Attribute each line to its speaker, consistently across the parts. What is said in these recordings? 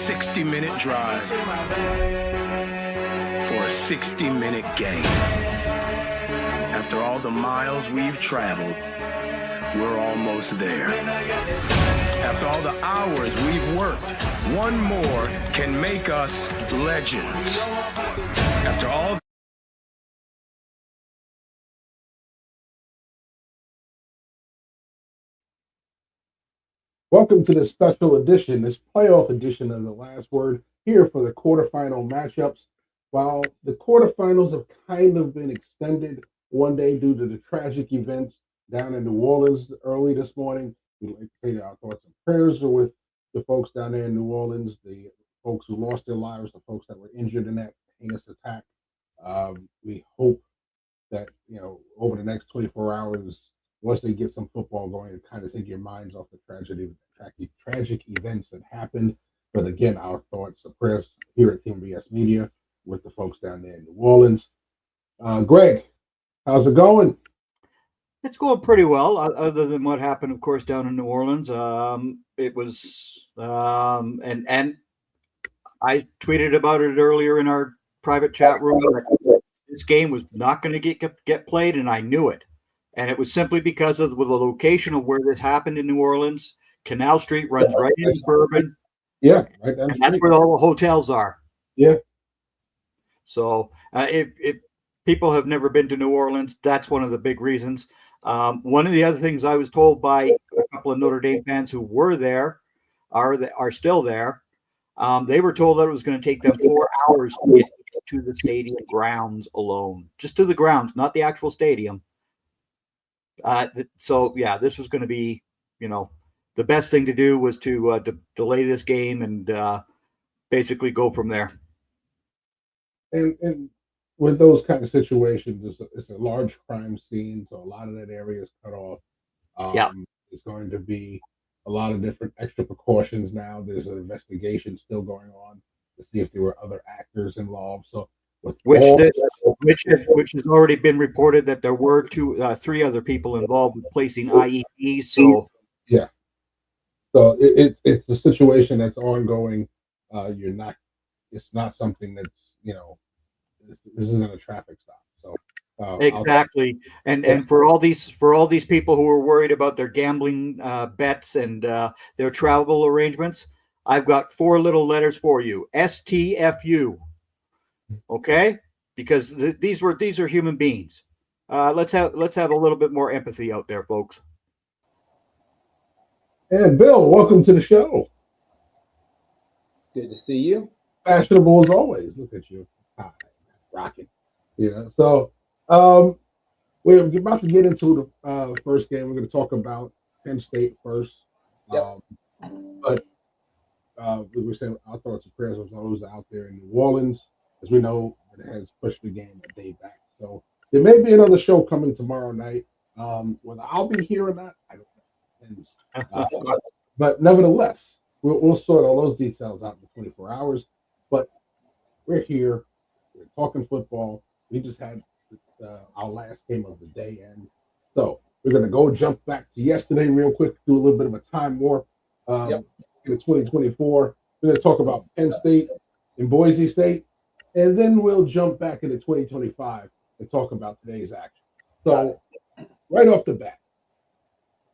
Speaker 1: 60-minute drive for a 60-minute game. After all the miles we've traveled, we're almost there. After all the hours we've worked, one more can make us legends. After all.
Speaker 2: Welcome to this special edition, this playoff edition of The Last Word, here for the quarterfinal matchups. While the quarterfinals have kind of been extended one day due to the tragic events down in New Orleans early this morning, we'd like to say that our thoughts and prayers are with the folks down there in New Orleans, the folks who lost their lives, the folks that were injured in that heinous attack. We hope that, over the next 24 hours, once they get some football going, to kind of take your minds off the tragic events that happened. But again, our thoughts and prayers here at Team NBS Media with the folks down there in New Orleans. Greg, how's it going?
Speaker 3: It's going pretty well, other than what happened, of course, down in New Orleans. It was, and I tweeted about it earlier in our private chat room. This game was not going to get played, and I knew it. And it was simply because of the location of where this happened in New Orleans. Canal Street runs right into Bourbon.
Speaker 2: Yeah, right down the
Speaker 3: and that's
Speaker 2: street.
Speaker 3: where all the hotels are.
Speaker 2: Yeah.
Speaker 3: So if people have never been to New Orleans, that's one of the big reasons. One of the other things I was told by a couple of Notre Dame fans who were there, are still there, they were told that it was going to take them 4 hours to get to the stadium grounds alone. Just to the grounds, not the actual stadium. So yeah, this was going to be, the best thing to do was to delay this game and basically go from there.
Speaker 2: And with those kind of situations, it's a large crime scene, so a lot of that area is cut off. There's going to be a lot of different extra precautions now. There's an investigation still going on to see if there were other actors involved. So.
Speaker 3: Which has already been reported that there were three other people involved with placing IEDs. So
Speaker 2: yeah, so it's a situation that's ongoing. It's not something that's this isn't a traffic stop. So
Speaker 3: exactly, and for all these people who are worried about their gambling bets and their travel arrangements, I've got 4 little letters for you: STFU. Okay, because these are human beings. Let's have a little bit more empathy out there, folks.
Speaker 2: And Bill, welcome to the show.
Speaker 4: Good to see you.
Speaker 2: Fashionable as always. Look at you, rocking. So we're about to get into the first game. We're going to talk about Penn State first.
Speaker 4: Yep.
Speaker 2: But we were saying our thoughts and prayers with those out there in New Orleans, as we know it has pushed the game a day back. So there may be another show coming tomorrow night. Whether I'll be here or not, I don't know. But nevertheless, we'll sort all those details out in 24 hours. But we're here. We're talking football. We just had our last game of the day, and so we're going to jump back to yesterday real quick, do a little bit of a time warp in 2024. We're going to talk about Penn State and Boise State. And then we'll jump back into 2025 and talk about today's action. So, right off the bat,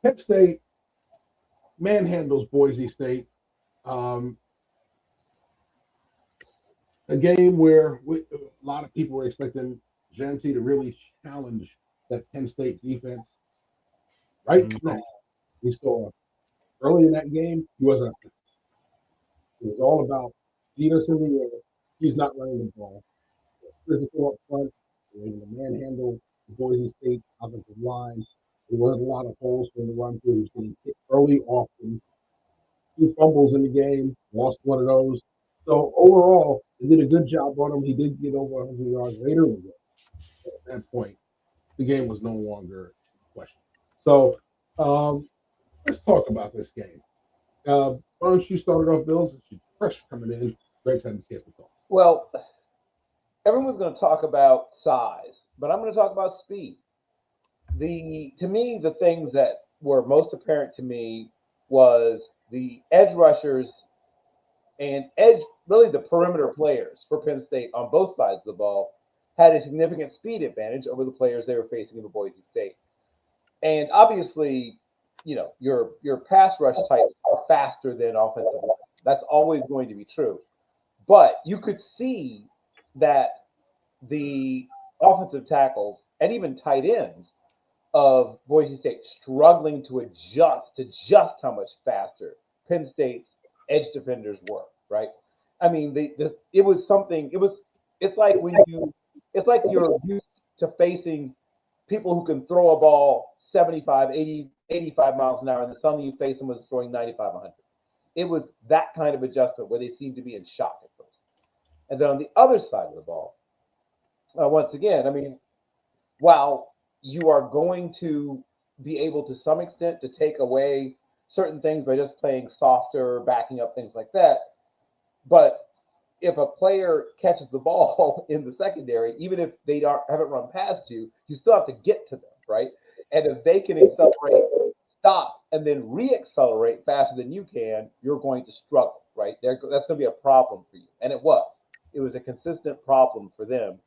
Speaker 2: Penn State manhandles Boise State. A game where a lot of people were expecting Genty to really challenge that Penn State defense. Right now, we saw early in that game, he wasn't. It was all about beat us in the air. He's not running the ball. Physical up front. They were able to manhandle the Boise State offensive line. There wasn't a lot of holes for him to run through. He was getting hit early, often. 2 fumbles in the game. Lost one of those. So overall, they did a good job on him. He did get over 100 yards later in the game. At that point, the game was no longer in question. So let's talk about this game. Why don't you start it off, Bill? Since you're fresh coming in. Greg's had a chance to talk.
Speaker 4: Well, everyone's going to talk about size, but I'm going to talk about speed. To me, the things that were most apparent to me was the edge rushers And edge, really the perimeter players for Penn State on both sides of the ball had a significant speed advantage over the players they were facing in Boise State. And obviously, your pass rush types are faster than offensive line. That's always going to be true. But you could see that the offensive tackles and even tight ends of Boise State struggling to adjust to just how much faster Penn State's edge defenders were, right? I mean, it was something. It's like it's like you're used to facing people who can throw a ball 75, 80, 85 miles an hour, and then suddenly you face someone that's throwing 95, 100. It was that kind of adjustment where they seemed to be in shock at first. And then on the other side of the ball, once again, I mean, while you are going to be able to some extent to take away certain things by just playing softer, backing up, things like that. But if a player catches the ball in the secondary, even if they haven't run past you, you still have to get to them, right? And if they can accelerate, stop, and then re-accelerate faster than you can, you're going to struggle, right? That's going to be a problem for you. And it was. It was a consistent problem for them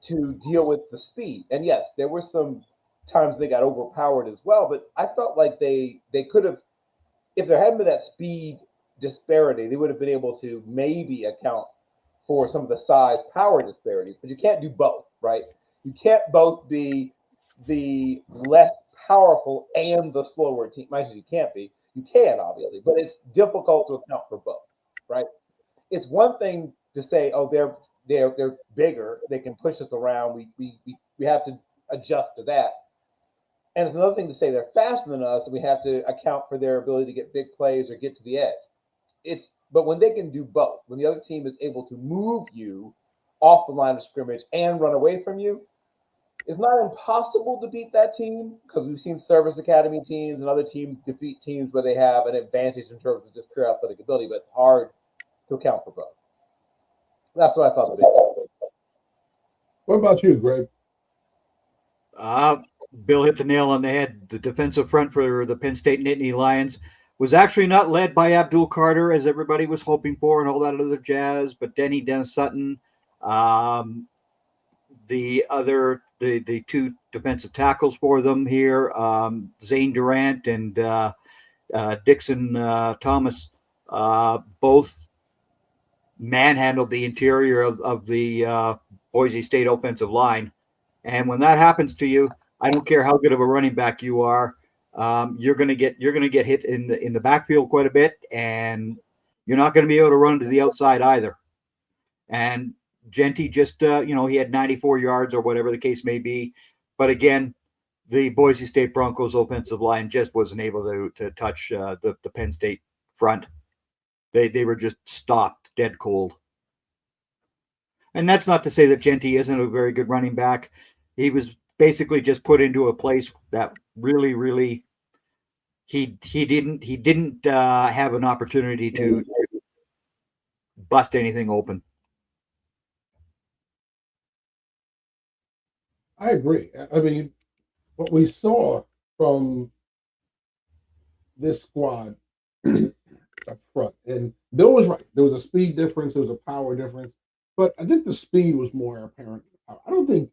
Speaker 4: to deal with the speed. And yes, there were some times they got overpowered as well, but I felt like they could have, if there hadn't been that speed disparity, they would have been able to maybe account for some of the size power disparities, but you can't do both, right? You can't both be the less powerful and the slower team. Mind you can't be. You can, obviously, but it's difficult to account for both, right? It's one thing to say, oh, they're bigger, they can push us around. We have to adjust to that. And it's another thing to say they're faster than us, and we have to account for their ability to get big plays or get to the edge. But when they can do both, when the other team is able to move you off the line of scrimmage and run away from you, it's not impossible to beat that team, because we've seen service academy teams and other teams defeat teams where they have an advantage in terms of just pure athletic ability, but it's hard to account for both. That's what I thought the big thing.
Speaker 2: What about you, Greg?
Speaker 3: Bill hit the nail on the head. The defensive front for the Penn State Nittany Lions was actually not led by Abdul Carter, as everybody was hoping for, and all that other jazz, but Dennis Sutton, the two defensive tackles for them here, Zane Durant and Dixon Thomas, both manhandled the interior of the Boise State offensive line. And when that happens to you, I don't care how good of a running back you are, you're gonna get hit in the backfield quite a bit, and you're not going to be able to run to the outside either. And Genty just he had 94 yards or whatever the case may be, but again, the Boise State Broncos offensive line just wasn't able to touch the Penn State front. They were just stopped dead cold. And that's not to say that Genty isn't a very good running back. He was basically just put into a place that really he didn't have an opportunity to bust anything open.
Speaker 2: I agree. I mean, what we saw from this squad up front, and Bill was right. There was a speed difference, there was a power difference, but I think the speed was more apparent. I don't think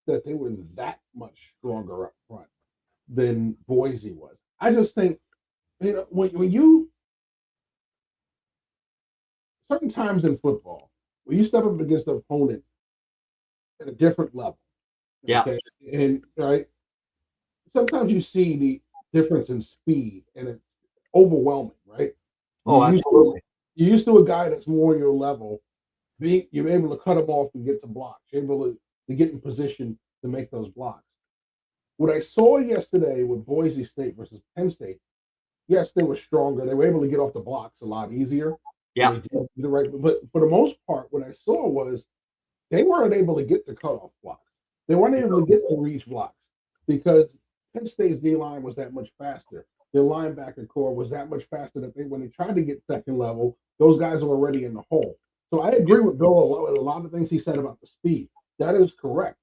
Speaker 2: that they were that much stronger up front than Boise was. I just think, when you certain times in football, when you step up against an opponent at a different level, okay, and right, sometimes you see the difference in speed, and it's overwhelming, right?
Speaker 3: Absolutely.
Speaker 2: You're used to a guy that's more your level. You're able to cut him off and get to blocks. You're able to get in position to make those blocks. What I saw yesterday with Boise State versus Penn State, yes, they were stronger. They were able to get off the blocks a lot easier.
Speaker 3: Yeah.
Speaker 2: But for the most part, what I saw was they weren't able to get the cutoff blocks. They weren't able to get the reach blocks because Penn State's D-line was that much faster. Their linebacker core was that much faster that when they tried to get second level, those guys were already in the hole. So I agree with Bill a lot of things he said about the speed. That is correct.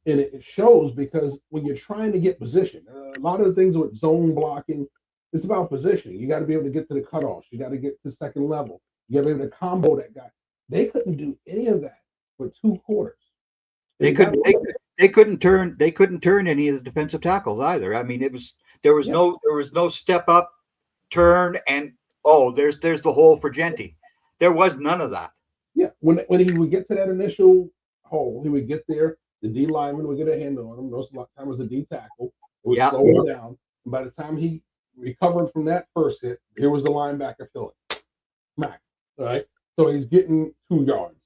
Speaker 2: And it shows because when you're trying to get position, a lot of the things with zone blocking, it's about positioning. You got to be able to get to the cutoffs. You got to get to second level. You got to be able to combo that guy. They couldn't do any of that for 2 quarters.
Speaker 3: They couldn't turn any of the defensive tackles either. I mean, there was no step up, turn, and there's the hole for Genty. There was none of that.
Speaker 2: Yeah, when he would get to that initial hole, he would get there. The D lineman would get a handle on him. Most of the time, it was a D tackle. It would slow him down. And by the time he recovered from that first hit, here was the linebacker filling. Smack. All right. So he's getting 2 yards,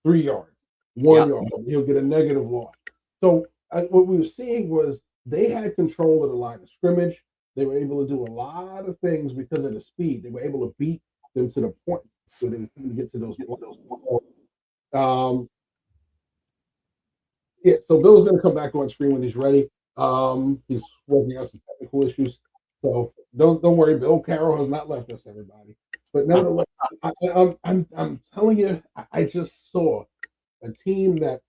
Speaker 2: 3 yards, 1 yard. He'll get a negative loss. So what we were seeing was they had control of the line of scrimmage. They were able to do a lot of things because of the speed. They were able to beat them to the point so they couldn't get to those. Yeah, so Bill's going to come back on screen when he's ready. He's working on some technical issues, so don't worry. Bill Carroll has not left us, everybody. But nevertheless, I'm telling you, I just saw a team that,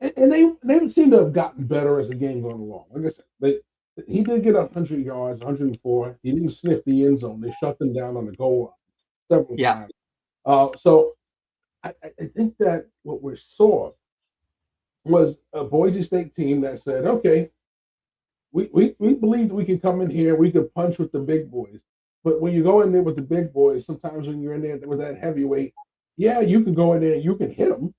Speaker 2: and they seem to have gotten better as the game going along. Like I said, he did get 100 yards, 104. He didn't sniff the end zone. They shut them down on the goal line several times. So I think that what we saw was a Boise State team that said, okay, we believed we could come in here, we could punch with the big boys. But when you go in there with the big boys, sometimes when you're in there with that heavyweight, yeah, you can go in there and you can hit them,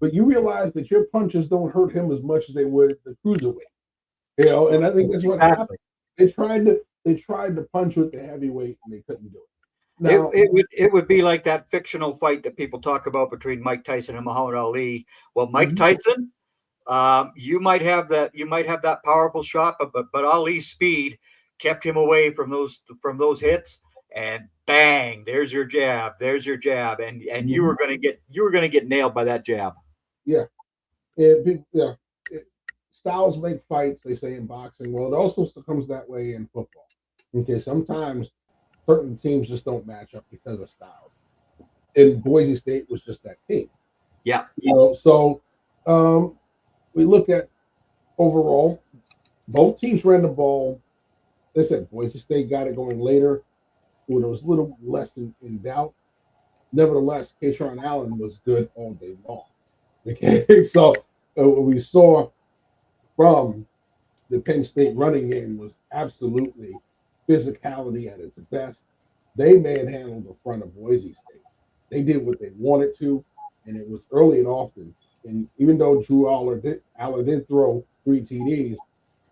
Speaker 2: but you realize that your punches don't hurt him as much as they would the cruiserweight. And I think that's what happened. They tried to punch with the heavyweight and they couldn't do it. Now,
Speaker 3: it would be like that fictional fight that people talk about between Mike Tyson and Muhammad Ali. Well, Mike Tyson, you might have that powerful shot, but Ali's speed kept him away from those hits, and bang, there's your jab, and you were going to get nailed by that jab.
Speaker 2: Yeah, styles make fights, they say in boxing. Well, it also comes that way in football. Okay, sometimes certain teams just don't match up because of style. And Boise State was just that team.
Speaker 3: Yeah.
Speaker 2: So we look at overall, both teams ran the ball. They said Boise State got it going later when it was a little less in doubt. Nevertheless, Kaytron Allen was good all day long. Okay, so what we saw from the Penn State running game was absolutely physicality at its best. They manhandled the front of Boise State. They did what they wanted to, and it was early and often. And even though Drew Aller did throw 3 TDs,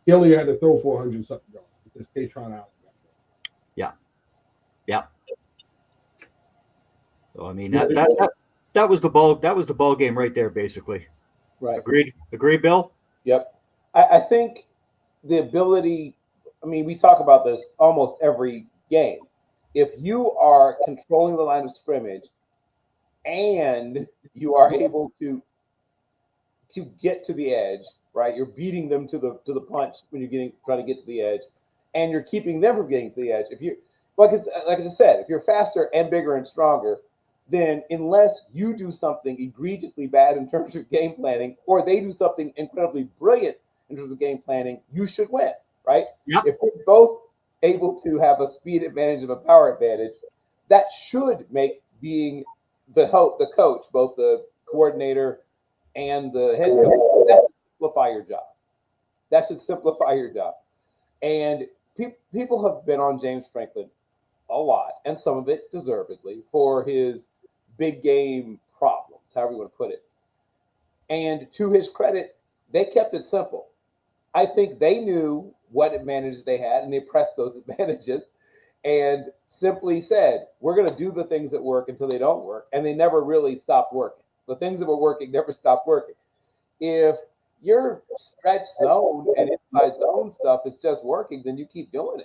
Speaker 2: he only had to throw 400-something yards because Kaytron Allen got there.
Speaker 3: Yeah. So I mean that was the ball game right there, basically.
Speaker 4: Right.
Speaker 3: Agreed, Bill?
Speaker 4: Yep. I think the ability, I mean, we talk about this almost every game. If you are controlling the line of scrimmage and you are able to get to the edge, right? You're beating them to the punch when you're trying to get to the edge, and you're keeping them from getting to the edge. If you like I just said, if you're faster and bigger and stronger, then unless you do something egregiously bad in terms of game planning, or they do something incredibly brilliant in terms of game planning, you should win, right?
Speaker 3: Yep.
Speaker 4: If we're both able to have a speed advantage and a power advantage, that should make being the coach, both the coordinator and the head coach, that should simplify your job. That should simplify your job. And people have been on James Franklin a lot, and some of it deservedly, for his big game problems, however you want to put it. And to his credit, they kept it simple. I think they knew what advantages they had, and they pressed those advantages and simply said, we're going to do the things that work until they don't work. And they never really stopped working. The things that were working never stopped working. If your stretch zone and inside zone stuff is just working, then you keep doing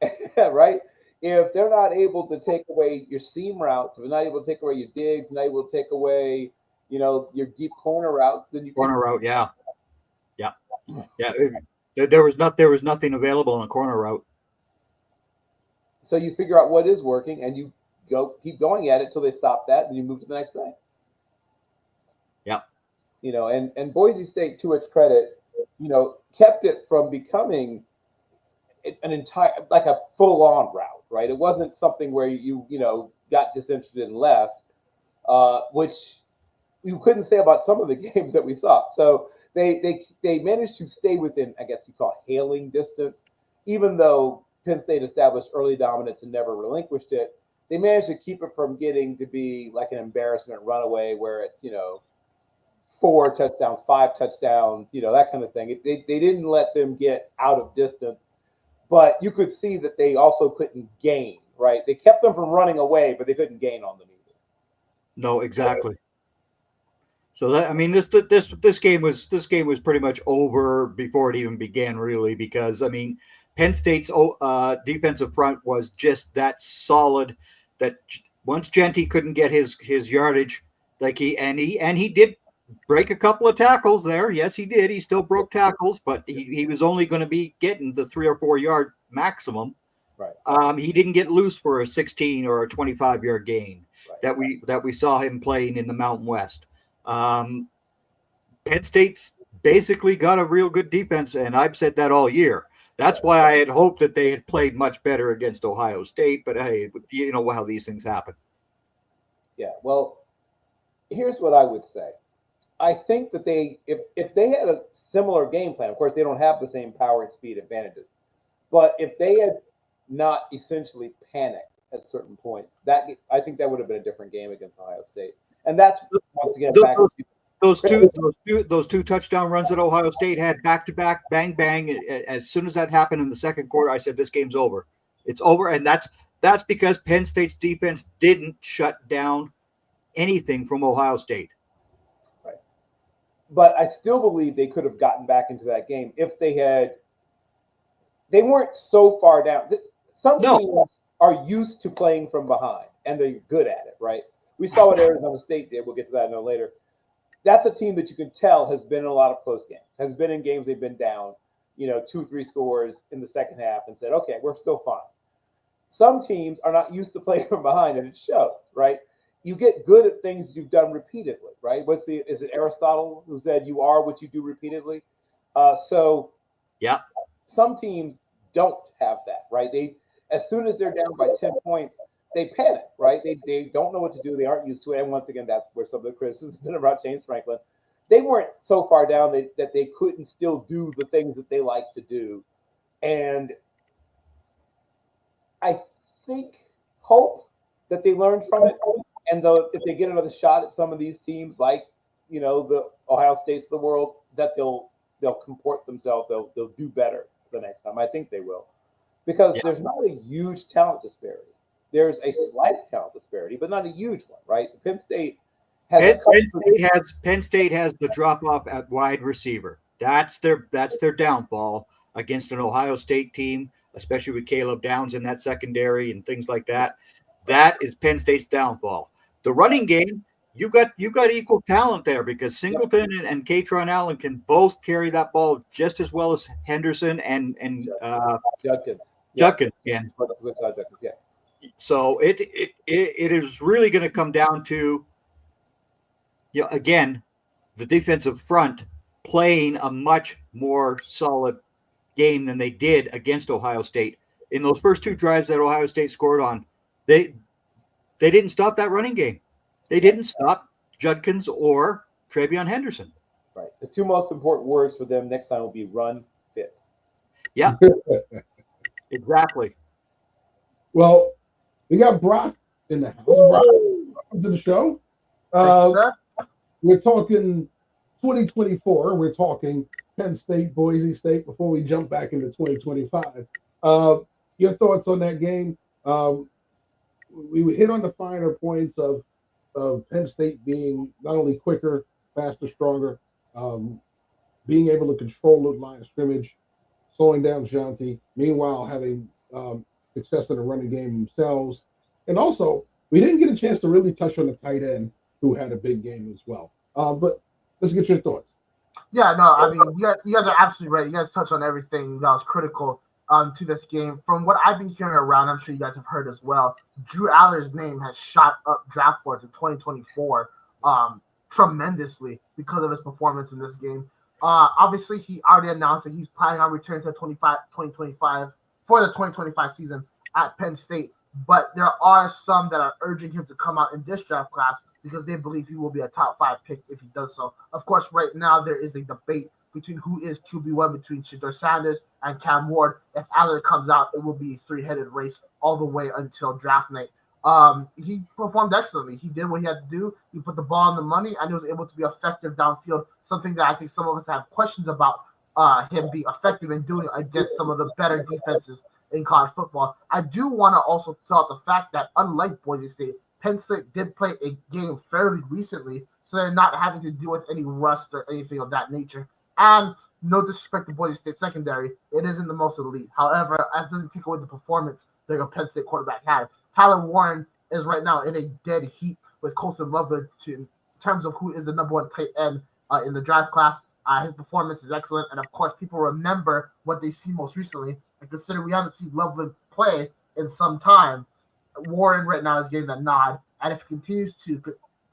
Speaker 4: it, right? If they're not able to take away your seam routes, if they're not able to take away your digs, not able to take away, your deep corner routes, then you
Speaker 3: corner route, yeah. There was nothing available on a corner route.
Speaker 4: So you figure out what is working, and you keep going at it till they stop that, and you move to the next thing.
Speaker 3: Yeah.
Speaker 4: And Boise State, to its credit, kept it from becoming an entire, like a full-on route, right? It wasn't something where you got disinterested and left, which you couldn't say about some of the games that we saw. So they managed to stay within, I guess you call it hailing distance, even though Penn State established early dominance and never relinquished it. They managed to keep it from getting to be like an embarrassment runaway where it's, 4 touchdowns, 5 touchdowns, that kind of thing. They didn't let them get out of distance, but you could see that they also couldn't gain, right? They kept them from running away, but they couldn't gain on them either.
Speaker 3: No, exactly. So that, I mean, this game was pretty much over before it even began, really, because I mean, Penn State's defensive front was just that solid that once Genty couldn't get his yardage, like he did break a couple of tackles there. Yes, he did. He still broke tackles, but he was only going to be getting the 3 or 4 yard maximum.
Speaker 4: Right.
Speaker 3: He didn't get loose for a 16 or a 25-yard gain
Speaker 4: Right.
Speaker 3: that we saw him playing in the Mountain West. Penn State's basically got a real good defense, and I've said that all year. That's why I had hoped that they had played much better against Ohio State, but hey, you know how these things happen.
Speaker 4: Yeah, well, here's what I would say. I think that if they had a similar game plan, of course, they don't have the same power and speed advantages, but if they had not essentially panicked at certain points, I think that would have been a different game against Ohio State. And that's once again back to
Speaker 3: those two touchdown runs that Ohio State had back to back, bang bang. As soon as that happened in the second quarter, I said this game's over. It's over, and that's because Penn State's defense didn't shut down anything from Ohio State.
Speaker 4: Right. But I still believe they could have gotten back into that game if they weren't so far down. Some teams are used to playing from behind, and they're good at it, right? We saw what Arizona State did. We'll get to that no later. That's a team that you can tell has been in a lot of close games, has been in games they've been down, 2-3 scores in the second half and said, okay, we're still fine. Some teams are not used to playing from behind, and it shows, right? You get good at things you've done repeatedly, right? Is it Aristotle who said you are what you do repeatedly? So some teams don't have that, right? As soon as they're down by 10 points, they panic, right? They don't know what to do. They aren't used to it. And once again, that's where some of the criticism has been about James Franklin. They weren't so far down that they couldn't still do the things that they like to do. And I hope that they learned from it. And though if they get another shot at some of these teams, like, the Ohio States of the world, that they'll comport themselves. They'll do better the next time. I think they will. Because there's not a huge talent disparity. There's a slight talent disparity, but not a huge one, right? Penn State has
Speaker 3: Penn State has the drop off at wide receiver. That's their downfall against an Ohio State team, especially with Caleb Downs in that secondary and things like that. That is Penn State's downfall. The running game, you got equal talent there because Singleton and Katron Allen can both carry that ball just as well as Henderson and
Speaker 4: Judkins.
Speaker 3: Judkins can.
Speaker 4: Yeah.
Speaker 3: So it is really going to come down to, again, the defensive front playing a much more solid game than they did against Ohio State. In those first 2 drives that Ohio State scored on, they didn't stop that running game. They didn't stop Judkins or Travion Henderson.
Speaker 4: Right. The 2 most important words for them next time will be run fits.
Speaker 3: Yeah, exactly.
Speaker 2: Well, we got Brock in the house. Brock, welcome to the show. We're talking 2024. We're talking Penn State, Boise State before we jump back into 2025. Your thoughts on that game? We hit on the finer points of Penn State being not only quicker, faster, stronger, being able to control the line of scrimmage, slowing down Genty, meanwhile having success in the running game themselves. And also, we didn't get a chance to really touch on the tight end who had a big game as well. But let's get your thoughts.
Speaker 5: Yeah, no, I mean, you guys are absolutely right. You guys touched on everything that was critical to this game. From what I've been hearing around, I'm sure you guys have heard as well, Drew Aller's name has shot up draft boards in 2024 tremendously because of his performance in this game. Obviously, he already announced that he's planning on returning to 2025 for the 2025 season at Penn State. but there are some that are urging him to come out in this draft class because they believe he will be a top 5 pick if he does so. Of course, right now there is a debate between who is QB1 between Shedeur Sanders and Cam Ward. If Aller comes out, it will be a 3-headed race all the way until draft night. He performed excellently. He did what he had to do. He put the ball on the money, and he was able to be effective downfield, something that I think some of us have questions about him being effective in doing against some of the better defenses in college football. I do want to also throw out the fact that unlike Boise State, Penn State did play a game fairly recently, so they're not having to deal with any rust or anything of that nature. And no disrespect to Boise State secondary, it isn't the most elite. However, that doesn't take away the performance that a Penn State quarterback had. Tyler Warren is right now in a dead heat with Colson Loveland in terms of who is the number 1 tight end in the draft class. His performance is excellent, and of course, people remember what they see most recently. And consider we haven't seen Loveland play in some time, Warren right now is getting that nod. And if he continues to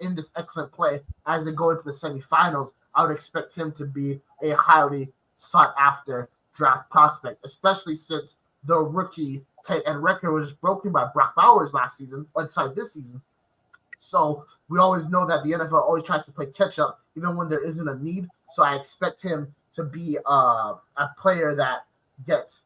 Speaker 5: in this excellent play as they go into the semifinals, I would expect him to be a highly sought after draft prospect, especially since the rookie tight end record was just broken by Brock Bowers this season. So we always know that the NFL always tries to play catch up, even when there isn't a need. So I expect him to be a player that gets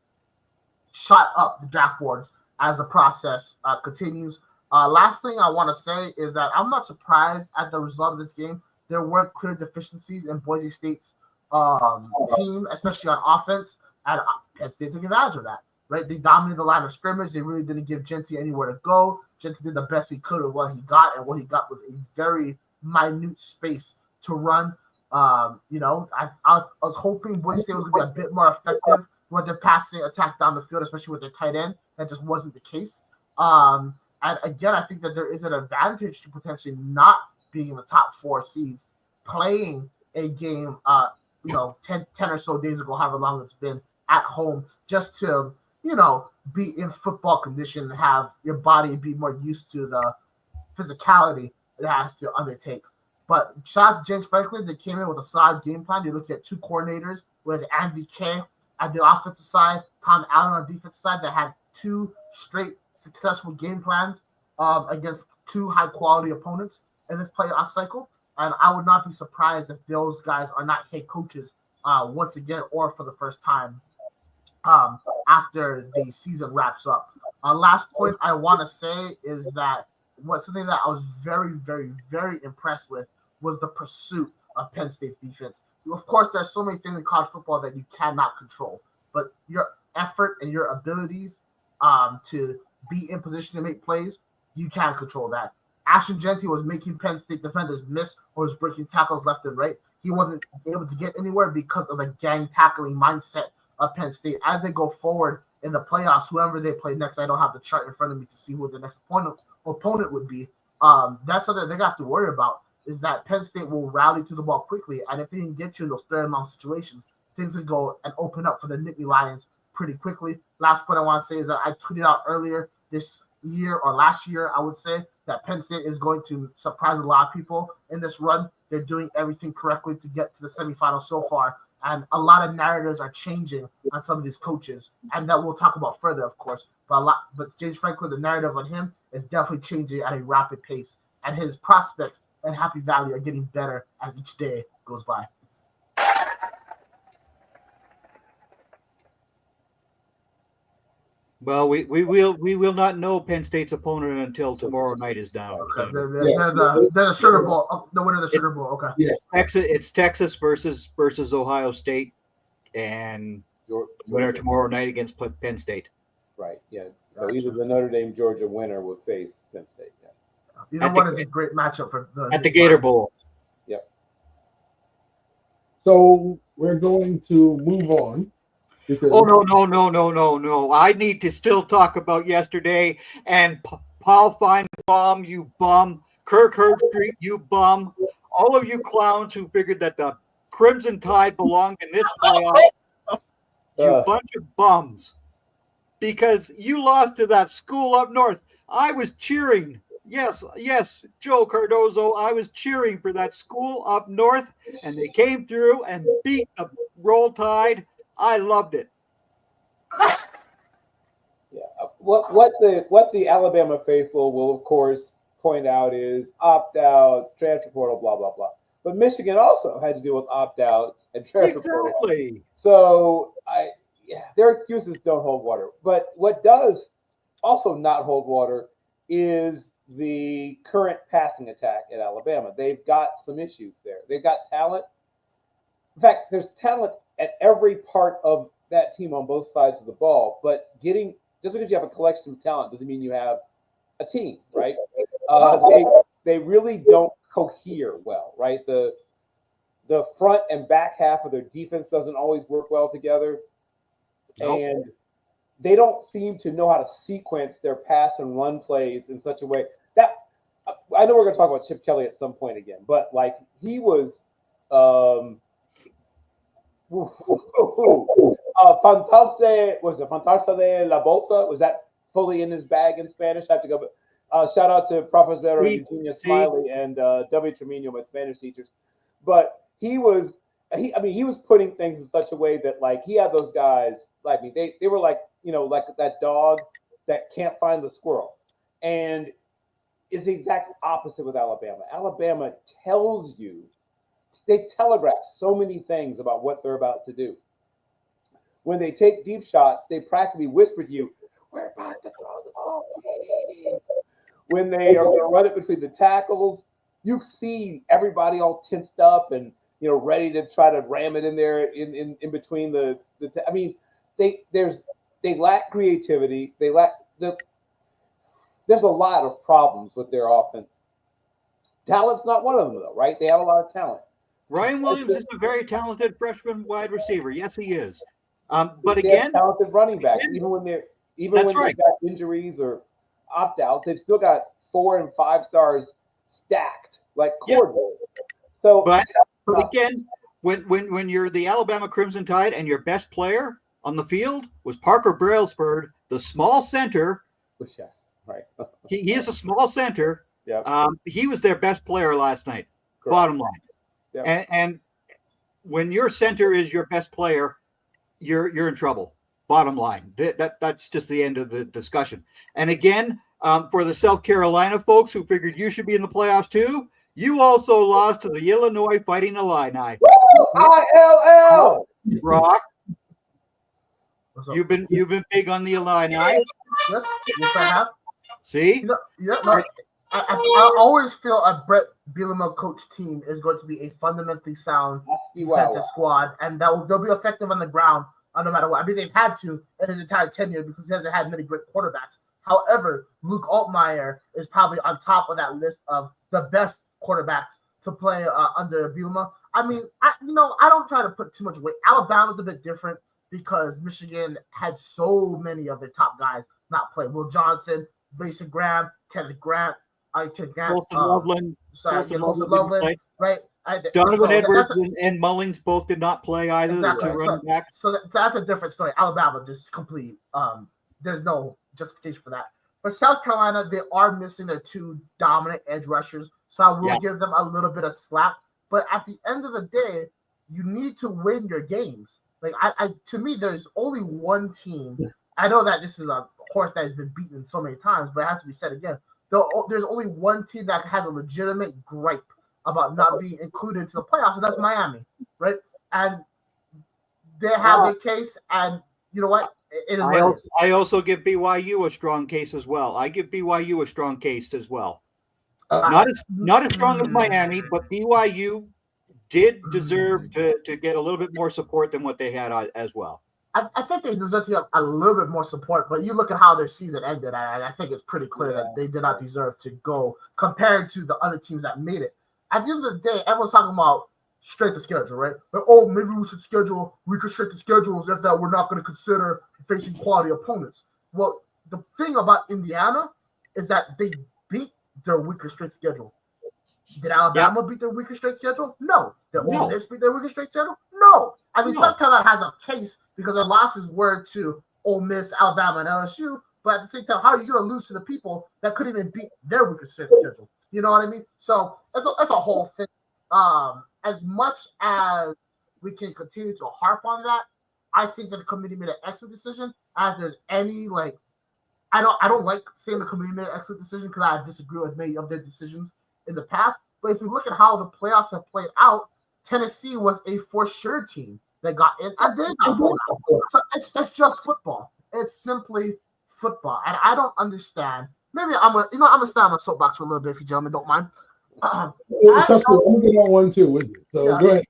Speaker 5: shot up the draft boards as the process continues. Last thing I want to say is that I'm not surprised at the result of this game. There were clear deficiencies in Boise State's team, especially on offense, and Penn State took advantage of that. Right, they dominated the line of scrimmage. They really didn't give Genty anywhere to go. Genty did the best he could with what he got, and what he got was a very minute space to run. I was hoping Boise State was going to be a bit more effective with their passing attack down the field, especially with their tight end. That just wasn't the case. And again, I think that there is an advantage to potentially not being in the top 4 seeds, playing a game, 10 or so days ago, however long it's been, at home, just to be in football condition and have your body be more used to the physicality it has to undertake. But shout out to James Franklin. They came in with a solid game plan. You look at 2 coordinators with Andy Kay at the offensive side, Tom Allen on the defensive side, that had 2 straight successful game plans against 2 high-quality opponents in this playoff cycle. And I would not be surprised if those guys are not head coaches once again or for the first time after the season wraps up. Last point I want to say is that something that I was very, very, very impressed with was the pursuit of Penn State's defense. Of course, there's so many things in college football that you cannot control, but your effort and your abilities to be in position to make plays, you can control that. Ashton Genty was making Penn State defenders miss or was breaking tackles left and right. He wasn't able to get anywhere because of the gang tackling mindset of Penn State. As they go forward in the playoffs, whoever they play next, I don't have the chart in front of me to see who the next opponent would be. That's something they have to worry about, is that Penn State will rally to the ball quickly. And if they can get you in those third and long situations, things will go and open up for the Nittany Lions pretty quickly. Last point I want to say is that I tweeted out earlier this year, or last year, I would say, that Penn State is going to surprise a lot of people in this run. They're doing everything correctly to get to the semifinals so far. And a lot of narratives are changing on some of these coaches, and that we'll talk about further, of course. But James Franklin, the narrative on him is definitely changing at a rapid pace, and his prospects and Happy Valley are getting better as each day goes by.
Speaker 3: Well, we will not know Penn State's opponent until tomorrow night is down.
Speaker 5: Okay, the Sugar Bowl, the winner of the Sugar Bowl. Okay,
Speaker 2: Yeah,
Speaker 3: It's Texas versus Ohio State, and winner tomorrow night against Penn State.
Speaker 4: Right. Yeah. So either the Notre Dame Georgia winner will face Penn State. Yeah.
Speaker 5: Either one is a great matchup for
Speaker 3: the Gator Bowl.
Speaker 4: Yep.
Speaker 2: so we're going to move on. Because
Speaker 3: Oh no! I need to still talk about yesterday and Paul Feinbaum, you bum, Kirk Herbstreit, you bum, all of you clowns who figured that the Crimson Tide belonged in this playoff, you bunch of bums, because you lost to that school up north. I was cheering. Yes, Joe Cardozo, I was cheering for that school up north, and they came through and beat the Roll Tide. I loved it.
Speaker 4: Yeah. what the Alabama faithful will of course point out is opt out, transfer portal, blah blah blah. But Michigan also had to deal with opt outs and transfer portal.
Speaker 3: Exactly.
Speaker 4: So their excuses don't hold water. But what does also not hold water is the current passing attack at Alabama. They've got some issues there. They've got talent. In fact, there's talent at every part of that team on both sides of the ball. But just because you have a collection of talent doesn't mean you have a team, right? They really don't cohere well, right? The front and back half of their defense doesn't always work well together. Nope. And they don't seem to know how to sequence their pass and run plays in such a way that I know we're going to talk about Chip Kelly at some point again, but like he was Fantarse de la Bolsa? Was that fully in his bag in Spanish? I have to go, but shout out to Professor Eugenia Smiley and W. Tremino, my Spanish teachers. But he was putting things in such a way that like he had those guys like me. They were like, like that dog that can't find the squirrel. And is the exact opposite with Alabama. Alabama they telegraph so many things about what they're about to do. When they take deep shots, they practically whisper to you, we're about to throw the ball. When they are going to run it between the tackles, you see everybody all tensed up and ready to try to ram it in there in between they lack creativity. There's a lot of problems with their offense. Talent's not one of them, though, right? They have a lot of talent.
Speaker 3: Ryan Williams is a very talented freshman wide receiver. Yes, he is. But
Speaker 4: they
Speaker 3: again,
Speaker 4: have talented running backs. Even when they've got injuries or opt-outs, they've still got 4 and 5 stars stacked like cordwood. So,
Speaker 3: but again, when you're the Alabama Crimson Tide and your best player on the field was Parker Brailsford, the small center.
Speaker 4: Yes, right.
Speaker 3: he is a small center.
Speaker 4: Yeah.
Speaker 3: He was their best player last night. Correct. Bottom line. Yep. And when your center is your best player, you're in trouble. Bottom line. That's just the end of the discussion. And again, for the South Carolina folks who figured you should be in the playoffs too, you also lost to the Illinois Fighting Illini.
Speaker 4: ILL.
Speaker 3: Brock, you've been big on the Illini.
Speaker 5: Yes, I have.
Speaker 3: See?
Speaker 5: I always feel a Brett Bielema coach team is going to be a fundamentally sound defensive squad, and they'll be effective on the ground no matter what. I mean, they've had to in his entire tenure because he hasn't had many great quarterbacks. However, Luke Altmaier is probably on top of that list of the best quarterbacks to play under Bielema. I mean, I don't try to put too much weight. Alabama's a bit different because Michigan had so many of their top guys not play. Will Johnson, Mason Graham, Kenneth Grant,
Speaker 3: Loveland,
Speaker 5: right?
Speaker 3: Donovan Edwards and Mullings both did not play either.
Speaker 5: Exactly.
Speaker 3: Running back.
Speaker 5: So that's a different story. Alabama just complete. There's no justification for that. But South Carolina, they are missing their 2 dominant edge rushers, so I will give them a little bit of slack. But at the end of the day, you need to win your games. Like to me, there's only one team. I know that this is a horse that has been beaten so many times, but it has to be said again. There's only one team that has a legitimate gripe about not being included into the playoffs, and that's Miami, right? And they have their case, and you know what?
Speaker 3: I also give BYU a strong case as well. I give BYU a strong case as well. Not as strong as Miami, but BYU did deserve to get a little bit more support than what they had as well.
Speaker 5: I think they deserve to have a little bit more support, but you look at how their season ended, and I think it's pretty clear that they did not deserve to go compared to the other teams that made it. At the end of the day, everyone's talking about strength of schedule, right? Like, maybe we should reconstruct the schedules if that we're not going to consider facing quality opponents. Well, the thing about Indiana is that they beat their weaker strength schedule. Did Alabama beat their weaker strength schedule? No. Did Ole Miss beat their weaker strength schedule? No. I mean, South Carolina has a case because their losses were to Ole Miss, Alabama, and LSU. But at the same time, how are you going to lose to the people that couldn't even beat their weaker strength schedule? You know what I mean? So that's a whole thing. As much as we can continue to harp on that, I think that the committee made an excellent decision. If there's any I don't like saying the committee made an excellent decision because I disagree with many of their decisions in the past. But if you look at how the playoffs have played out, Tennessee was a for sure team that got in and they got blown out. So it's just football. It's simply football. And I don't understand. Maybe I'm gonna stand on my soapbox for a little bit if you gentlemen don't mind.
Speaker 2: Trust me, I'm gonna get on one too with you. So
Speaker 5: Yeah.
Speaker 2: go ahead.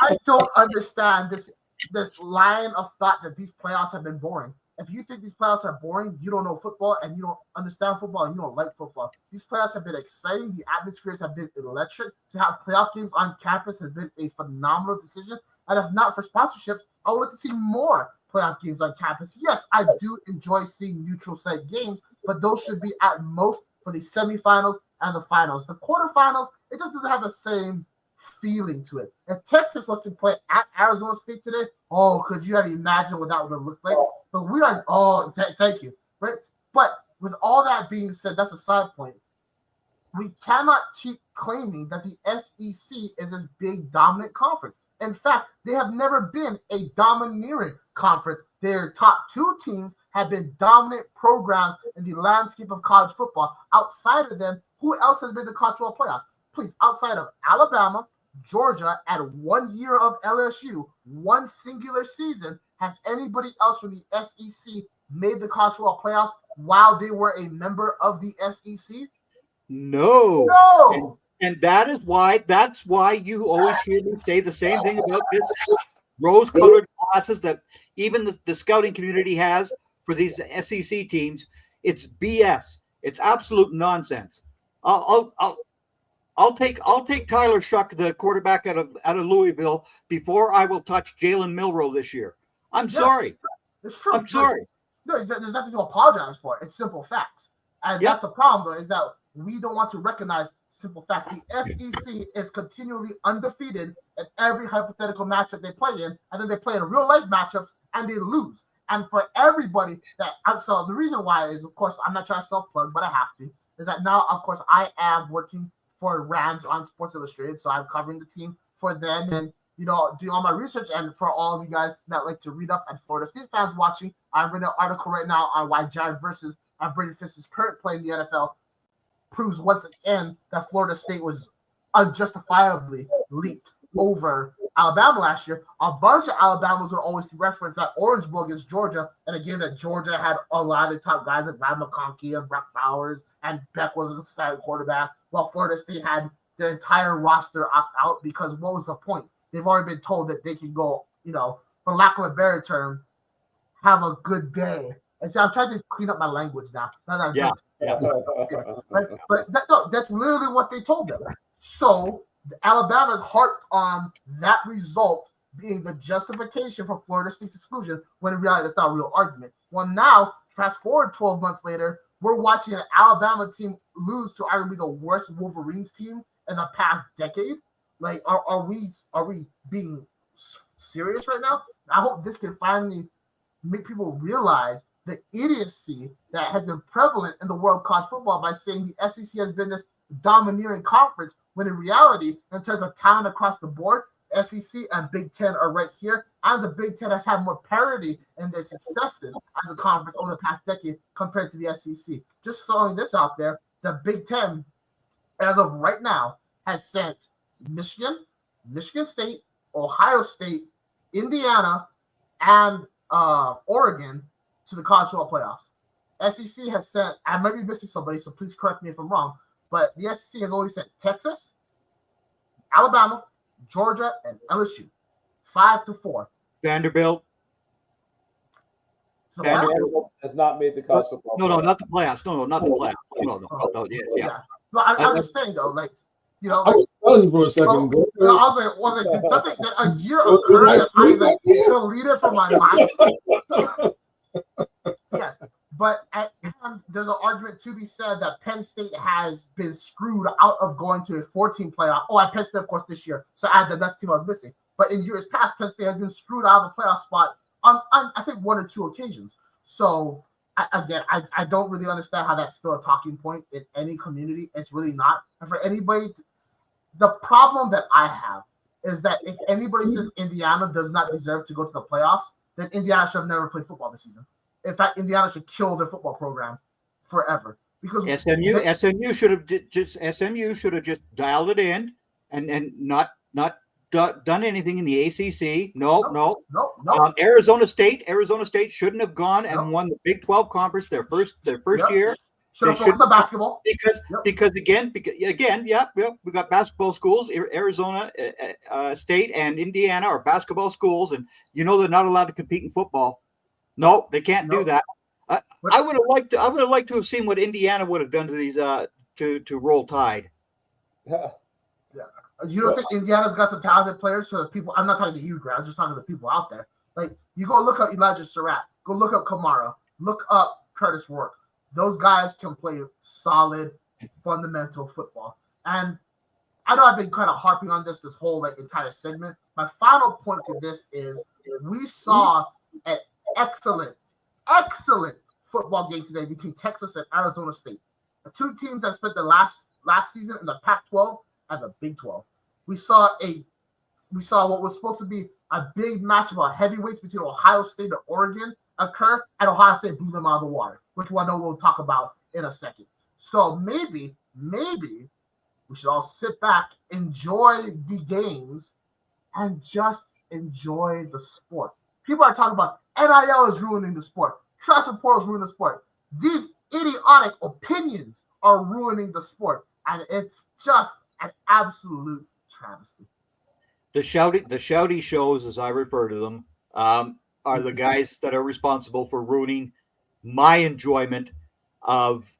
Speaker 5: I don't understand this line of thought that these playoffs have been boring. If you think these playoffs are boring, you don't know football and you don't understand football and you don't like football. These playoffs have been exciting. The atmospheres have been electric. To have playoff games on campus has been a phenomenal decision. And if not for sponsorships, I would like to see more playoff games on campus. Yes, I do enjoy seeing neutral site games, but those should be at most for the semifinals and the finals. The quarterfinals, it just doesn't have the same feeling to it. If Texas was to play at Arizona State today, could you have imagined what that would have looked like? But we are, thank you. Right? But with all that being said, that's a side point. We cannot keep claiming that the SEC is this big dominant conference. In fact, they have never been a domineering conference. Their top two teams have been dominant programs in the landscape of college football. Outside of them, who else has been the college football playoffs? Please, outside of Alabama, Georgia, and 1 year of LSU, one singular season, has anybody else from the SEC made the college football playoffs while they were a member of the SEC?
Speaker 3: No. And that's why you always hear me say the same thing about this rose-colored glasses that even the scouting community has for these SEC teams. It's BS. It's absolute nonsense. I'll take Tyler Shuck, the quarterback out of Louisville, before I will touch Jalen Milroe this year. I'm sorry.
Speaker 5: It's true.
Speaker 3: I'm sorry.
Speaker 5: No, there's nothing to apologize for. It's simple facts. And that's the problem, though, is that we don't want to recognize simple facts. The SEC is continually undefeated in every hypothetical matchup they play in, and then they play in real-life matchups, and they lose. And for everybody so the reason why is, of course, I'm not trying to self-plug, but I have to, is that now, of course, I am working for Rams on Sports Illustrated, so I'm covering the team for them and, do all my research. And for all of you guys that like to read up and Florida State fans watching, I'm reading an article right now on why Jared versus Brady Fisk's current play in the NFL proves once again that Florida State was unjustifiably leaped over Alabama last year. A bunch of Alabamas will always reference that Orange Bowl against Georgia, and again that Georgia had a lot of the top guys like Ryan McConkey and Brock Bowers, and Beck was a starting quarterback, while Florida State had their entire roster opt out because what was the point? They've already been told that they can go, for lack of a better term, have a good day. And so I'm trying to clean up my language now. But that's literally what they told them. So Alabama's harped on that result being the justification for Florida State's exclusion, when in reality, it's not a real argument. Well, now, fast forward 12 months later, we're watching an Alabama team lose to arguably the worst Wolverines team in the past decade. Like, are we being serious right now? I hope this can finally make people realize the idiocy that has been prevalent in the world of college football by saying the SEC has been this domineering conference, when in reality, in terms of talent across the board, SEC and Big Ten are right here, and the Big Ten has had more parity in their successes as a conference over the past decade compared to the SEC. Just throwing this out there, the Big Ten, as of right now, has sent Michigan State, Ohio State, Indiana, and Oregon to the college football playoffs. SEC has sent, I might be missing somebody, so please correct me if I'm wrong, but the SEC has only sent Texas, Alabama, Georgia, and LSU, 5-4.
Speaker 3: Vanderbilt.
Speaker 4: Vanderbilt has not made the college football.
Speaker 3: No, not the playoffs. No, not the playoffs. No. Yeah.
Speaker 5: No, I'm just saying though, like,
Speaker 2: I was telling you for a second.
Speaker 5: I was like, did something that a year occurred that I deleted from my mind? Yes, but there's an argument to be said that Penn State has been screwed out of going to a 14 playoff. I Penn State, of course, this year. So I had the best team I was missing. But in years past, Penn State has been screwed out of a playoff spot on I think 1 or 2 occasions. So I don't really understand how that's still a talking point in any community. It's really not. And for anybody, the problem that I have is that if anybody says Indiana does not deserve to go to the playoffs, then Indiana should have never played football this season. In fact, Indiana should kill their football program forever because
Speaker 3: SMU should have just dialed it in and not done anything in the ACC. No. Arizona State shouldn't have gone and won the Big 12 conference their first year.
Speaker 5: Should have focused on basketball
Speaker 3: because again, we got basketball schools. Arizona State and Indiana are basketball schools, and they're not allowed to compete in football. No, they can't do that. I would have liked to have seen what Indiana would have done to these to Roll Tide.
Speaker 5: Yeah. You don't think Indiana's got some talented players? So people, I'm not talking to you, Grant. I'm just talking to people out there. Like, you go look up Elijah Surratt, go look up Kamara, look up Curtis Rourke. Those guys can play solid, fundamental football. And I know I've been kind of harping on this whole entire segment. My final point to this is we saw an excellent football game today between Texas and Arizona State. The two teams that spent the last season in the Pac-12 and the Big 12. We saw what was supposed to be a big match of heavyweights between Ohio State and Oregon occur, and Ohio State blew them out of the water, which I know we'll talk about in a second. So maybe we should all sit back, enjoy the games, and just enjoy the sport. People are talking about NIL is ruining the sport. Transfer portal is ruining the sport. These idiotic opinions are ruining the sport, and it's just an absolute travesty.
Speaker 3: The shouty shows, as I refer to them, are the guys that are responsible for ruining my enjoyment of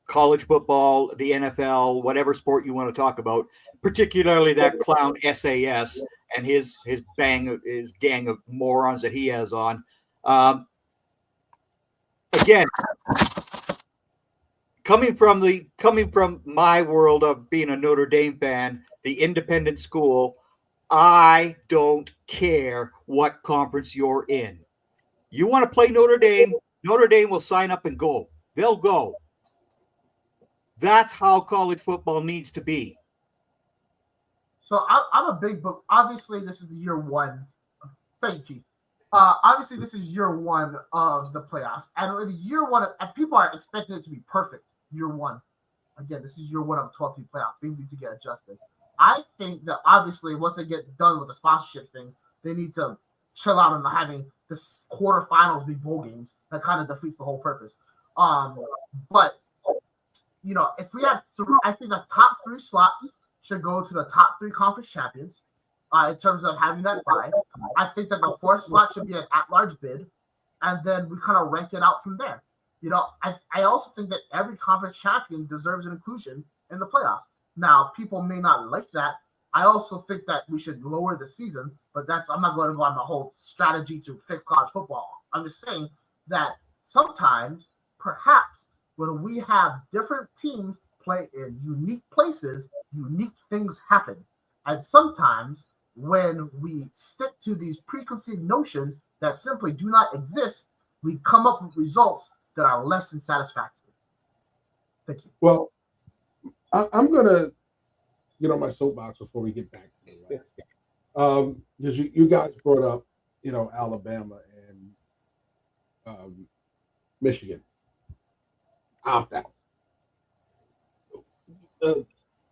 Speaker 3: college football, the NFL, whatever sport you want to talk about, particularly that clown SAS and his gang of morons that he has on. Again, coming from my world of being a Notre Dame fan, the independent school, I don't care what conference you're in. You want to play Notre Dame will sign up and go. They'll go. That's how college football needs to be.
Speaker 5: So I'm a big book. Obviously, this is the year one. Thank you. Obviously, this is year one of the playoffs. And in year one, and people are expecting it to be perfect. Year one. Again, this is year one of the 12-team playoff. Things need to get adjusted. I think that obviously once they get done with the sponsorship things, they need to chill out on having the quarterfinals be bowl games. That kind of defeats the whole purpose. But if we have three, I think the top three slots should go to the top three conference champions in terms of having that bye. I think that the fourth slot should be an at-large bid, and then we kind of rank it out from there. I also think that every conference champion deserves an inclusion in the playoffs. Now, people may not like that. I also think that we should lower the season, but I'm not going to go on the whole strategy to fix college football. I'm just saying that sometimes, perhaps, when we have different teams play in unique places, unique things happen. And sometimes when we stick to these preconceived notions that simply do not exist, we come up with results that are less than satisfactory. Thank you.
Speaker 2: Well, I'm going to get on my soapbox before we get back to the last game. Because you guys brought up, Alabama and Michigan. Opt out.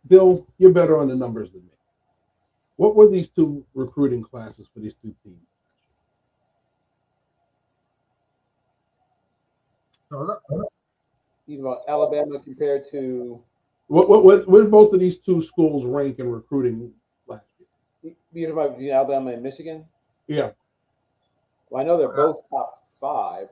Speaker 2: Bill, you're better on the numbers than me. What were these two recruiting classes for these two teams?
Speaker 4: Even about Alabama compared to
Speaker 2: what did both of these two schools rank in recruiting last year?
Speaker 4: You about Alabama and Michigan?
Speaker 2: Yeah.
Speaker 4: Well, I know they're both top five.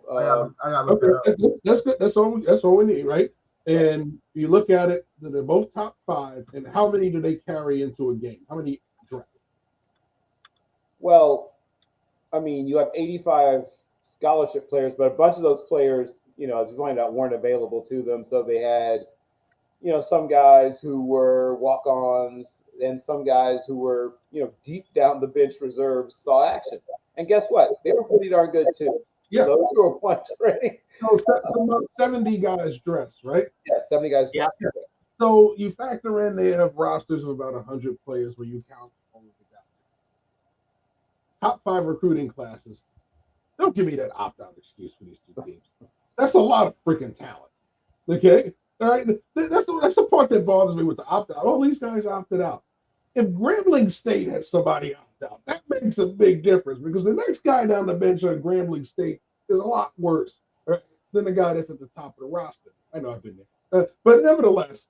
Speaker 2: That's good. That's all we need, right? And you look at it, they're both top five. And how many do they carry into a game? How many draft?
Speaker 4: Well, I mean, you have 85 scholarship players, but a bunch of those players, as we pointed out, weren't available to them. So they had, some guys who were walk-ons and some guys who were, deep down the bench reserves saw action. And guess what? They were pretty darn good too.
Speaker 2: Yeah.
Speaker 4: Those who were once ready.
Speaker 2: So 70 guys dressed, right?
Speaker 4: Yeah, 70 guys dressed.
Speaker 2: Yeah. So you factor in they have rosters of about 100 players when you count all of the guys. Top five recruiting classes. They'll Don't give me that opt-out excuse for these two teams. That's a lot of freaking talent. Okay? All right? That's the part that bothers me with the opt-out. All these guys opted out. If Grambling State has somebody opt out, that makes a big difference because the next guy down the bench on Grambling State is a lot worse than the guy that's at the top of the roster. I know I've been there. But nevertheless,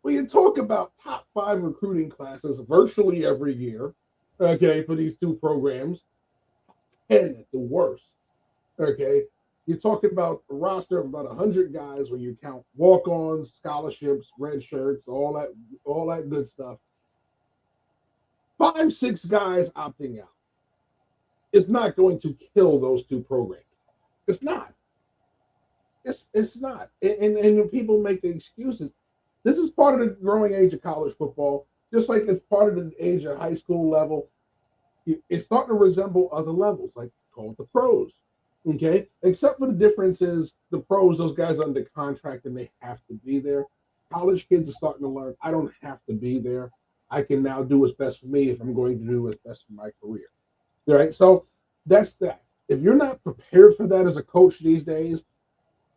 Speaker 2: when you talk about top 5 recruiting classes virtually every year, okay, for these two programs, 10 at the worst, okay, you're talking about a roster of about 100 guys when you count walk-ons, scholarships, red shirts, all that good stuff. 5, 6 guys opting out is not going to kill those two programs. It's not. It's not. And people make the excuses. This is part of the growing age of college football, just like it's part of the age of high school level. It's starting to resemble other levels, like call it the pros. Okay, except for the difference is the pros, those guys are under contract and they have to be there. College kids are starting to learn, I don't have to be there. I can now do what's best for me if I'm going to do what's best for my career. All right, so that's that. If you're not prepared for that as a coach these days,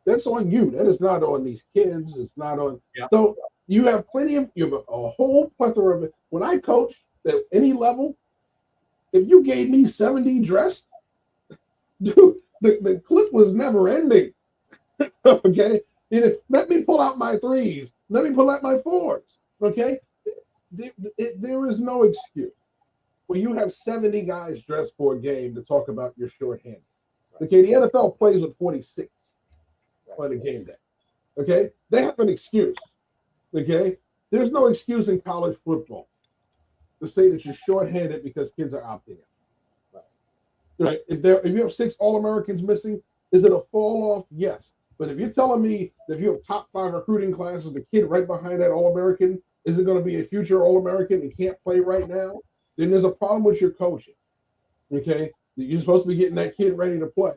Speaker 2: that's on you. That is not on these kids. It's not on. Yeah. So you have a whole plethora of it. When I coach at any level, if you gave me 70 dressed, dude, the clip was never ending. Okay, let me pull out my 3s. Let me pull out my 4s. Okay, there is no excuse when you have 70 guys dressed for a game to talk about your shorthanded. Okay, the NFL plays with 46 on a game day. Okay, they have an excuse. Okay, there's no excuse in college football to say that you're shorthanded because kids are opting out. Right? If you have 6 All-Americans missing, is it a fall off? Yes. But if you're telling me that if you have top 5 recruiting classes, the kid right behind that All-American isn't going to be a future All-American and can't play right now, then there's a problem with your coaching. Okay, you're supposed to be getting that kid ready to play.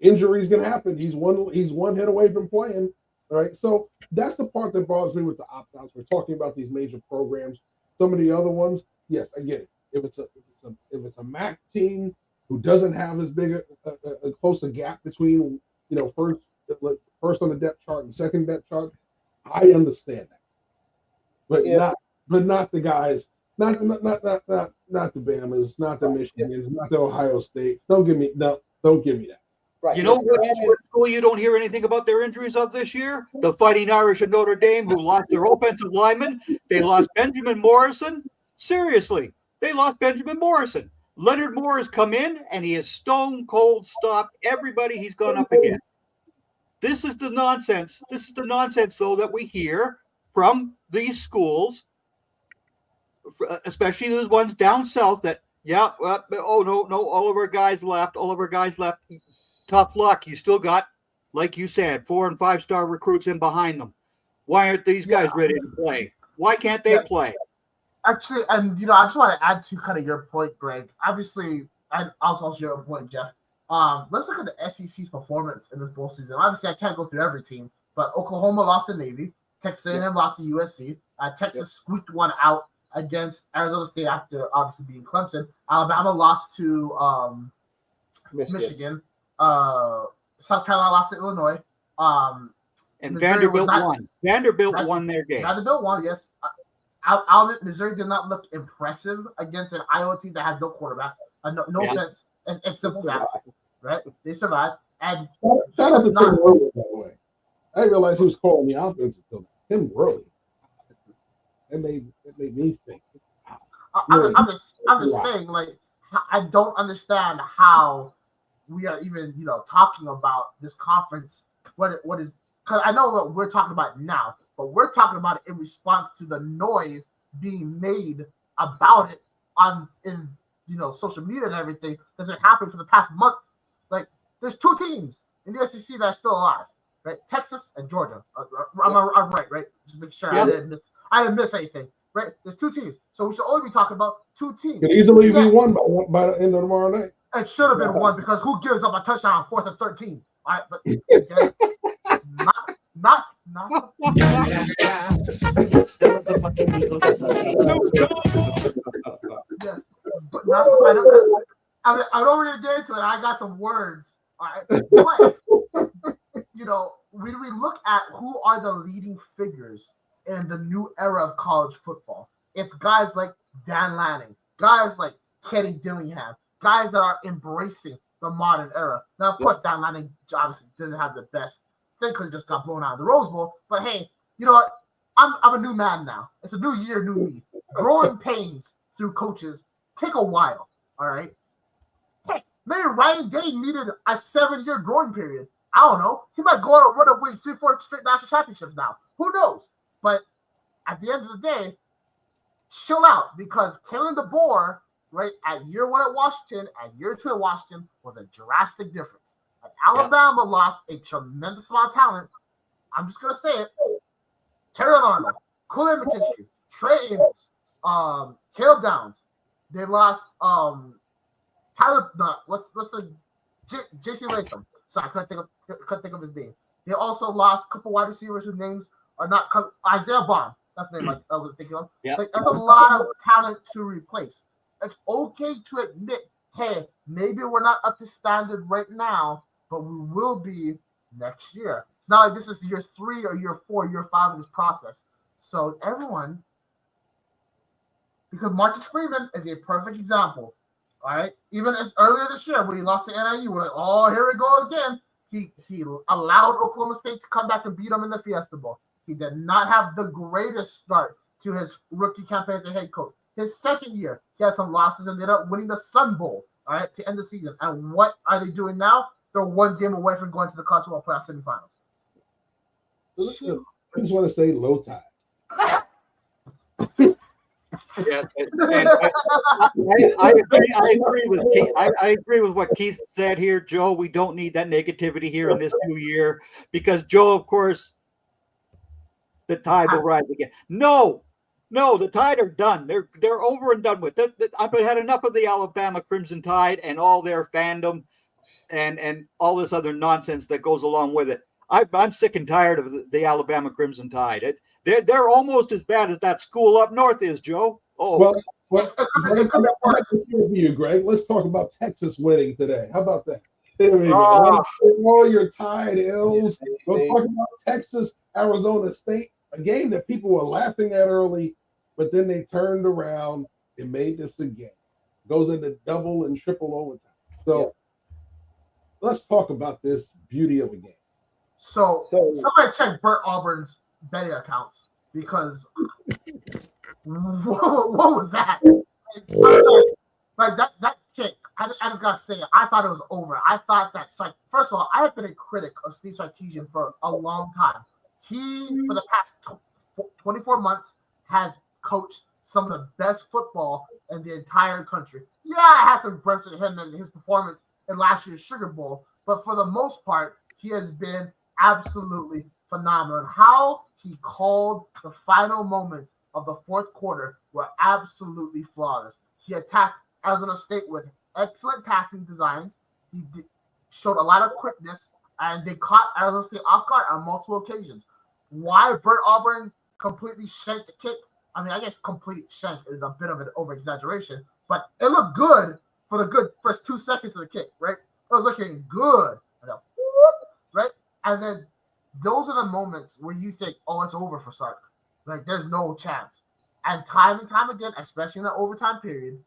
Speaker 2: Injuries can happen. He's one hit away from playing. All right, so that's the part that bothers me with the opt-outs. We're talking about these major programs. Some of the other ones, yes, I get it. If it's a MAC team who doesn't have as big a close a gap between first on the depth chart and second depth chart, I understand that. But not the guys, not the Bamas, not the Michigans, not the Ohio States. Don't give me that.
Speaker 3: Right. You know what school you don't hear anything about their injuries of this year? The Fighting Irish of Notre Dame, who lost their offensive lineman. They lost Benjamin Morrison. Seriously, they lost Benjamin Morrison. Leonard Moore has come in, and he has stone cold stopped everybody he's gone up against. This is the nonsense. This is the nonsense, though, that we hear from these schools, especially those ones down south that, no, all of our guys left. Tough luck. You still got, like you said, 4- and 5-star recruits in behind them. Why aren't these guys ready to play? Why can't they play?
Speaker 5: Actually, and I just want to add to kind of your point, Greg. Obviously, and also your point, Jeff. Let's look at the SEC's performance in this bowl season. Obviously, I can't go through every team, but Oklahoma lost to Navy. Texas A&M lost to USC. Texas squeaked one out against Arizona State after obviously being Clemson. Alabama lost to Michigan. South Carolina lost to Illinois.
Speaker 3: And Vanderbilt won. Vanderbilt won their game.
Speaker 5: Vanderbilt won, yes. Missouri did not look impressive against an Iowa team that has no quarterback. No offense. It's simple facts, right? They survived. And
Speaker 2: that was Tim Worley, by the way. I didn't realize he was calling the offense until Tim Worley. It made me think.
Speaker 5: I'm just saying, like, I don't understand how we are even, talking about this conference. What is, because I know what we're talking about now, but we're talking about it in response to the noise being made about it in social media and everything that's been happening for the past month. Like, there's 2 teams in the SEC that are still alive, right? Texas and Georgia. I'm right? Just make sure I didn't miss anything, right? There's 2 teams, so we should only be talking about 2 teams.
Speaker 2: Could easily be won by the end of tomorrow night.
Speaker 5: It should have been 1 because who gives up a touchdown on 4th and 13? All right, but okay. not. Yes, but not the I mean, I know we're gonna get into it. I got some words. All right, but when we look at who are the leading figures in the new era of college football, it's guys like Dan Lanning, guys like Kenny Dillingham, guys that are embracing the modern era. Now, of course, Dan Lanning obviously didn't have the best thing because he just got blown out of the Rose Bowl. But hey, you know what? I'm a new man now. It's a new year, new me. Growing pains through coaches take a while. All right. Hey, maybe Ryan Day needed a 7-year growing period. I don't know. He might go on a run of win 3-4 straight national championships now. Who knows? But at the end of the day, chill out, because Kalen DeBoer, right, at year 1 at Washington, at year 2 at Washington, was a drastic difference. As Alabama lost a tremendous amount of talent, I'm just going to say it, Terry Arnold, Kool-Aid McKinstry, Trey Amos, Caleb Downs. They lost Tyler, what's the J.C. Latham. Sorry, I couldn't think of his name. They also lost a couple wide receivers whose names are not Isaiah Bond. That's the name I was thinking of.
Speaker 3: Yeah.
Speaker 5: Like, that's a lot of talent to replace. It's okay to admit, hey, maybe we're not up to standard right now, but we will be next year. It's not like this is year 3 or year 4, year 5 of this process. So everyone, because Marcus Freeman is a perfect example. All right. Even as earlier this year when he lost to NIU, we're like, oh, here we go again. He allowed Oklahoma State to come back and beat them in the Fiesta Bowl. He did not have the greatest start to his rookie campaign as a head coach. His second year, he had some losses and ended up winning the Sun Bowl, all right, to end the season. And what are they doing now? They're 1 game away from going to the college football playoff semifinals.
Speaker 2: I just want to say low tide.
Speaker 3: Yeah, and I agree with Keith. I agree with what Keith said here, Joe. We don't need that negativity here in this new year because Joe, of course, the Tide will rise again. No, the Tide are done. They're over and done with. I've had enough of the Alabama Crimson Tide and all their fandom and all this other nonsense that goes along with it. I'm sick and tired of the Alabama Crimson Tide. They're almost as bad as that school up north is, Joe. Oh,
Speaker 2: well, you, Greg. Let's talk about Texas winning today. How about that? There we go. All your Tide ills. We'll talk about Texas, Arizona State, a game that people were laughing at early, but then they turned around and made this again. Goes into double and triple overtime. So let's talk about this beauty of a game.
Speaker 5: So somebody check Bert Auburn's betting accounts because what was that? Like that kick, I just gotta say it. I thought it was over. I thought that first of all, I have been a critic of Steve Sarkisian for a long time. He, for the past 24 months, has coached some of the best football in the entire country. Yeah, I had some breath to him and his performance in last year's Sugar Bowl, but for the most part, he has been absolutely phenomenal. And how he called the final moments of the fourth quarter were absolutely flawless. He attacked Arizona State with excellent passing designs. He showed a lot of quickness, and they caught Arizona State off guard on multiple occasions. Why Bert Auburn completely shanked the kick? I mean, I guess complete shank is a bit of an over-exaggeration, but it looked good for the good first 2 seconds of the kick, right? It was looking good. Right? And then those are the moments where you think, oh, it's over for Sark. Like, there's no chance. And time again, especially in the overtime period,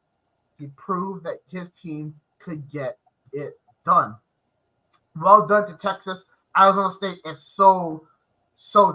Speaker 5: he proved that his team could get it done. Well done to Texas. Arizona State is so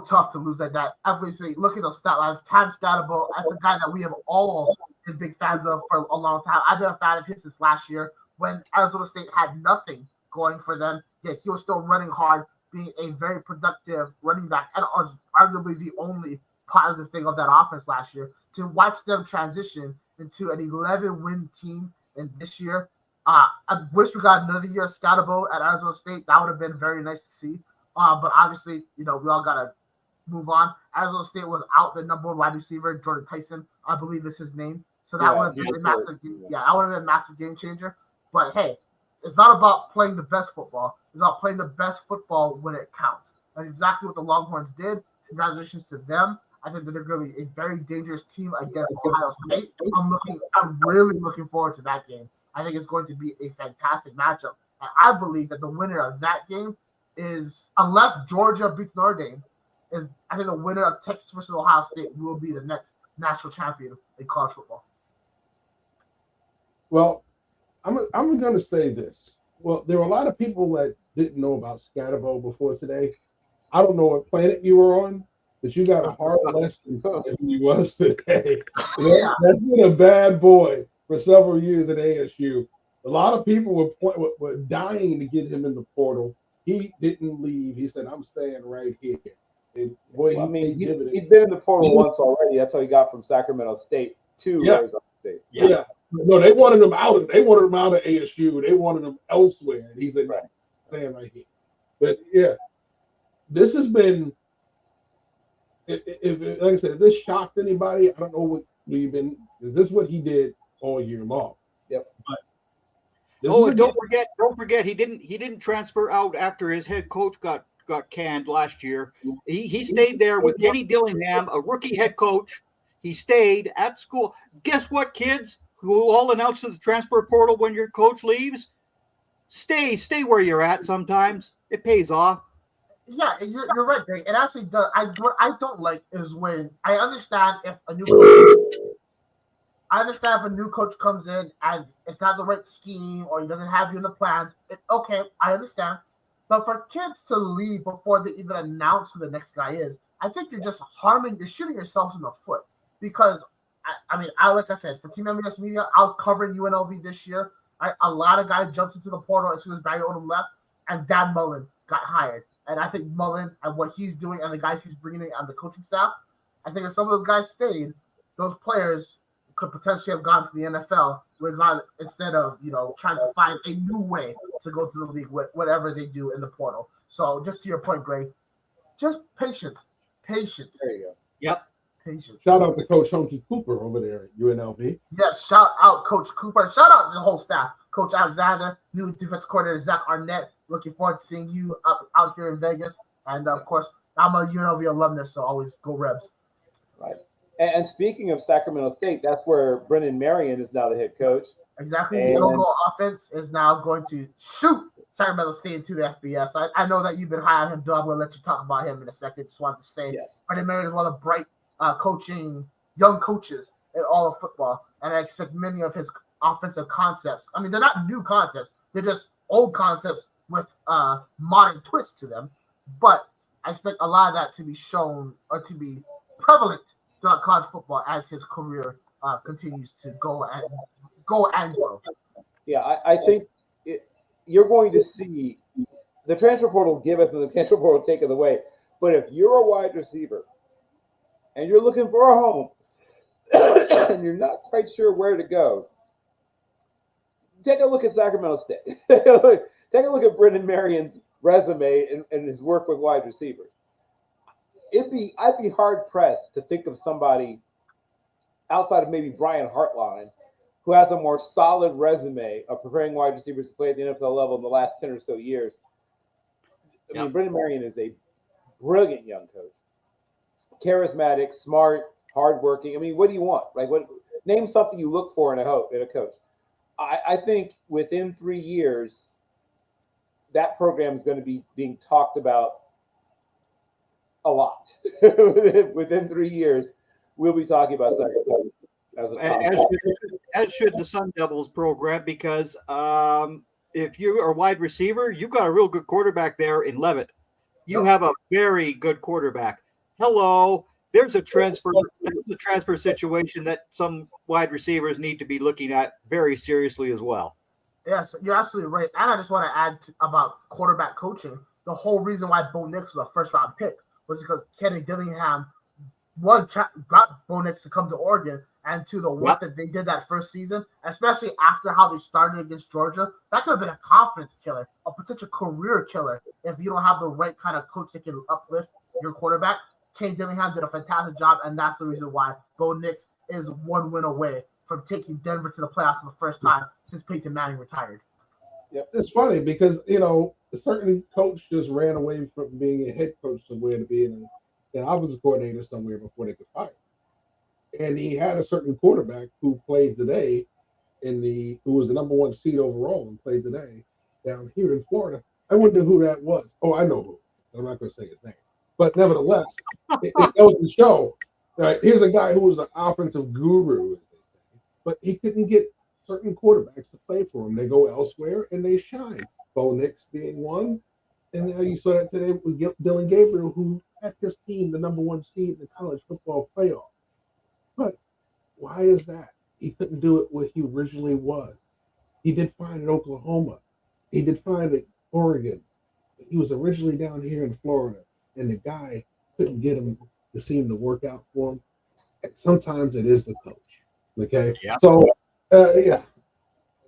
Speaker 5: tough to lose like that. Obviously, look at those stat lines. Cam Scatterbo, that's a guy that we have all been big fans of for a long time. I've been a fan of his since last year when Arizona State had nothing going for them. Yet he was still running hard, being a very productive running back, and was arguably the only positive thing of that offense last year. To watch them transition into an 11-win team in this year, I wish we got another year of Scatterbo at Arizona State. That would have been very nice to see. But obviously, we all got to move on. Arizona State was out their number 1 wide receiver, Jordan Tyson, I believe is his name. So that would have been a massive game changer. But hey, it's not about playing the best football. It's about playing the best football when it counts. That's exactly what the Longhorns did. Congratulations to them. I think that they're going to be a very dangerous team against Ohio State. I'm really looking forward to that game. I think it's going to be a fantastic matchup. And I believe that the winner of that game is, unless Georgia beats Notre Dame, I think the winner of Texas versus Ohio State will be the next national champion in college football.
Speaker 2: Well, I'm going to say this. Well, there were a lot of people that didn't know about Scatterbo before today. I don't know what planet you were on, but you got a hard lesson from who he was today. That's been a bad boy for several years at ASU. A lot of people were dying to get him in the portal. He didn't leave. He said, "I'm staying right here." And boy,
Speaker 4: he'd been in the portal once already. That's how he got from Sacramento State to Arizona State.
Speaker 2: Yeah. No, they wanted him out. They wanted him out of ASU. They wanted him elsewhere. And he said, "Right, staying right here." But yeah, this has been. If like I said, if this shocked anybody, I don't know what we've been. This is what he did all year long.
Speaker 4: Yep.
Speaker 3: But don't forget, he didn't transfer out after his head coach got canned last year. He stayed there with Kenny Dillingham, a rookie head coach. He stayed at school. Guess what, kids who all announce to the transfer portal when your coach leaves? Stay where you're at sometimes. It pays off.
Speaker 5: Yeah, you're right, Greg. It actually does. What I don't like is when I understand if a new coach comes in and it's not the right scheme or he doesn't have you in the plans. Okay, I understand. But for kids to leave before they even announce who the next guy is, I think you're shooting yourselves in the foot. Because, like I said, for Team NBS Media, I was covering UNLV this year. A lot of guys jumped into the portal as soon as Barry Odom left, and Dan Mullen got hired. And I think Mullen and what he's doing and the guys he's bringing in on the coaching staff, I think if some of those guys stayed, those players could potentially have gone to the NFL instead of trying to find a new way to go to the league with whatever they do in the portal. So just to your point, Greg, just patience.
Speaker 4: There you go.
Speaker 3: Yep.
Speaker 5: Patience.
Speaker 2: Shout out to Coach Hunky Cooper over there at UNLV.
Speaker 5: Yes, shout out Coach Cooper. Shout out to the whole staff. Coach Alexander, new defense coordinator Zach Arnett. Looking forward to seeing you out here in Vegas. And, of course, I'm a UNLV alumnus, so always go Rebs.
Speaker 4: Right. And speaking of Sacramento State, that's where Brennan Marion is now the head coach.
Speaker 5: Exactly. The go-go offense is now going to shoot Sacramento State into the FBS. I know that you've been high on him, Bill. I'm going to let you talk about him in a second. Just wanted to say Brennan Marion is one of the bright coaching young coaches in all of football. And I expect many of his offensive concepts. I mean, they're not new concepts. They're just old concepts with modern twists to them. But I expect a lot of that to be shown or to be prevalent throughout college football as his career continues to go and grow.
Speaker 4: Yeah, I think you're going to see the transfer portal giveth and the transfer portal taketh away. But if you're a wide receiver and you're looking for a home and you're not quite sure where to go, take a look at Sacramento State. Take a look at Brennan Marion's resume and his work with wide receivers. I'd be hard pressed to think of somebody outside of maybe Brian Hartline who has a more solid resume of preparing wide receivers to play at the NFL level in the last 10 or so years. I mean, Brennan Marion is a brilliant young coach, charismatic, smart, hardworking. I mean, what do you want? Name something you look for in a coach. I think within 3 years, that program is going to be being talked about a lot. Within 3 years, we'll be talking about Sacramento
Speaker 3: as should the Sun Devils program, because if you are a wide receiver, you've got a real good quarterback there in Levitt. You have a very good quarterback. Hello. There's a transfer situation that some wide receivers need to be looking at very seriously as well.
Speaker 5: Yes, you're absolutely right. And I just want to add about quarterback coaching. The whole reason why Bo Nix was a first-round pick was because Kenny Dillingham got Bo Nix to come to Oregon, and to the work that they did that first season, especially after how they started against Georgia, that could have been a confidence killer, a potential career killer if you don't have the right kind of coach that can uplift your quarterback. Kenny Dillingham did a fantastic job, and that's the reason why Bo Nix is one win away from taking Denver to the playoffs for the first time since Peyton Manning retired.
Speaker 2: Yep. It's funny because, a certain coach just ran away from being a head coach somewhere to being an offensive coordinator somewhere before they could fire. And he had a certain quarterback who played today who was the number 1 seed overall and played today down here in Florida. I wonder who that was. Oh, I know who. I'm not going to say his name, but nevertheless, it goes to show. Here's a guy who was an offensive guru, but he couldn't get certain quarterbacks to play for him. They go elsewhere and they shine. Bo Nix being one, and now you saw that today with Dylan Gabriel, who had his team the number 1 seed in the college football playoff. But why is that? He couldn't do it where he originally was. He did fine in Oklahoma. He did fine at Oregon. He was originally down here in Florida, and the guy couldn't get him to seem to work out for him. And sometimes it is the coach. Okay,
Speaker 3: Yeah.
Speaker 2: So yeah,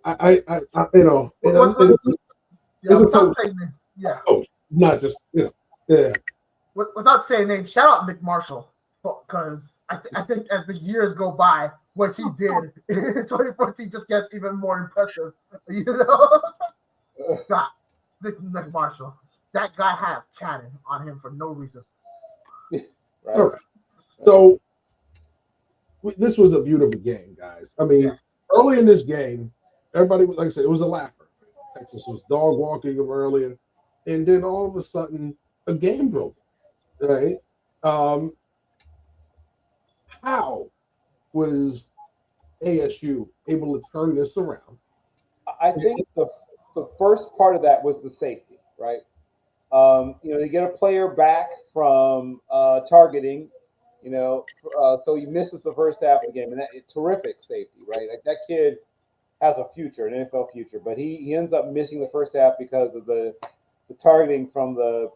Speaker 2: I you know,
Speaker 5: without saying names, yeah,
Speaker 2: coach, not just yeah.
Speaker 5: Without saying names, shout out Nick Marshall, because I think as the years go by, what he did in 2014 just gets even more impressive. You know, God, Nick Marshall, that guy had a cannon on him for no reason.
Speaker 4: Right.
Speaker 2: All right. So this was a beautiful game, guys. I mean, early in this game, everybody was, like I said, it was a laugher. Texas was dog walking them early, and then all of a sudden, a game broke. Right? How was ASU able to turn this around?
Speaker 4: I think the first part of that was the safety, right? They get a player back from targeting, so he misses the first half of the game, and terrific safety, right? Like that kid has a future, an NFL future, but he ends up missing the first half because of the targeting from the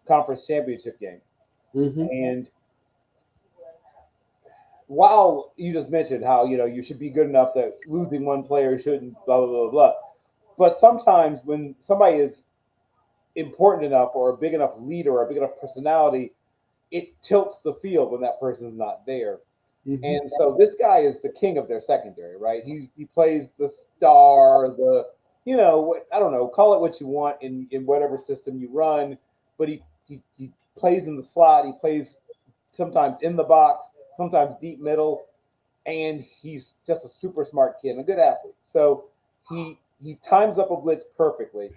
Speaker 4: conference championship game.
Speaker 2: Mm-hmm.
Speaker 4: And while you just mentioned how you should be good enough that losing one player shouldn't blah blah blah blah, but sometimes when somebody is important enough or a big enough leader or a big enough personality, it tilts the field when that person's not there. Mm-hmm. And so this guy is the king of their secondary, right? He plays the star, I don't know, call it what you want in whatever system you run, but he plays in the slot, he plays sometimes in the box, sometimes deep middle, and he's just a super smart kid and a good athlete. So he times up a blitz perfectly,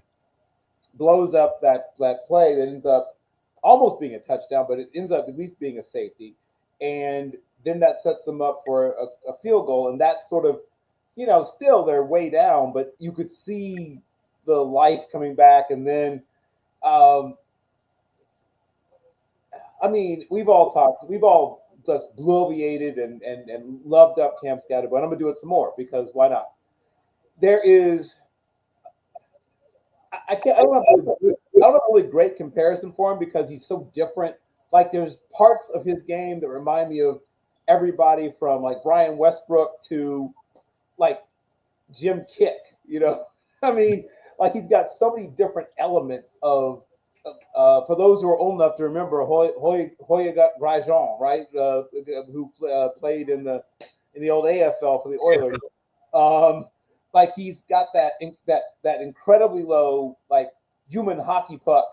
Speaker 4: blows up that play that ends up almost being a touchdown, but it ends up at least being a safety. And then that sets them up for a field goal. And that's sort of, still they're way down, but you could see the life coming back. And then, we've all just bloviated and loved up Cam Scatterbo, but I'm going to do it some more because why not? There is, I don't have a really great comparison for him because he's so different. Like there's parts of his game that remind me of everybody from like Brian Westbrook to like Jim Kick, like he's got so many different elements of, for those who are old enough to remember Hoya Grajon, right? Who played in the old AFL for the Oilers. Like he's got that incredibly low, like human hockey puck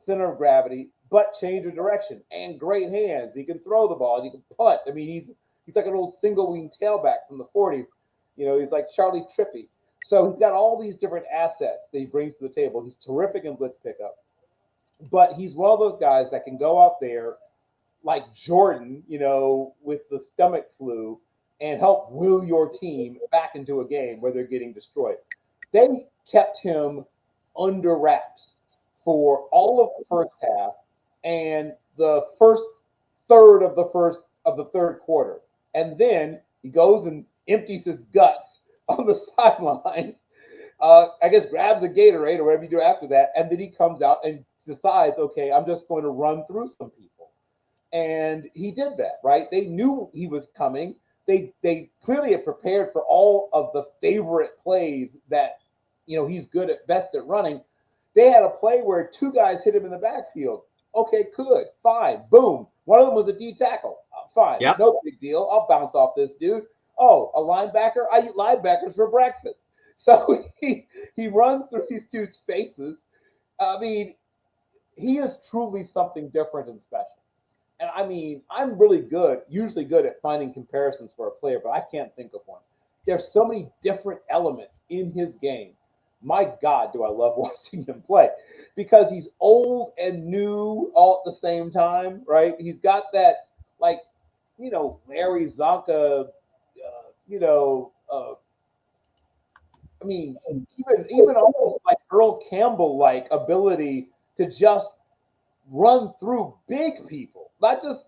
Speaker 4: center of gravity, but change of direction and great hands. He can throw the ball and he can punt. I mean, he's like an old single wing tailback from the 40s. He's like Charlie Trippy. So he's got all these different assets that he brings to the table. He's terrific in blitz pickup, but he's one of those guys that can go out there like Jordan, with the stomach flu and help will your team back into a game where they're getting destroyed. They kept him under wraps for all of the first half and the first third of the third quarter. And then he goes and empties his guts on the sidelines. I guess grabs a Gatorade or whatever you do after that. And then he comes out and decides, okay, I'm just going to run through some people. And he did that, right? They knew he was coming. They clearly had prepared for all of the favorite plays that, he's good at best at running. They had a play where two guys hit him in the backfield. Okay, good, fine, boom. One of them was a D tackle. Fine, yep. No big deal. I'll bounce off this dude. Oh, a linebacker? I eat linebackers for breakfast. So he runs through these dudes' faces. I mean, he is truly something different and special. And I mean, I'm usually good at finding comparisons for a player, but I can't think of one. There's so many different elements in his game. My God, do I love watching him play because he's old and new all at the same time, right? He's got that, like, Larry Zonka, I mean, even almost like Earl Campbell like ability to just run through big people, not just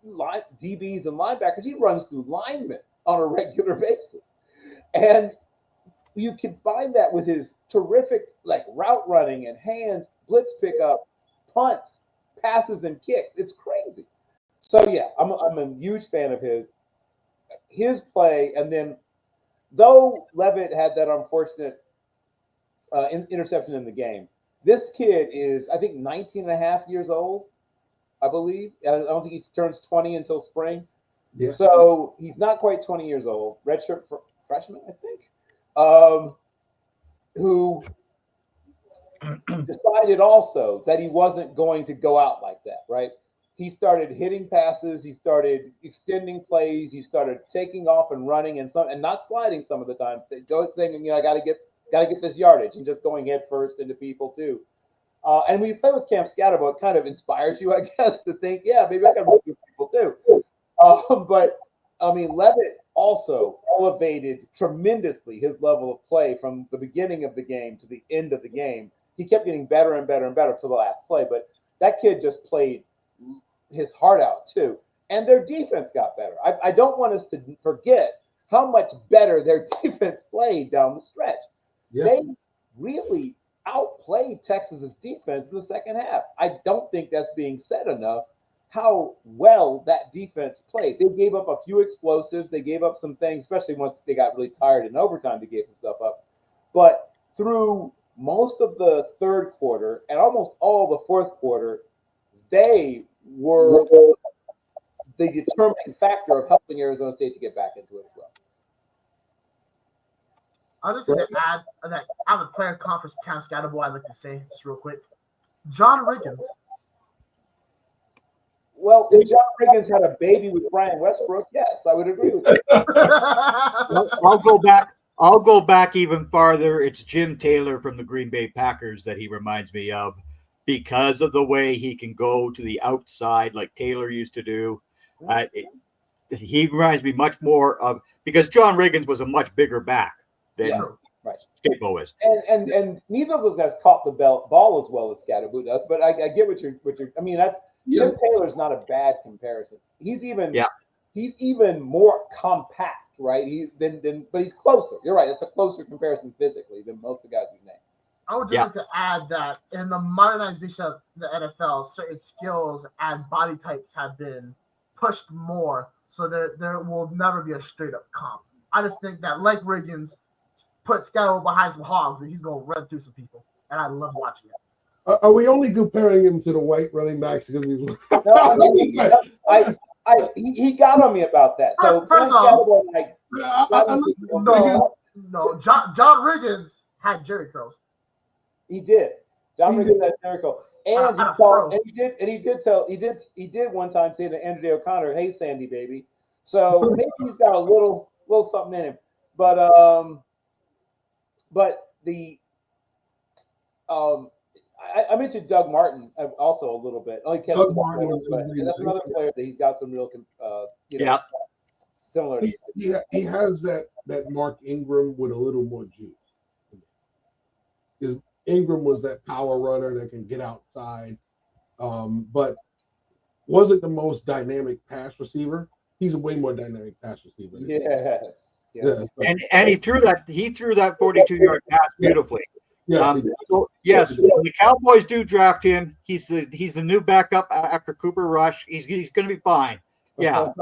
Speaker 4: DBs and linebackers. He runs through linemen on a regular basis. And you combine that with his terrific like route running and hands, blitz pickup, punts, passes, and kicks. It's crazy. So yeah, I'm a huge fan of his play. And then though Levitt had that unfortunate interception in the game, this kid is, I think, 19 and a half years old, I believe. I don't think he turns 20 until spring.
Speaker 2: Yeah.
Speaker 4: So he's not quite 20 years old. Redshirt freshman, I think, who decided also that he wasn't going to go out like that, right? He started hitting passes. He started extending plays. He started taking off and running and not sliding some of the time. Saying, I got to get this yardage and just going head first into people too. And when you play with Cam Scatterbo, it kind of inspires you, I guess, to think, yeah, maybe I can work with people too. But I mean, Levitt also elevated tremendously his level of play from the beginning of the game to the end of the game. He kept getting better and better and better to the last play, but that kid just played his heart out too. And their defense got better. I don't want us to forget how much better their defense played down the stretch. Yeah. They really outplayed Texas's defense in the second half. I don't think that's being said enough, how well that defense played. They gave up a few explosives. They gave up some things, especially once they got really tired in overtime, they gave some stuff up. But through most of the third quarter and almost all the fourth quarter, they were the determining factor of helping Arizona State to get back into it as well.
Speaker 5: I'm just going to add that I'm a player conference Cam Scatterbo, I'd like to say just real quick. John Riggins.
Speaker 4: Well, if John Riggins had a baby with Brian Westbrook, yes, I would agree with that.
Speaker 3: I'll go back even farther. It's Jim Taylor from the Green Bay Packers that he reminds me of because of the way he can go to the outside like Taylor used to do. He reminds me much more of because John Riggins was a much bigger back than Scatterbo is.
Speaker 4: And neither of those guys caught the ball as well as Scatterbo does, but I get what you're I mean, that's Jim Taylor's not a bad comparison. He's even more compact, right? But he's closer. You're right. It's a closer comparison physically than most of the guys we've named.
Speaker 5: I would just like to add that in the modernization of the NFL, certain skills and body types have been pushed more, so there will never be a straight up comp. I just think that like Riggins, put Scatterbo behind some hogs and he's going to run through some people, and I love watching it.
Speaker 2: Are we only comparing him to the white running backs because he's?
Speaker 4: He got on me about that. So
Speaker 5: first off, no, John Riggins had Jerry curls.
Speaker 4: He did. John Riggins had Jerry curls, he did one time say to Andrew Day O'Connor, "Hey, Sandy, baby." So maybe he's got a little something in him, but the I mentioned Doug Martin also a little bit. Doug Martin, that's another player that he's got some real, similar.
Speaker 2: He has that Mark Ingram with a little more juice. Because Ingram was that power runner that can get outside, but wasn't the most dynamic pass receiver. He's a way more dynamic pass receiver.
Speaker 4: Yes.
Speaker 3: Yeah. And he threw that 42-yard pass beautifully.
Speaker 2: Yes,
Speaker 3: when the Cowboys do draft him, he's the new backup after Cooper Rush. He's going to be fine. Yeah.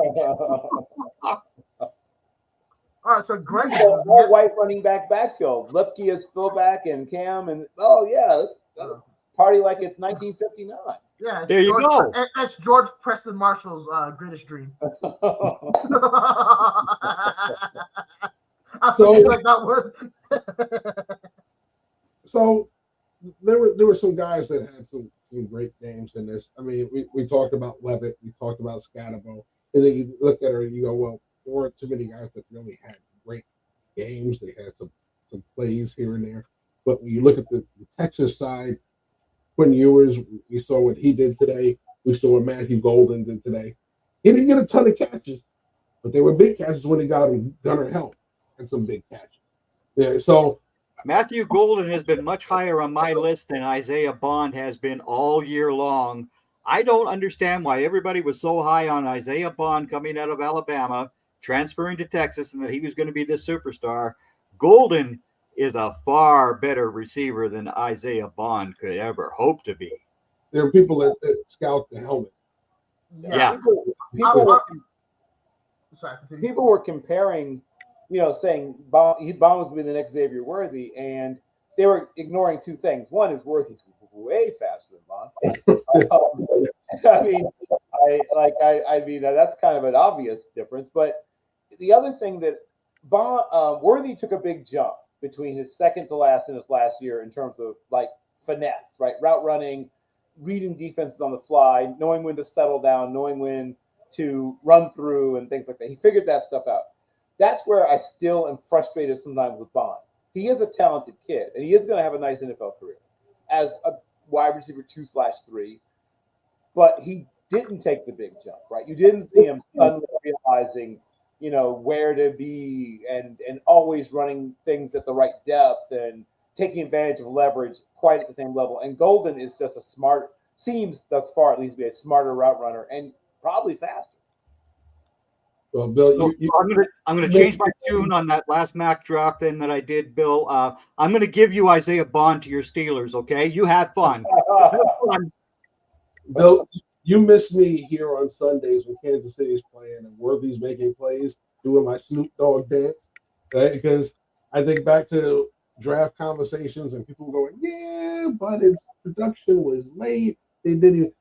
Speaker 5: All right, so Greg,
Speaker 4: more white running backfield. Lipke is fullback and Cam, and let's party like it's 1959.
Speaker 5: Yeah,
Speaker 3: there you go.
Speaker 5: That's George Preston Marshall's greatest dream.
Speaker 2: So there were some guys that had some some great games in this. I mean, we talked about Levitt, we talked about Scatterbo, and then you look at her and you go, well, there weren't too many guys that really had great games. They had some plays here and there. But when you look at the Texas side, Quinn Ewers, we saw what he did today. We saw what Matthew Golden did today. He didn't get a ton of catches, but they were big catches when he got him Gunnar help and some big catches. Yeah, so
Speaker 3: Matthew Golden has been much higher on my list than Isaiah Bond has been all year long. I don't understand why everybody was so high on Isaiah Bond coming out of Alabama, transferring to Texas, and that he was going to be the superstar. Golden is a far better receiver than Isaiah Bond could ever hope to be.
Speaker 2: there are people that scout the helmet.
Speaker 3: Yeah.
Speaker 4: People were comparing, saying Bond was going to be the next Xavier Worthy, and they were ignoring two things. One is Worthy's way faster than Bond. I mean, that's kind of an obvious difference. But the other thing that Worthy took a big jump between his second to last and his last year in terms of like finesse, right? Route running, reading defenses on the fly, knowing when to settle down, knowing when to run through and things like that. He figured that stuff out. That's where I still am frustrated sometimes with Bond. He is a talented kid, and he is going to have a nice NFL career as a wide receiver 2/3, but he didn't take the big jump, right? You didn't see him suddenly realizing, where to be and always running things at the right depth and taking advantage of leverage quite at the same level. And Golden is just seems thus far at least to be a smarter route runner and probably faster.
Speaker 2: Well, Bill,
Speaker 3: I'm going to change my tune on that last Mac drop then that I did, Bill. I'm going to give you Isaiah Bond to your Steelers, okay? You had fun.
Speaker 2: Bill, you miss me here on Sundays when Kansas City's playing and Worthy's making plays, doing my Snoop Dogg dance, right? Because I think back to draft conversations and people going, yeah, but his production was late. They didn't.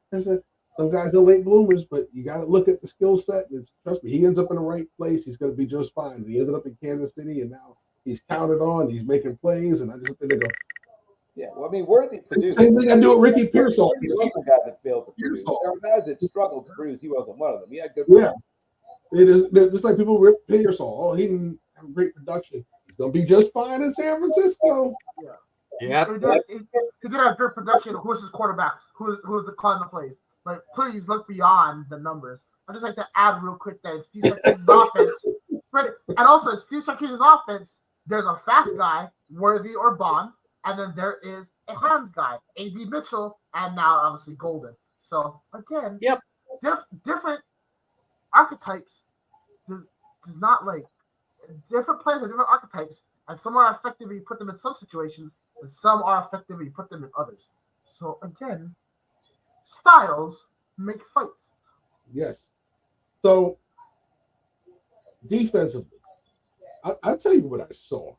Speaker 2: Some guys are late bloomers, but you got to look at the skill set. Trust me, he ends up in the right place. He's going to be just fine. He ended up in Kansas City, and now he's counted on. He's making plays, and I just think they go.
Speaker 4: Yeah, well, I mean, Worthy produced.
Speaker 2: Same thing I do with Ricky Pearsall.
Speaker 4: He wasn't a guy that failed to produce. There were guys that struggled to produce. He wasn't one of them. He had good.
Speaker 2: Yeah, it is just like people rip Pearsall. Oh, he didn't have great production. He's going to be just fine in San Francisco.
Speaker 3: Yeah.
Speaker 5: He did have good production. Who's his quarterbacks? Who's the calling the plays? Like, please look beyond the numbers. I'd just like to add real quick that in Steve Sarkisian's offense, and also in Steve Sarkisian's offense, there's a fast guy, Worthy or Bond, and then there is a hands guy, A.D. Mitchell, and now obviously Golden. So again, different archetypes does not like different players have different archetypes, and some are effective if you put them in some situations, and some are effective if you put them in others. So again, styles make fights.
Speaker 2: Yes. So defensively, I'll tell you what I saw.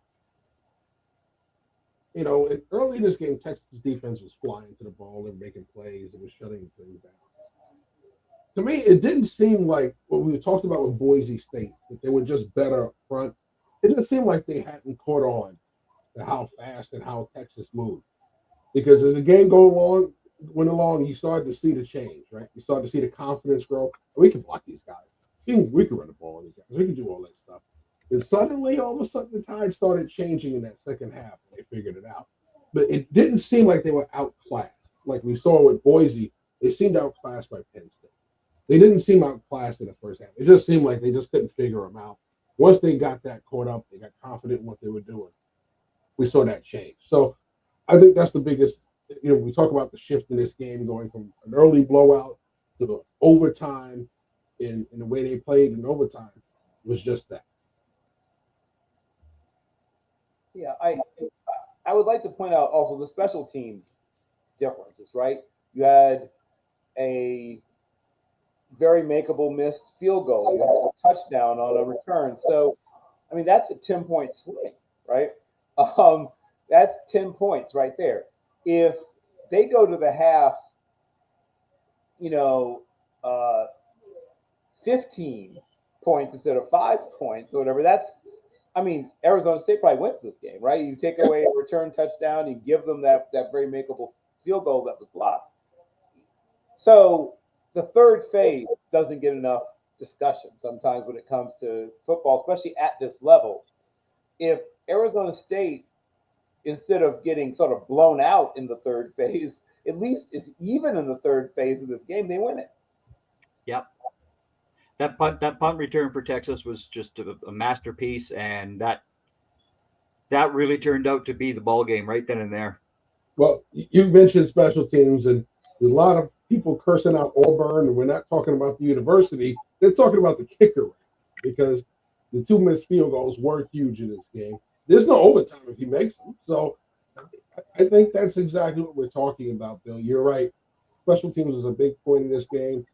Speaker 2: Early in this game, Texas defense was flying to the ball and making plays and was shutting things down. To me, it didn't seem like what we talked about with Boise State, that they were just better up front. It didn't seem like they hadn't caught on to how fast and how Texas moved. Because as the game went along, you started to see the change, right? You started to see the confidence grow. We can block these guys. We can run the ball on these guys. We can do all that stuff. And suddenly, all of a sudden, the tide started changing in that second half, and they figured it out. But it didn't seem like they were outclassed. Like we saw with Boise, they seemed outclassed by Penn State. They didn't seem outclassed in the first half. It just seemed like they just couldn't figure them out. Once they got that caught up, they got confident in what they were doing. We saw that change. So I think that's the biggest. We talk about the shift in this game going from an early blowout to the overtime in the way they played in overtime was just that.
Speaker 4: Yeah, I would like to point out also the special teams differences, right? You had a very makeable missed field goal. You had a touchdown on a return. So, I mean, that's a 10-point swing, right? That's 10 points right there. If they go to the half, 15 points instead of 5 points or whatever, Arizona State probably wins this game, right? You take away a return touchdown, you give them that very makeable field goal that was blocked. So the third phase doesn't get enough discussion sometimes when it comes to football, especially at this level. If Arizona State, instead of getting sort of blown out in the third phase, at least is even in the third phase of this game, they win it.
Speaker 3: Yep. That punt return for Texas was just a masterpiece, and that really turned out to be the ball game right then and there.
Speaker 2: Well, you mentioned special teams, and there's a lot of people cursing out Auburn, and we're not talking about the university. They're talking about the kicker, because the 2 missed field goals were huge in this game. There's no overtime if he makes them. So I think that's exactly what we're talking about, Bill. You're right. Special teams was a big point in this game,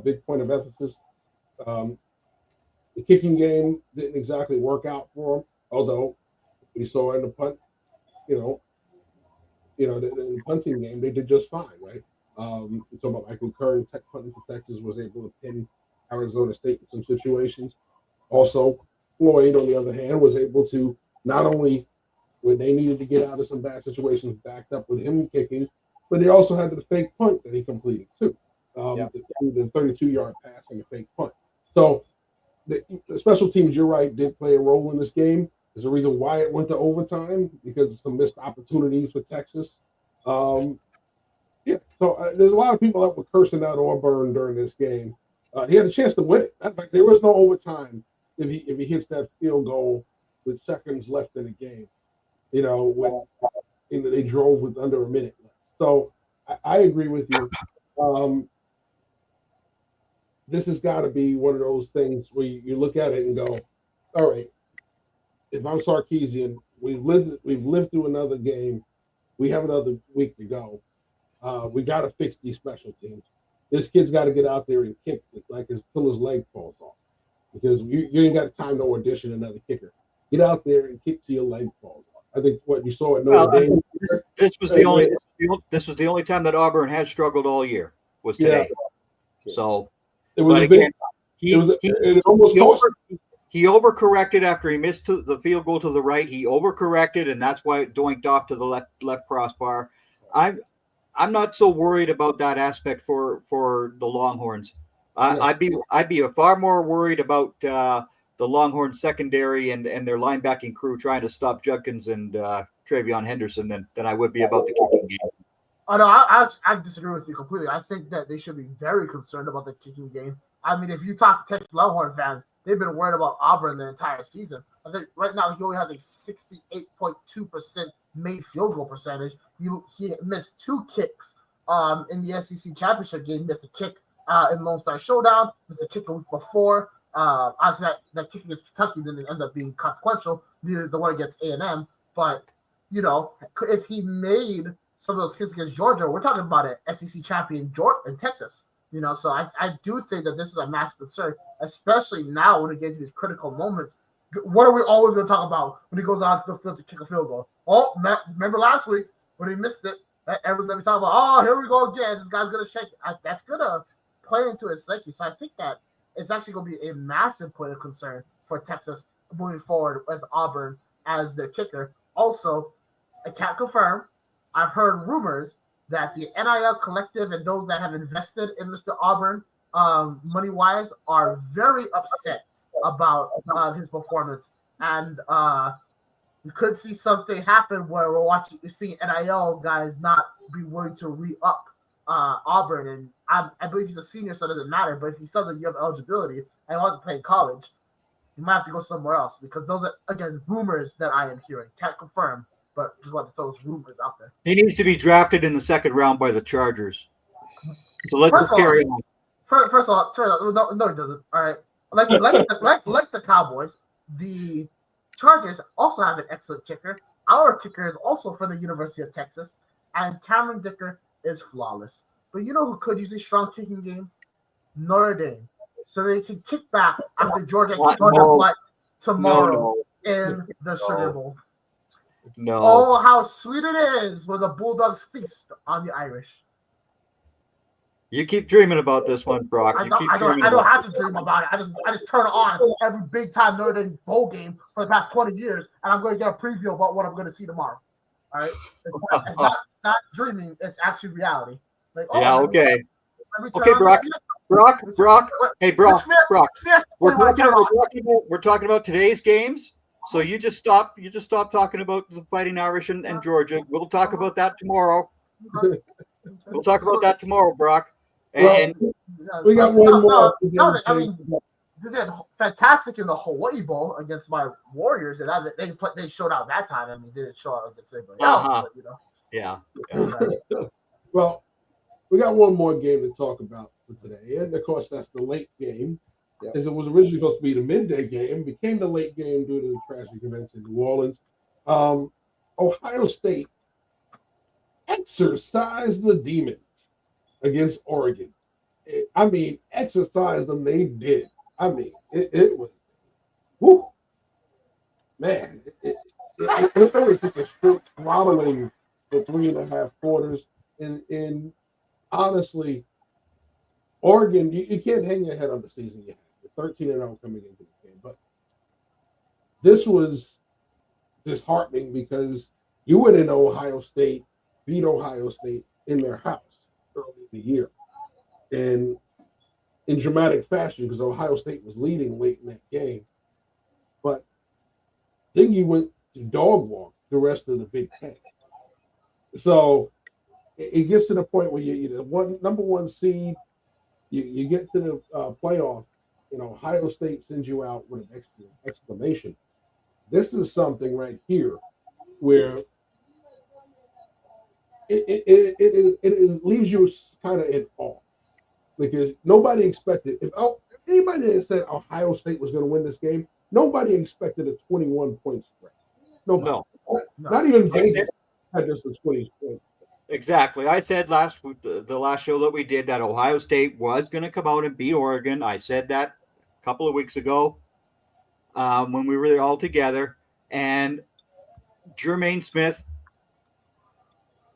Speaker 2: big point of emphasis. The kicking game didn't exactly work out for them, although we saw in the punt, in the punting game, they did just fine, right? We're talking about Michael Kern, punting for Texas, was able to pin Arizona State in some situations. Also, Floyd, on the other hand, was able to not only when they needed to get out of some bad situations, backed up with him kicking, but he also had the fake punt that he completed too. The 32-yard pass and the fake punt. So the special teams, you're right, did play a role in this game. There's a reason why it went to overtime, because of some missed opportunities for Texas. So there's a lot of people that were cursing out Auburn during this game. He had a chance to win it. In fact, there was no overtime if he hits that field goal with seconds left in the game. When they drove with under a minute left. So I agree with you. This has got to be one of those things where you look at it and go, all right, if I'm Sarkisian, we've lived through another game. We have another week to go. We got to fix these special teams. This kid's got to get out there and kick it until his leg falls off, because you ain't got time to audition another kicker. Get out there and kick till your leg falls off. I think what you saw at Notre Dame.
Speaker 3: This was the only time that Auburn has struggled all year was today.
Speaker 2: Yeah.
Speaker 3: So
Speaker 2: it was it almost
Speaker 3: he overcorrected after he missed the field goal to the right. He overcorrected, and that's why it doinked off to the left crossbar. I'm not so worried about that aspect for the Longhorns. I'd be far more worried about the Longhorns secondary and their linebacking crew trying to stop Judkins and Travion Henderson than I would be about the kicking game.
Speaker 5: Oh, no, I disagree with you completely. I think that they should be very concerned about the kicking game. I mean, if you talk to Texas Longhorn fans, they've been worried about Auburn the entire season. I think right now he only has a 68.2% made field goal percentage. He missed 2 kicks in the SEC championship game. Missed a kick in Lone Star Showdown. Missed a kick a week before. Obviously, that kick against Kentucky didn't end up being consequential. Neither the one against A&M. But, if he made some of those kicks against Georgia, we're talking about an SEC champion in Texas. So I do think that this is a massive concern, especially now when it gets to these critical moments. What are we always going to talk about when he goes out to the field to kick a field goal? Oh, remember last week when he missed it? Everyone's going to be talking about, oh, here we go again. This guy's going to shake it. That's going to play into his psyche. So I think that it's actually going to be a massive point of concern for Texas moving forward with Auburn as their kicker. Also, I can't confirm. I've heard rumors that the NIL collective and those that have invested in Mr. Auburn money-wise are very upset about his performance. And we could see something happen where we're seeing NIL guys not be willing to re-up Auburn. And I believe he's a senior, so it doesn't matter. But if he says that you have eligibility and wants to play in college, you might have to go somewhere else, because those are, again, rumors that I am hearing. Can't confirm, but just want to throw those rumors out there.
Speaker 3: He needs to be drafted in the second round by the Chargers. So let's carry on.
Speaker 5: First of all, no, he doesn't. All right, like the Cowboys, the Chargers also have an excellent kicker. Our kicker is also from the University of Texas, and Cameron Dicker is flawless. But you know who could use a strong kicking game? Notre Dame. So they can kick back after Georgia kicks their butt tomorrow in the Sugar Bowl.
Speaker 3: No.
Speaker 5: Oh, how sweet it is when the Bulldogs feast on the Irish.
Speaker 3: You keep dreaming about this one, Brock.
Speaker 5: I don't have to dream about it. I just turn it on every big time Notre Dame bowl game for the past 20 years, and I'm going to get a preview about what I'm going to see tomorrow. All right, it's not dreaming; it's actually reality. Like,
Speaker 3: okay. Okay, Brock. Hey, Brock. We're talking about today's games. So you just stop talking about the Fighting Irish and Georgia. We'll talk about that tomorrow. We'll talk about that tomorrow, Brock. And
Speaker 2: we got one more.
Speaker 5: I mean, they did fantastic in the Hawaii Bowl against my Warriors, and they showed out that time. I mean, they didn't show out against anybody else, but
Speaker 3: Yeah.
Speaker 2: Well, we got one more game to talk about for today, and of course that's the late game.
Speaker 4: Yep.
Speaker 2: As it was originally supposed to be the midday game, became the late game due to the tragic events in New Orleans. Ohio State exercised the demons against Oregon. Exercised them, they did. It was, whoo, man. It was just a strict throttling for 3.5 quarters. And honestly, Oregon, you can't hang your head on the season you had. You're 13-0 coming into the game. But this was disheartening because you went into Ohio State, beat Ohio State in their house early in the year. And in dramatic fashion, because Ohio State was leading late in that game. But then you went to dog walk the rest of the Big Ten. So it gets to the point where you're the number one seed. You get to the playoff, Ohio State sends you out with an exclamation. This is something right here where it leaves you kind of in awe. Because nobody expected, if anybody had said Ohio State was going to win this game, nobody expected a 21-point spread. Nobody. No. Not even Vegas had this as 20 points.
Speaker 3: Exactly. I said the last show that we did that Ohio State was going to come out and beat Oregon. I said that a couple of weeks ago when we were all together. And Jermaine Smith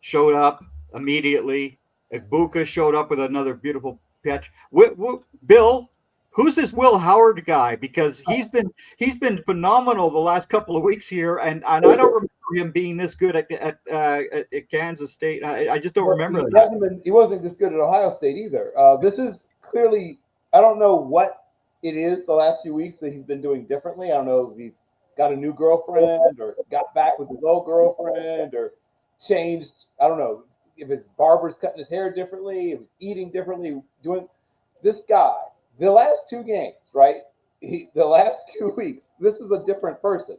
Speaker 3: showed up immediately. Ibuka showed up with another beautiful pitch. Bill, who's this Will Howard guy? Because he's been phenomenal the last couple of weeks here, and I don't remember him being this good at Kansas State. I just don't remember that.
Speaker 4: He wasn't this good at Ohio State either. This is clearly, I don't know what it is the last few weeks that he's been doing differently. I don't know if he's got a new girlfriend or got back with his old girlfriend or changed. I don't know if his barber's cutting his hair differently, if he's eating differently, doing this guy, the last 2 games, right? The last 2 weeks, this is a different person.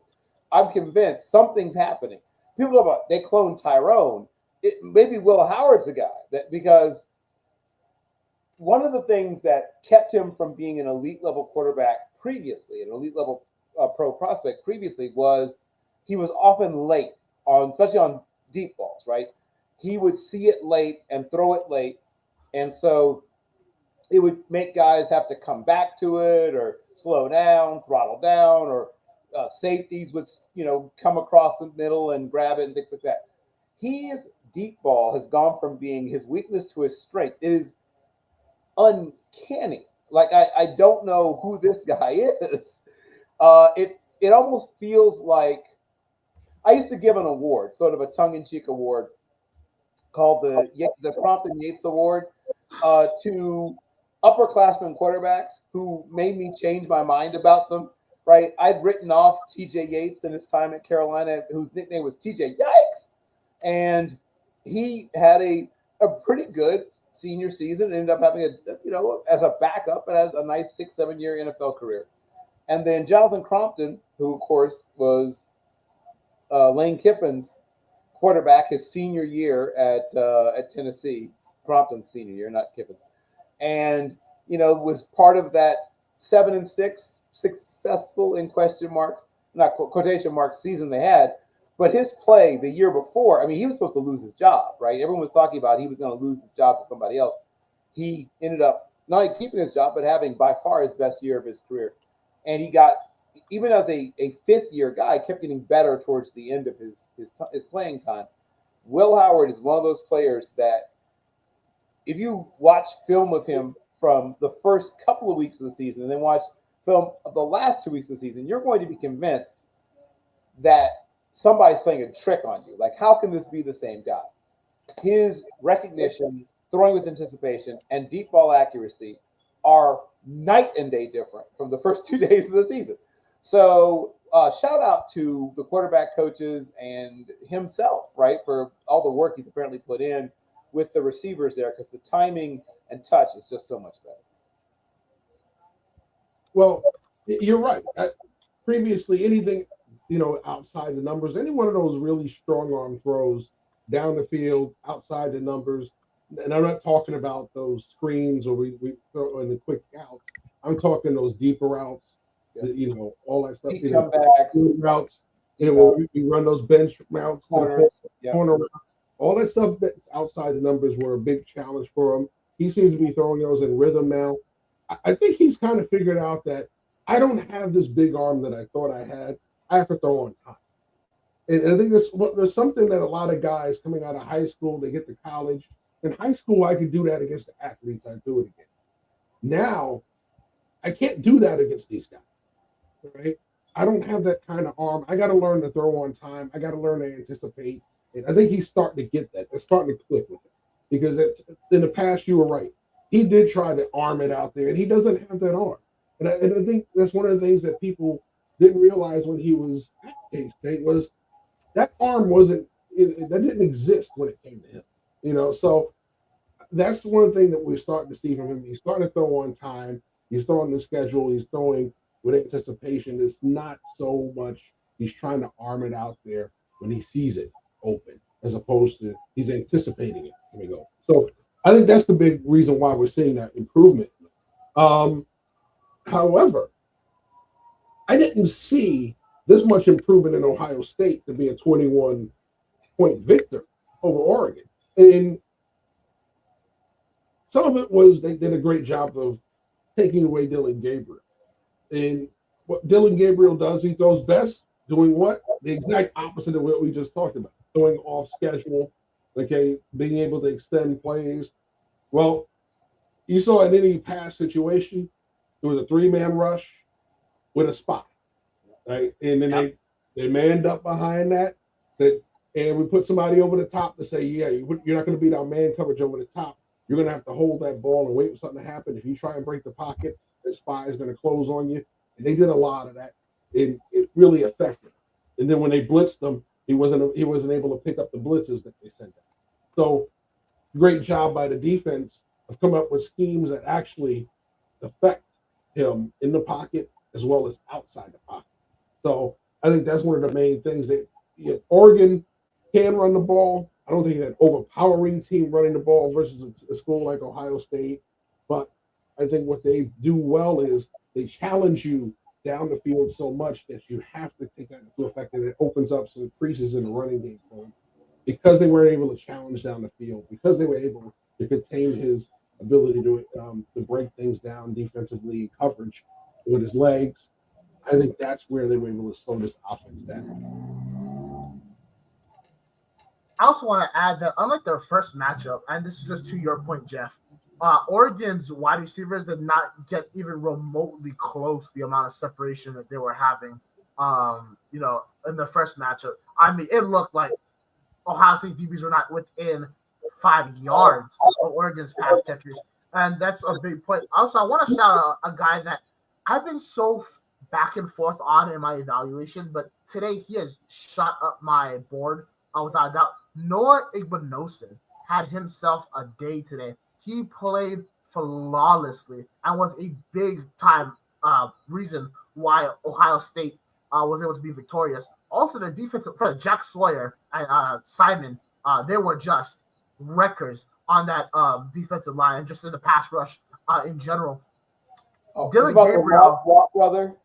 Speaker 4: I'm convinced something's happening. People talk about they cloned Tyrone. Maybe Will Howard's the guy because one of the things that kept him from being an elite level quarterback previously, an elite level pro prospect previously, was he was often late especially on deep balls, right? He would see it late and throw it late. And so it would make guys have to come back to it or slow down, throttle down, or safeties would, come across the middle and grab it and things like that. His deep ball has gone from being his weakness to his strength. It is uncanny. Like, I don't know who this guy is. It almost feels like I used to give an award, sort of a tongue-in-cheek award, called the Crompton Yates Award to upperclassmen quarterbacks who made me change my mind about them, right? I'd written off TJ Yates in his time at Carolina, whose nickname was TJ Yikes. And he had a pretty good senior season, ended up having as a backup, but had a nice 6-7 year NFL career. And then Jonathan Crompton, who of course was Lane Kiffin's quarterback his senior year at Tennessee, Crompton's senior year, not Kiffin's, and was part of that 7-6 successful in quotation marks season they had. But his play the year before, he was supposed to lose his job, right? Everyone was talking about he was going to lose his job to somebody else. He ended up not only keeping his job, but having by far his best year of his career. And he got, even as a 5th-year guy, kept getting better towards the end of his playing time. Will Howard is one of those players that if you watch film of him from the first couple of weeks of the season and then watch film of the last 2 weeks of the season, you're going to be convinced that somebody's playing a trick on you. Like, how can this be the same guy? His recognition throwing with anticipation, and deep ball accuracy are night and day different from the first 2 days of the season. So shout out to the quarterback coaches and himself, right, for all the work he's apparently put in with the receivers there, because the timing and touch is just so much better.
Speaker 2: Well, you're right. Previously, anything, outside the numbers, any one of those really strong arm throws down the field, outside the numbers, and I'm not talking about those screens or we throw in the quick outs. I'm talking those deeper routes, all that stuff.
Speaker 4: Deep comebacks,
Speaker 2: routes, we run those bench routes,
Speaker 4: corners,
Speaker 2: corner routes, all that stuff that's outside the numbers were a big challenge for him. He seems to be throwing those in rhythm now. I think he's kind of figured out that I don't have this big arm that I thought I had. I have to throw on time. And I think there's something that a lot of guys coming out of high school, they get to college. In high school, I could do that against the athletes. I do it again. Now, I can't do that against these guys, right? I don't have that kind of arm. I got to learn to throw on time. I got to learn to anticipate. And I think he's starting to get that. It's starting to click with him. Because in the past, you were right. He did try to arm it out there, and he doesn't have that arm. And I think that's one of the things that people didn't realize when he was at Penn State was that arm that didn't exist when it came to him. So that's one thing that we're starting to see from him. He's starting to throw on time. He's throwing the schedule. He's throwing with anticipation. It's not so much he's trying to arm it out there when he sees it open, as opposed to he's anticipating it. Here we go. So I think that's the big reason why we're seeing that improvement. However, I didn't see this much improvement in Ohio State to be a 21-point victor over Oregon. And some of it was they did a great job of taking away Dylan Gabriel. And what Dylan Gabriel does, he throws best doing what? The exact opposite of what we just talked about. Throwing off schedule, being able to extend plays. Well, you saw in any pass situation, it was a 3-man rush with a spot, right? And then they manned up behind that, and we put somebody over the top to say, yeah, you're not going to beat our man coverage over the top. You're going to have to hold that ball and wait for something to happen. If you try and break the pocket, the spy is going to close on you. And they did a lot of that, and it really affected. And then when they blitzed them, he wasn't able to pick up the blitzes that they sent out. So great job by the defense of coming up with schemes that actually affect him in the pocket as well as outside the pocket. So I think that's one of the main things that Oregon can run the ball. I don't think that overpowering team running the ball versus a school like Ohio State. But I think what they do well is they challenge you down the field so much that you have to take that into effect, and it opens up some creases in the running game for him. Because they weren't able to challenge down the field, because they were able to contain his ability to break things down defensively, coverage with his legs, I think that's where they were able to slow this offense down.
Speaker 5: I also want to add that unlike their first matchup, and this is just to your point, Jeff, Oregon's wide receivers did not get even remotely close to the amount of separation that they were having, in the first matchup. I mean, it looked like Ohio State's DBs were not within 5 yards of Oregon's pass catchers, and that's a big point. Also, I want to shout out a guy that I've been so back and forth on in my evaluation, but today he has shot up my board without a doubt. Noah Igbinosun had himself a day today. He played flawlessly and was a big time reason why Ohio State was able to be victorious. Also, the defensive for Jack Sawyer and Simon, they were just wreckers on that defensive line and just in the pass rush in general.
Speaker 4: Oh,
Speaker 5: Dylan Gabriel,
Speaker 4: Walk brother.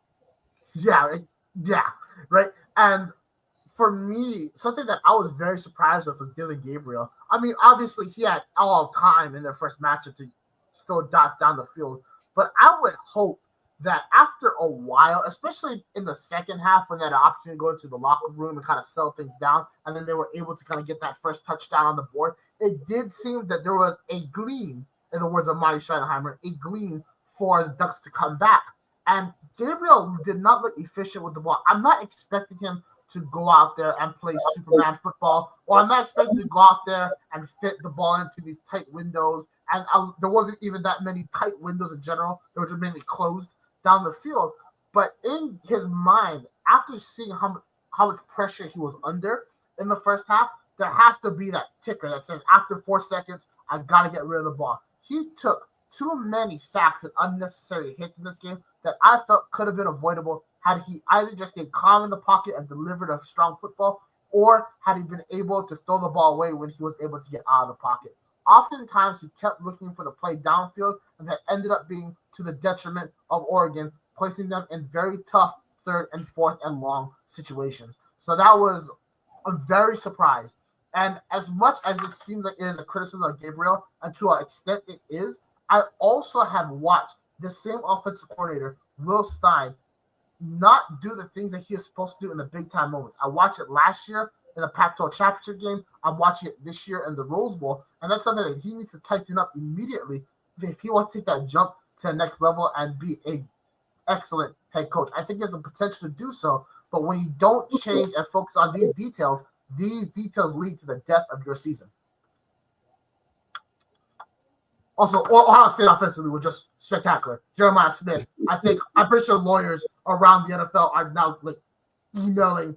Speaker 5: yeah, right. And for me, something that I was very surprised with was Dylan Gabriel. I mean, obviously he had all time in their first matchup to throw dots down the field, but I would hope that after a while, especially in the second half when they had an opportunity to go into the locker room and kind of settle things down, and then they were able to kind of get that first touchdown on the board, it did seem that there was a gleam, in the words of Marty Schottenheimer, a gleam for the Ducks to come back. And Gabriel did not look efficient with the ball. I'm not expecting him to go out there and play Superman football, or I'm not expecting to go out there and fit the ball into these tight windows. And there wasn't even that many tight windows in general. They were just mainly closed down the field. But in his mind, after seeing how much pressure he was under in the first half, there has to be that ticker that says after 4 seconds, I got to get rid of the ball. He took too many sacks and unnecessary hits in this game that I felt could have been avoidable had he either just stayed calm in the pocket and delivered a strong football, or had he been able to throw the ball away when he was able to get out of the pocket. Oftentimes, he kept looking for the play downfield, and that ended up being to the detriment of Oregon, placing them in very tough 3rd and 4th and long situations. So that was I'm very surprised. And as much as this seems like it is a criticism of Gabriel, and to an extent it is, I also have watched the same offensive coordinator, Will Stein, not do the things that he is supposed to do in the big-time moments. I watched it last year in the Pac-12 championship game. I'm watching it this year in the Rose Bowl, and that's something that he needs to tighten up immediately if he wants to take that jump to the next level and be a excellent head coach. I think he has the potential to do so, but when you don't change and focus on these details lead to the death of your season. Also, Ohio State offensively was just spectacular. Jeremiah Smith, I'm pretty sure lawyers around the NFL are now like emailing,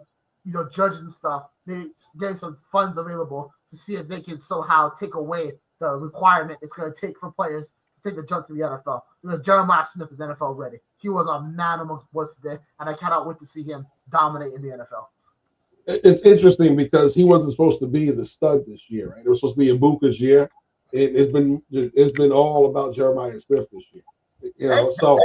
Speaker 5: judges and stuff, getting some funds available to see if they can somehow take away the requirement it's going to take for players to take the jump to the NFL. Because Jeremiah Smith is NFL ready. He was a man amongst boys today, and I cannot wait to see him dominate in the NFL.
Speaker 2: It's interesting because he wasn't supposed to be the stud this year, right? It was supposed to be Ibuka's year. It's been all about Jeremiah Smith this year, So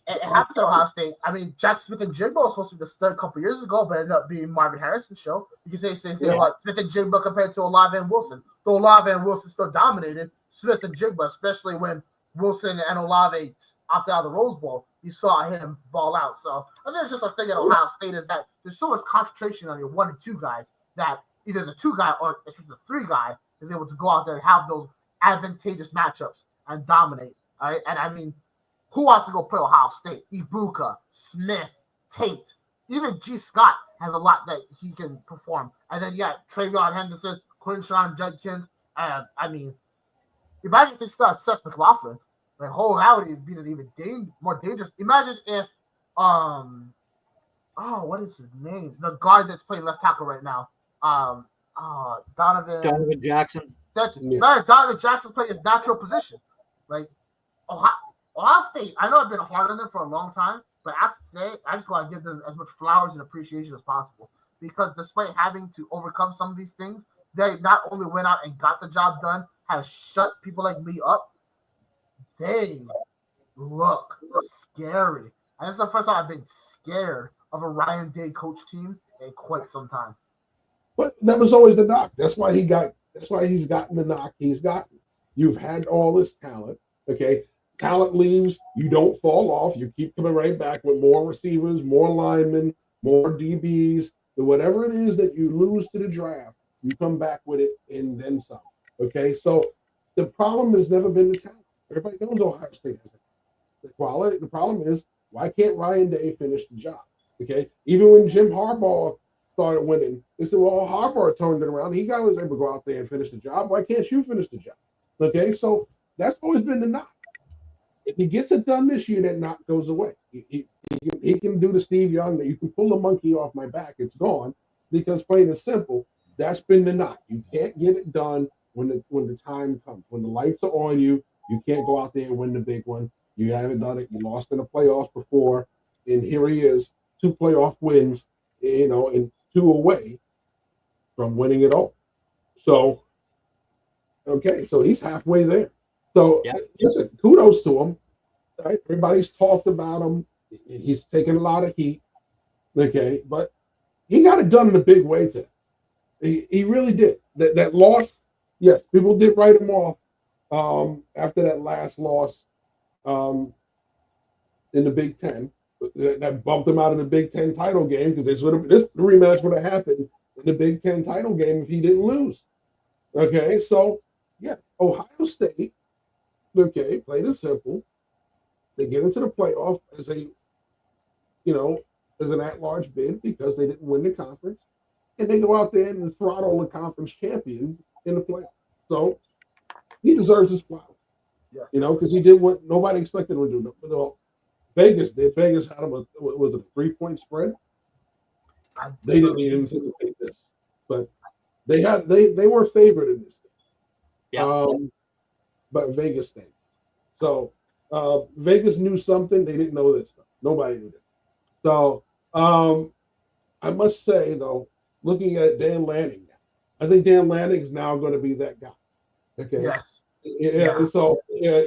Speaker 5: it happens at Ohio State. I mean, Jackson Smith and Jigba was supposed to be the stud a couple years ago, but ended up being Marvin Harrison's show. You can say about Smith and Jigba compared to Olave and Wilson. Though Olave and Wilson still dominated, Smith and Jigba, especially when Wilson and Olave opted out of the Rose Bowl, you saw him ball out. So I think it's just a thing at Ohio State is that there's so much concentration on your 1 and 2 guys that either the 2 guy or especially the 3 guy is able to go out there and have those advantageous matchups and dominate. All right. And I mean, who wants to go play Ohio State? Ibuka, Smith, Tate, even G. Scott has a lot that he can perform. And then, Travion Henderson, Quinshawn Judkins. I mean, imagine if they still had Seth McLaughlin. Like, that would have been even more dangerous. Imagine if, what is his name? The guard that's playing left tackle right now.
Speaker 3: Donovan Jackson.
Speaker 5: Donovan Jackson played his natural position. Like, Ohio State, I know I've been hard on them for a long time, but after today, I just want to give them as much flowers and appreciation as possible. Because despite having to overcome some of these things, they not only went out and got the job done, have shut people like me up, they look scary. And this is the first time I've been scared of a Ryan Day coach team in quite some time.
Speaker 2: But that was always the knock. That's why he's gotten the knock he's gotten. You've had all this talent, okay? Talent leaves, you don't fall off. You keep coming right back with more receivers, more linemen, more DBs. So whatever it is that you lose to the draft, you come back with it and then some. Okay, so the problem has never been the talent. Everybody knows Ohio State has the quality. The problem is, why can't Ryan Day finish the job? Okay, even when Jim Harbaugh started winning, they said, well, Harbaugh turned it around. He was able to go out there and finish the job. Why can't you finish the job? Okay, so that's always been the knock. If he gets it done this year, that knock goes away. He can do the Steve Young, that you can pull the monkey off my back. It's gone, because plain and simple, that's been the knock. You can't get it done when the time comes. When the lights are on you, you can't go out there and win the big one. You haven't done it. You lost in the playoffs before, and here he is, 2 playoff wins, and 2 away from winning it all. So, okay, so he's halfway there. So, Listen, kudos to him. Right? Everybody's talked about him. He's taken a lot of heat. Okay, but he got it done in a big way today. He really did. That loss, yes, people did write him off after that last loss in the Big Ten. That bumped him out of the Big Ten title game, because this rematch would have happened in the Big Ten title game if he didn't lose. Okay, so Ohio State, plain and simple, they get into the playoff as a as an at-large bid because they didn't win the conference, and they go out there and throttle the conference champion in the playoffs. So he deserves his flowers, because he did what nobody expected him to do. No, Vegas did. Vegas had him was it a 3-point spread? They didn't even anticipate this, but they were favored in this game. But Vegas stayed. So Vegas knew something. They didn't know this stuff. Nobody knew this. So I must say, though, looking at Dan Lanning, I think Dan Lanning is now going to be that guy. Okay.
Speaker 5: Yes.
Speaker 2: Yeah. So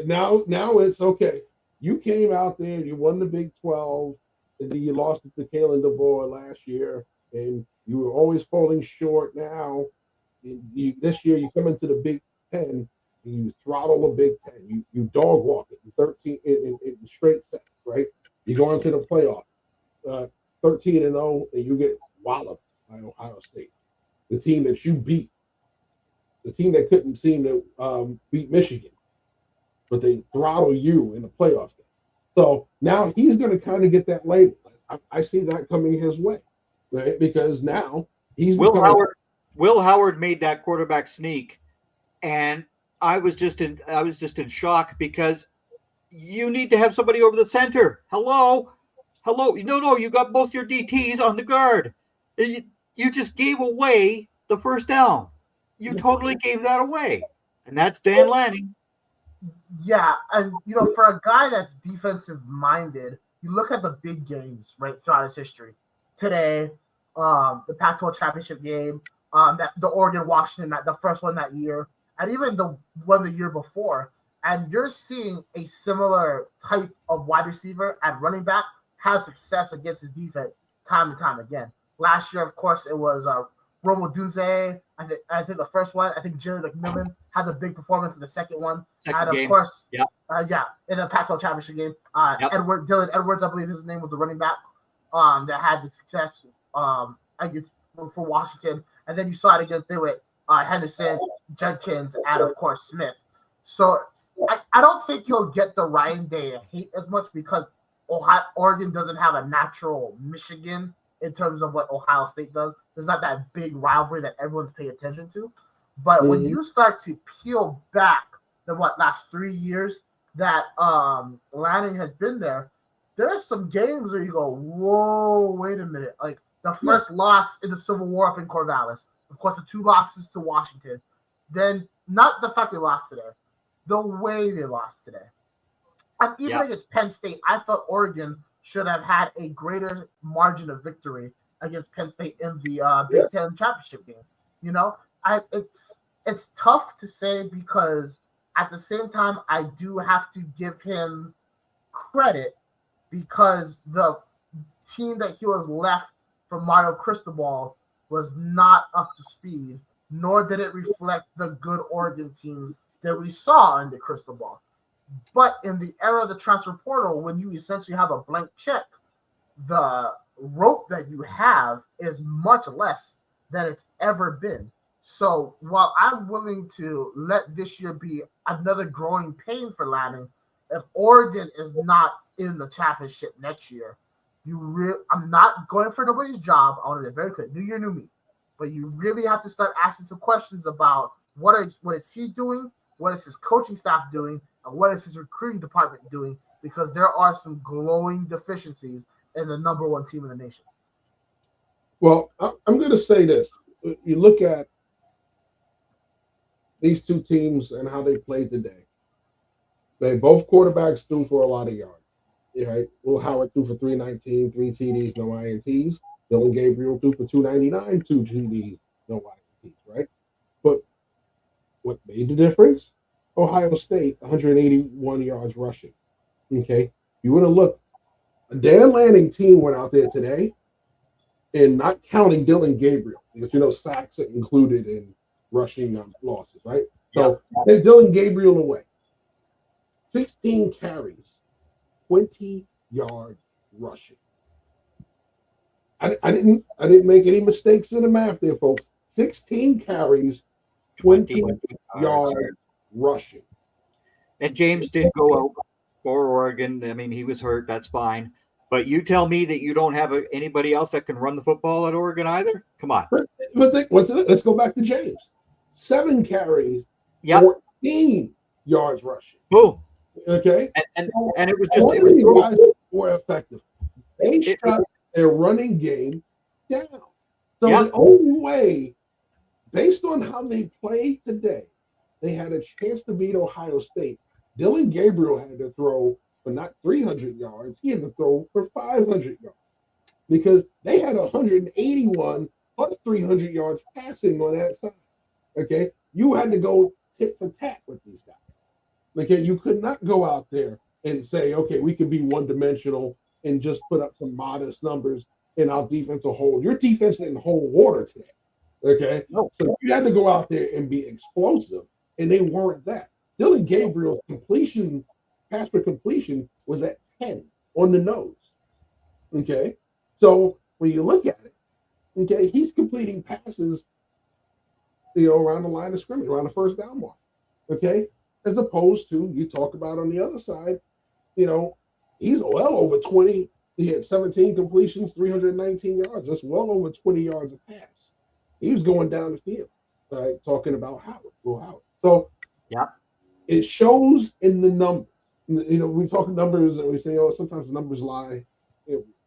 Speaker 2: now it's okay. You came out there, you won the Big 12, and then you lost it to Kalen DeBoer last year, and you were always falling short. Now, this year you come into the Big 10 and you throttle the Big 10. You dog walk it in 13 in straight sets, right? You go into the playoff, 13-0, and you get walloped by Ohio State, the team that you beat, the team that couldn't seem to beat Michigan, but they throttle you in the playoff game. So now he's going to kind of get that label. I see that coming his way, right? Because now he's
Speaker 3: Will Howard made that quarterback sneak, and I was just in shock because you need to have somebody over the center. Hello. No, you got both your DTs on the guard. You just gave away the first down. You totally gave that away, and that's Dan Lanning.
Speaker 5: Yeah, and for a guy that's defensive minded, you look at the big games right throughout his history. Today, the Pac-12 championship game, the Oregon-Washington, the first one that year, and even the one the year before. And you're seeing a similar type of wide receiver and running back have success against his defense time and time again. Last year, of course, it was Romo Dunze. I think the first one. I think Jerry McMillan had the big performance in the second one. And of course, in the Pac-12 championship game, Dylan Edwards, I believe his name was the running back that had the success against for Washington. And then you saw it again through it, Henderson, Jenkins, and of course Smith. So I don't think he'll get the Ryan Day hate as much because Oregon doesn't have a natural Michigan in terms of what Ohio State does. There's not that big rivalry that everyone's paying attention to. But when you start to peel back the last 3 years that Lanning has been there are some games where you go, whoa, wait a minute. Like the first loss in the Civil War up in Corvallis. Of course, the 2 losses to Washington. Then not the fact they lost today, the way they lost today. And even against Penn State, I felt Oregon should have had a greater margin of victory against Penn State in the Big Ten championship game. It's tough to say because at the same time, I do have to give him credit because the team that he was left from Mario Cristobal was not up to speed, nor did it reflect the good Oregon teams that we saw under Cristobal. But in the era of the transfer portal, when you essentially have a blank check, the rope that you have is much less than it's ever been. So while I'm willing to let this year be another growing pain for Lanning, if Oregon is not in the championship next year, I'm not going for nobody's job. I want to be very clear. New year, new me. But you really have to start asking some questions about what is he doing, what is his coaching staff doing, and what is his recruiting department doing, because there are some glowing deficiencies in the number 1 team in the nation.
Speaker 2: Well, I'm going to say this. You look at these 2 teams and how they played today. They both quarterbacks threw for a lot of yards. Right? Will Howard threw for 319, 3 TDs, no INTs. Dylan Gabriel threw for 299, 2 TDs, no INTs, right? But what made the difference? Ohio State, 181 yards rushing. Okay? You would have looked. A Dan Lanning team went out there today, and not counting Dylan Gabriel, because sacks are included in rushing losses, right? So take Dylan Gabriel away. 16 carries, 20 yards rushing. I didn't make any mistakes in the math there, folks. 16 carries, 20 yards rushing.
Speaker 3: And James did go out for Oregon. I mean, he was hurt. That's fine. But you tell me that you don't have anybody else that can run the football at Oregon either? Come on.
Speaker 2: Let's go back to James. 7 carries,
Speaker 3: Yep.
Speaker 2: 14 yards rushing.
Speaker 3: Boom.
Speaker 2: Okay.
Speaker 3: And it was just
Speaker 2: All these guys were effective. They shut their running game down. So the only way, based on how they played today, they had a chance to beat Ohio State. Dylan Gabriel had to throw for not 300 yards. He had to throw for 500 yards because they had 181 plus 300 yards passing on that side. Okay. You had to go tit for tat with these guys. Okay. You could not go out there and say, okay, we can be one-dimensional and just put up some modest numbers and our defense will hold. Your defense didn't hold water today. Okay.
Speaker 3: No.
Speaker 2: So you had to go out there and be explosive, and they weren't that. Dylan Gabriel's pass per completion was at 10 on the nose. Okay. So when you look at it, okay, he's completing passes, around the line of scrimmage, around the first down mark. Okay. As opposed to, you talk about on the other side, he's well over 20. He had 17 completions, 319 yards. That's well over 20 yards a pass. He was going down the field, right? Talking about Howard. So
Speaker 3: yeah, it
Speaker 2: shows in the numbers. We talk numbers and we say, sometimes the numbers lie.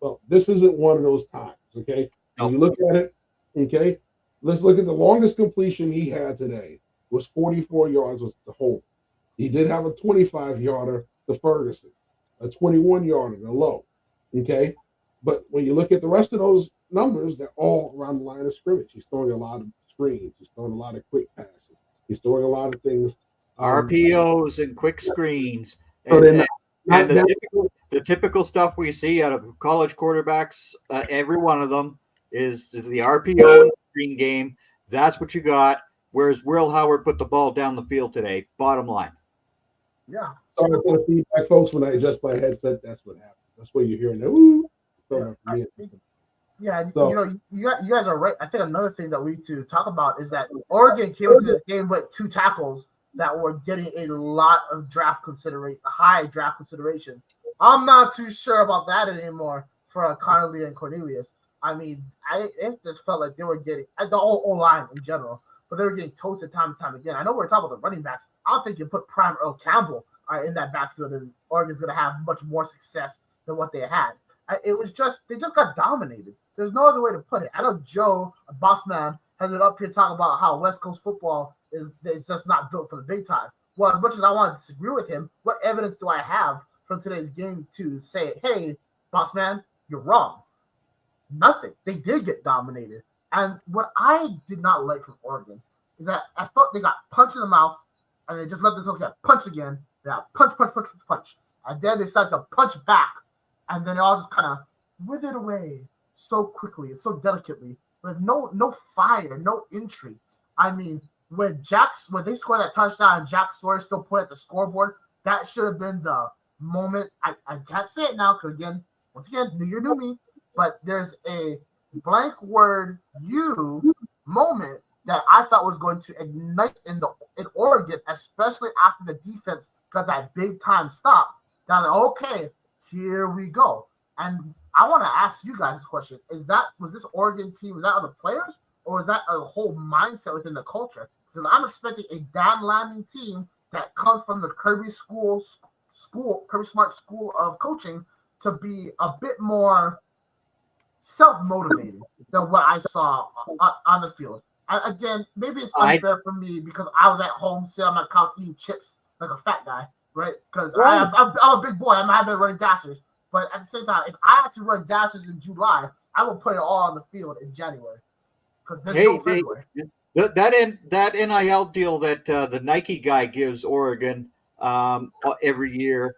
Speaker 2: Well, this isn't one of those times, okay? When you look at it, okay, let's look at the longest completion he had today was 44 yards was the whole. He did have a 25-yarder to Ferguson, a 21-yarder to Lowe, okay? But when you look at the rest of those numbers, they're all around the line of scrimmage. He's throwing a lot of screens. He's throwing a lot of quick passes. He's throwing a lot of things.
Speaker 3: RPOs and quick screens.
Speaker 2: The
Speaker 3: typical stuff we see out of college quarterbacks, every one of them is the RPO and screen game. That's what you got. Whereas Will Howard put the ball down the field today. Bottom line.
Speaker 5: Yeah.
Speaker 2: Sorry for the feedback, folks. When I adjust my headset, that's what happens. That's what you're hearing. Ooh.
Speaker 5: You guys are right. I think another thing that we need to talk about is that Oregon came into this game with 2 tackles that were getting a lot of high draft consideration. I'm not too sure about that anymore for Connolly and Cornelius. I mean, it just felt like they were getting the whole O-line in general, but they were getting toasted time and time again. I know we're talking about the running backs. I don't think you put Prime Earl Campbell in that backfield, and Oregon's going to have much more success than what they had. They just got dominated. There's no other way to put it. I know Joe, a boss man, has been up here talking about how West Coast football is just not built for the big time. Well, as much as I want to disagree with him, what evidence do I have from today's game to say, hey, boss man, you're wrong? Nothing. They did get dominated. And what I did not like from Oregon is that I thought they got punched in the mouth and they just let themselves get punched again. They got punch. And then they started to punch back. And then it all just kind of withered away so quickly and so delicately, with no fire, no intrigue. I mean, when they scored that touchdown and Jack Sawyer still put at the scoreboard, that should have been the moment. I can't say it now because once again, new year, new me. But there's a blank word "you" moment that I thought was going to ignite in Oregon, especially after the defense got that big time stop. Now, okay, here we go. And I want to ask you guys this question. Was this Oregon team, was that other players, or was that a whole mindset within the culture? Because I'm expecting a Dan Lanning team that comes from the Kirby Smart School of Coaching to be a bit more self-motivated than what I saw on the field. Again, maybe it's unfair for me because I was at home sitting on my couch eating chips like a fat guy, right? Because I'm a big boy. I haven't been running gassers. But at the same time, if I had to run gassers in July, I would put it all on the field in January. Because there's no February.
Speaker 3: That NIL deal that the Nike guy gives Oregon every year,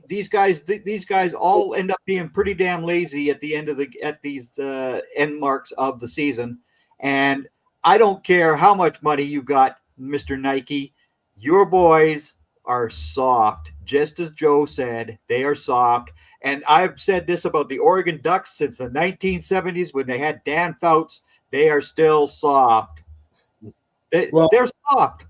Speaker 3: these guys all end up being pretty damn lazy at the end of these end marks of the season. And I don't care how much money you got, Mr. Nike, your boys are soft. Just as Joe said, they are soft. And I've said this about the Oregon Ducks since the 1970s when they had Dan Fouts. They are still soft. They're soft.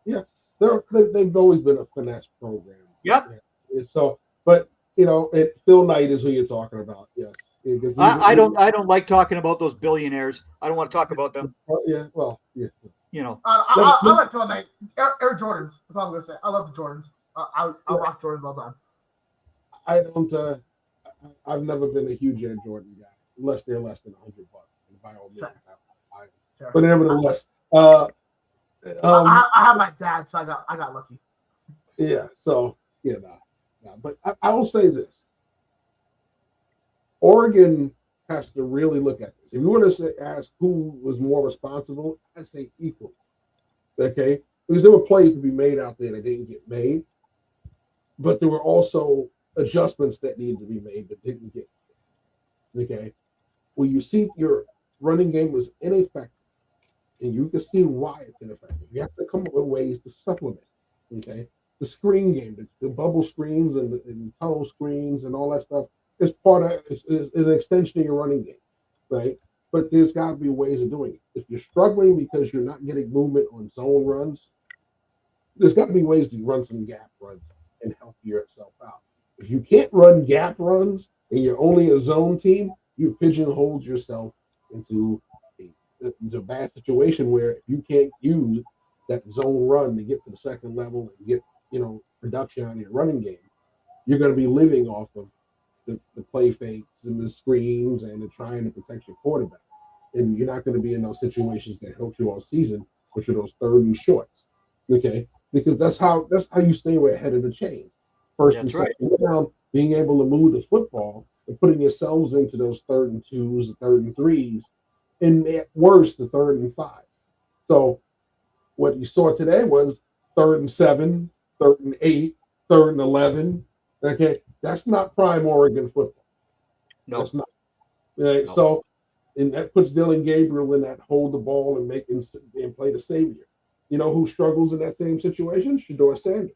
Speaker 2: Yeah, they've always been a finesse program.
Speaker 3: Yep.
Speaker 2: Yeah. So, but and Phil Knight is who you're talking about. Yes.
Speaker 3: I don't like talking about those billionaires. I don't want to talk about them.
Speaker 2: Yeah. Well, yeah.
Speaker 5: I like Phil Knight. Air Jordans. That's all I'm gonna say. I love the Jordans. I rock Jordans all the time.
Speaker 2: I don't. I've never been a huge Air Jordan guy, unless they're less than $100. By all means,
Speaker 5: Sure.
Speaker 2: but nevertheless,
Speaker 5: I have my dad, so I got lucky.
Speaker 2: yeah. So yeah, nah. But I will say this: Oregon has to really look at this. If you want to ask who was more responsible, I'd say equal. Okay, because there were plays to be made out there that didn't get made, but there were also adjustments that needed to be made that didn't get made. Okay, when you see your running game was ineffective, and you can see why it's ineffective, you have to come up with ways to supplement. Okay, the screen game, the bubble screens and the tunnel screens and all that stuff is part of is an extension of your running game, right? But there's got to be ways of doing it. If you're struggling because you're not getting movement on zone runs, there's got to be ways to run some gap runs and help yourself out. If you can't run gap runs and you're only a zone team, you pigeonhole yourself into a bad situation where if you can't use that zone run to get to the second level and get production on your running game, you're going to be living off of the play fakes and the screens and the trying to protect your quarterback. And you're not going to be in those situations that helped you all season, which are those third and shorts. Okay? Because that's how you stay ahead of the chain. First and second down, being able to move the football and putting yourselves into those third and twos, the third and threes, and at worst, the third and 5. So what you saw today was 3rd and 7, 3rd and 8, 3rd and 11. Okay, that's not prime Oregon football. No, that's not. Right? No. So, and that puts Dylan Gabriel in that hold the ball and play the savior. You know who struggles in that same situation? Shedeur Sanders.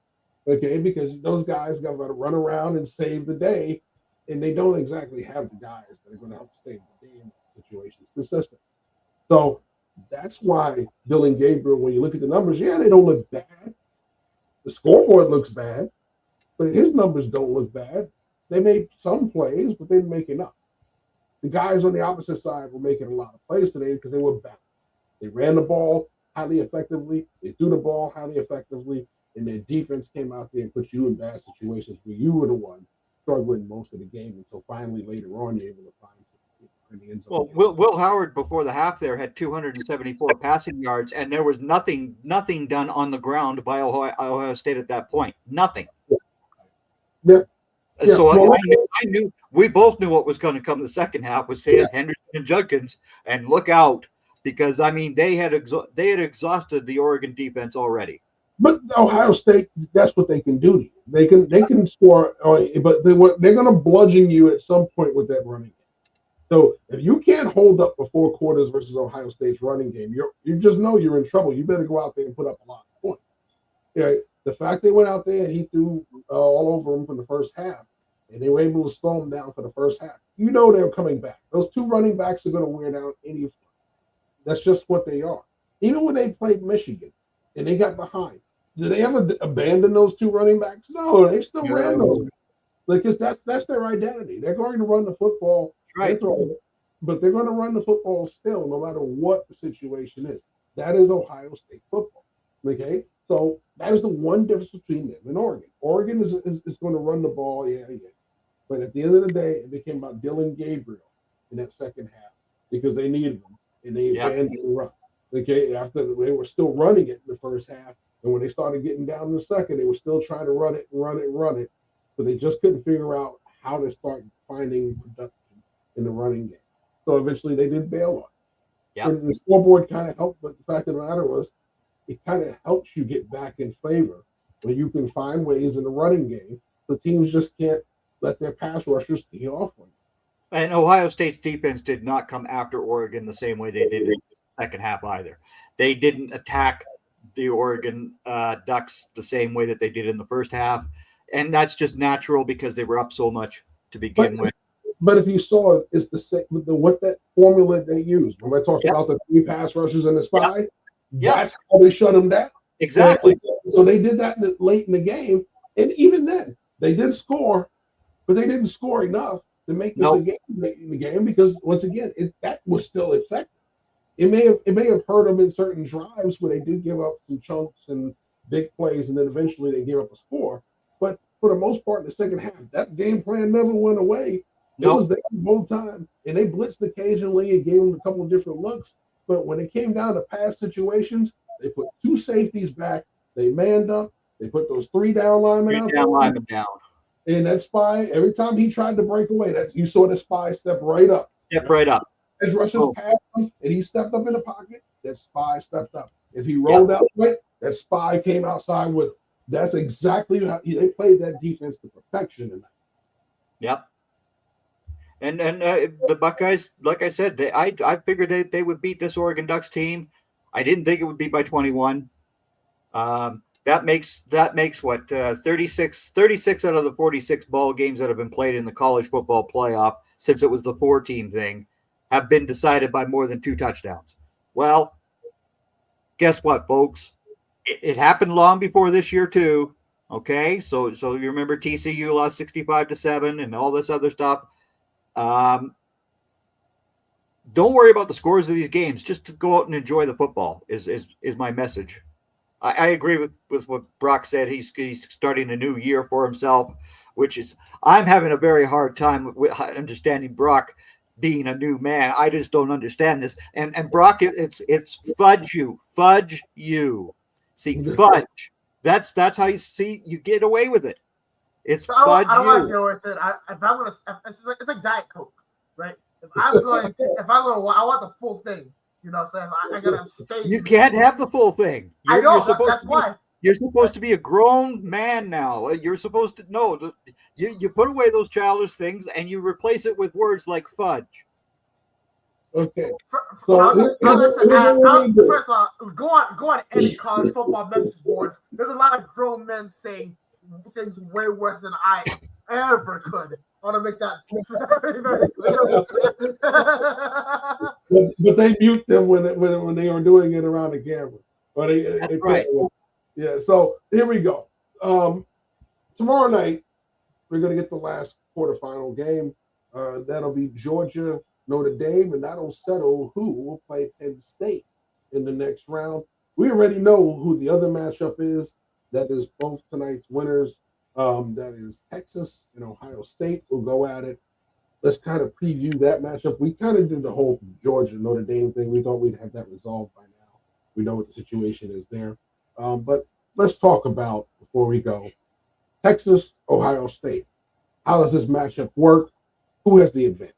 Speaker 2: Okay, because those guys got to run around and save the day, and they don't exactly have the guys that are going to help save the day in situations consistently. So that's why Dylan Gabriel, when you look at the numbers, they don't look bad. The scoreboard looks bad, but his numbers don't look bad. They made some plays, but they didn't make enough. The guys on the opposite side were making a lot of plays today because they were balanced. They ran the ball highly effectively. They threw the ball highly effectively, and their defense came out there and put you in bad situations where you were the one struggling most of the game until finally later on you're able to find in the end zone.
Speaker 3: Well, Will Howard before the half there had 274 passing yards, and there was nothing done on the ground by Ohio State at that point. Nothing.
Speaker 2: Yeah.
Speaker 3: So I knew we both knew what was going to come the second half was Henderson and Judkins, and look out because they had exhausted the Oregon defense already.
Speaker 2: But Ohio State, that's what they can do to you. They can score, but they're going to bludgeon you at some point with that running game. So if you can't hold up for 4 quarters versus Ohio State's running game, you just know you're in trouble. You better go out there and put up a lot of points. Yeah, the fact they went out there and he threw all over them for the first half, and they were able to slow them down for the first half. You know they're coming back. Those 2 running backs are going to wear down any. That's just what they are. Even when they played Michigan and they got behind, did they ever abandon those 2 running backs? No, they still ran those. Because that's their identity. They're going to run the football, right? But they're going to run the football still, no matter what the situation is. That is Ohio State football. Okay, so that is the one difference between them and Oregon. Oregon is going to run the ball, yeah. But at the end of the day, it became about Dylan Gabriel in that second half because they needed him and they abandoned the run. Okay, after they were still running it in the first half, and when they started getting down in the second, they were still trying to run it. But they just couldn't figure out how to start finding production in the running game. So eventually they did bail on it. Yeah. And the scoreboard kind of helped, but the fact of the matter was it kind of helps you get back in favor when you can find ways in the running game. The teams just can't let their pass rushers steal off one.
Speaker 3: And Ohio State's defense did not come after Oregon the same way they did in the second half either. They didn't attack the Oregon Ducks the same way that they did in the first half. And that's just natural because they were up so much to begin with.
Speaker 2: But if you saw, it's the same with what that formula they used. When I talked about the 3 pass rushes and the spy, that's how they shut them down.
Speaker 3: Exactly.
Speaker 2: So they did that late in the game. And even then, they did score, but they didn't score enough to make this
Speaker 3: Nope.
Speaker 2: a game in the game because once again, that was still effective. It may have hurt them in certain drives where they did give up some chunks and big plays, and then eventually they gave up a score. But for the most part, in the second half, that game plan never went away. It was there the whole time, and they blitzed occasionally and gave them a couple of different looks. But when it came down to pass situations, they put 2 safeties back, they manned up, they put those 3 down linemen out there.
Speaker 3: Down.
Speaker 2: And that spy, every time he tried to break away, you saw the spy step right up.
Speaker 3: Step right up.
Speaker 2: As rushers passed him and he stepped up in the pocket, that spy stepped up. If he rolled out right, that spy came outside with. That's exactly how they played that defense to perfection tonight.
Speaker 3: Yep. And the Buckeyes, like I said, I figured they would beat this Oregon Ducks team. I didn't think it would be by 21. That makes what 36 out of the 46 ball games that have been played in the college football playoff since it was the 4-team thing have been decided by more than 2 touchdowns. Well, guess what, folks? It happened long before this year too. Okay, so you remember TCU lost 65-7 and all this other stuff. Don't worry about the scores of these games. Just go out and enjoy the football is my message. I agree with what Brock said. He's starting a new year for himself, which is I'm having a very hard time with understanding Brock being a new man. I just don't understand this. And Brock, it's fudge you. See, fudge. That's how you get away with it. It's fudge you.
Speaker 5: I don't want to deal with it. If I'm gonna, it's like Diet Coke, right? If I want the full thing. You know what I'm saying? I gotta abstain.
Speaker 3: You can't have the full thing.
Speaker 5: I know, that's why.
Speaker 3: You're supposed to be a grown man now. You're supposed to know. You put away those childish things and you replace it with words like fudge.
Speaker 2: Okay.
Speaker 5: First of all, go on any college football message boards. There's a lot of grown men saying things way worse than I ever could. I want to make that very, very clear.
Speaker 2: But they mute them when they are doing it around the camera. Or they
Speaker 3: right.
Speaker 2: Yeah. So here we go. Tomorrow night we're going to get the last quarterfinal game. That'll be Georgia, Notre Dame, and that'll settle who will play Penn State in the next round. We already know who the other matchup is. That is both tonight's winners. That is Texas and Ohio State will go at it. Let's kind of preview that matchup. We kind of did the whole Georgia Notre Dame thing. We thought we'd have that resolved by now. We know what the situation is there. But let's talk about, before we go, Texas, Ohio State. How does this matchup work? Who has the advantage?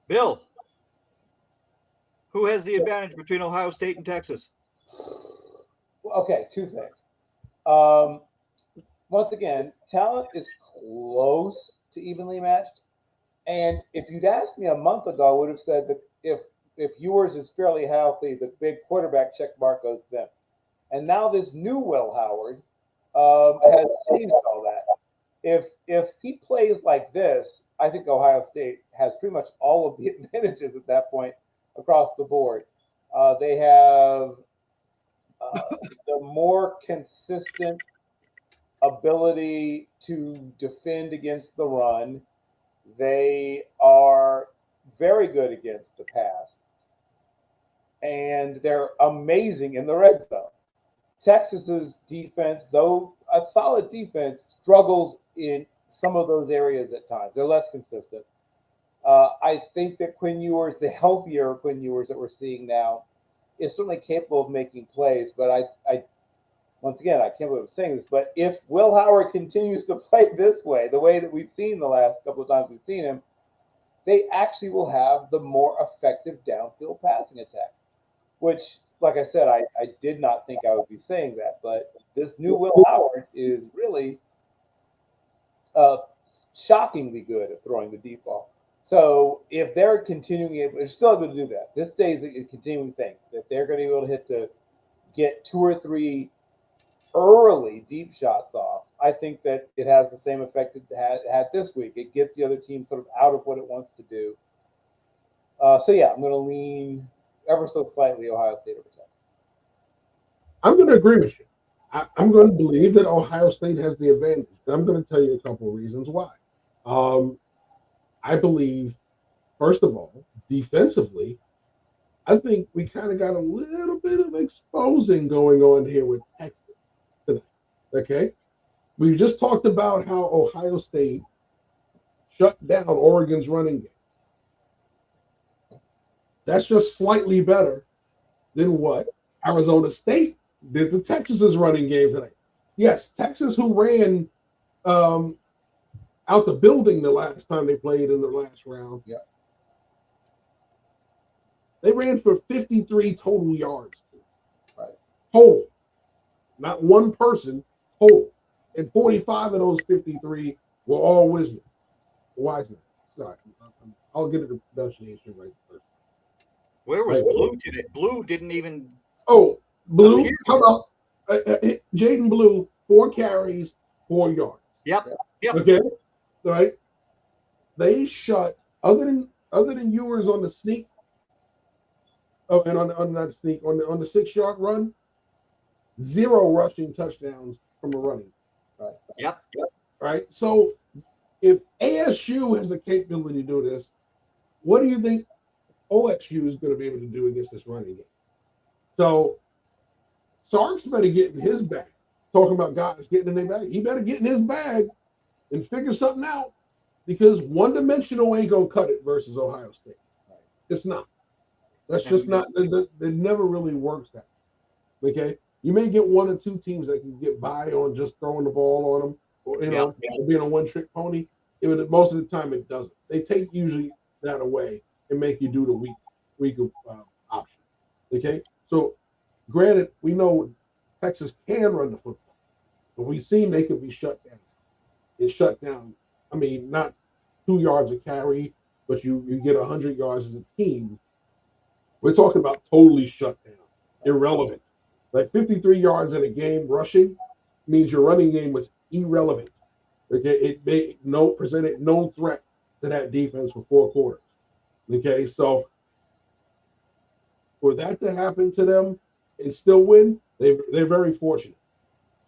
Speaker 3: Bill, who has the advantage between Ohio State and Texas?
Speaker 4: Okay, 2 things. Once again, talent is close to evenly matched. And if you'd asked me a month ago, I would have said that if Ewers is fairly healthy, the big quarterback check mark goes to them. And now this new Will Howard has changed all that. If he plays like this, I think Ohio State has pretty much all of the advantages at that point across the board. They have the more consistent ability to defend against the run. They are very good against the pass. And they're amazing in the red zone. Texas's defense, though a solid defense, struggles in some of those areas at times. They're less consistent. I think that Quinn Ewers, the healthier Quinn Ewers that we're seeing now, is certainly capable of making plays. But I once again, I can't believe I'm saying this, but if Will Howard continues to play this way, the way that we've seen the last couple of times we've seen him, they actually will have the more effective downfield passing attack, which, like I said, I did not think I would be saying that, but this new Will Howard is really shockingly good at throwing the deep ball. So if they're continuing, they're still able to do that. This day is a continuing thing, that they're going to be able to get 2 or 3 early deep shots off. I think that it has the same effect it had this week. It gets the other team sort of out of what it wants to do. So yeah, I'm going to lean ever so slightly Ohio State over Texas.
Speaker 2: I'm going to agree with you. I'm going to believe that Ohio State has the advantage. And I'm going to tell you a couple of reasons why. I believe, first of all, defensively, I think we kind of got a little bit of exposing going on here with Texas tonight. Okay? We just talked about how Ohio State shut down Oregon's running game. That's just slightly better than what Arizona State did to Texas's running game tonight. Yes, Texas, who ran out the building the last time they played in the last round.
Speaker 4: Yeah.
Speaker 2: They ran for 53 total yards.
Speaker 4: Right.
Speaker 2: Total. Not one person, total. And 45 of those 53 were all Wiseman. Sorry. I'll get the pronunciation right first.
Speaker 3: Where was Blue today? Blue didn't even.
Speaker 2: Oh, Blue. How about Jaden Blue? 4 carries, 4 yards.
Speaker 3: Yep.
Speaker 2: Okay. Right. They shut other than Ewers on the sneak. Oh, and on that sneak on the 6-yard run, 0 rushing touchdowns from a running.
Speaker 4: Right.
Speaker 3: Yep.
Speaker 2: Right. So if ASU has the capability to do this, what do you think OSU is going to be able to do against this running game? So Sark's better get in his bag. Talking about guys getting in their bag. He better get in his bag and figure something out, because one-dimensional ain't going to cut it versus Ohio State. It's not. That's just not. It never really works that way. Okay? You may get 1 or 2 teams that can get by on just throwing the ball on them, or or being a one-trick pony. Most of the time, it doesn't. They take usually that away and make you do the weak option. Okay? So, granted, we know Texas can run the football, but we've seen they can be shut down. It's shut down. I mean, not 2 yards a carry, but you get 100 yards as a team. We're talking about totally shut down, irrelevant. Like 53 yards in a game rushing means your running game was irrelevant. Okay, it presented no threat to that defense for 4 quarters. Okay, so for that to happen to them and still win, they're very fortunate,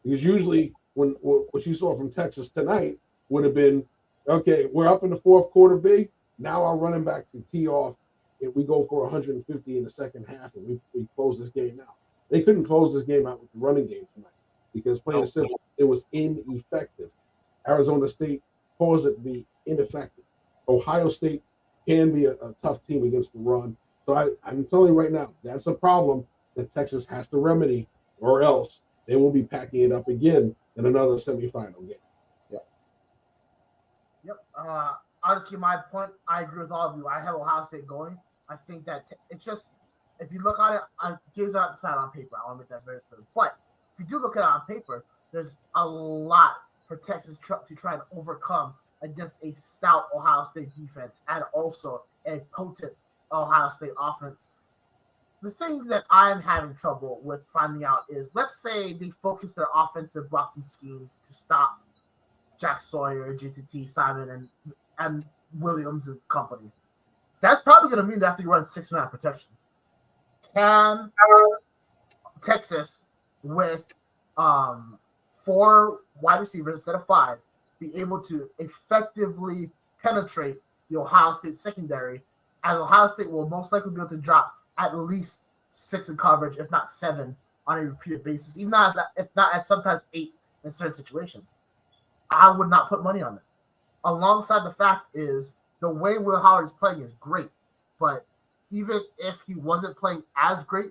Speaker 2: because usually when what you saw from Texas tonight would have been, okay, we're up in the 4th quarter big. Now our running back can tee off, and we go for 150 in the second half, and we close this game out. They couldn't close this game out with the running game tonight because, plain and simple, it was ineffective. Arizona State caused it to be ineffective. Ohio State can be a tough team against the run. So I'm telling you right now, that's a problem that Texas has to remedy, or else they will be packing it up again in another semifinal game.
Speaker 5: Yep. Honestly, my point, I agree with all of you. I have Ohio State going. I think that it's just, if you look at it, games are not decided on paper. I want to make that very clear. But if you do look at it on paper, there's a lot for Texas to try and overcome against a stout Ohio State defense and also a potent Ohio State offense. The thing that I'm having trouble with finding out is, let's say they focus their offensive blocking schemes to stop Jack Sawyer, GTT, Simon, and Williams and company. That's probably going to mean they have to run 6-man protection. Can Texas, with 4 wide receivers instead of 5, be able to effectively penetrate the Ohio State secondary, as Ohio State will most likely be able to drop at least 6 in coverage, if not 7, on a repeated basis, even if not at sometimes 8 in certain situations? I would not put money on it. Alongside the fact is, the way Will Howard is playing is great, but even if he wasn't playing as great,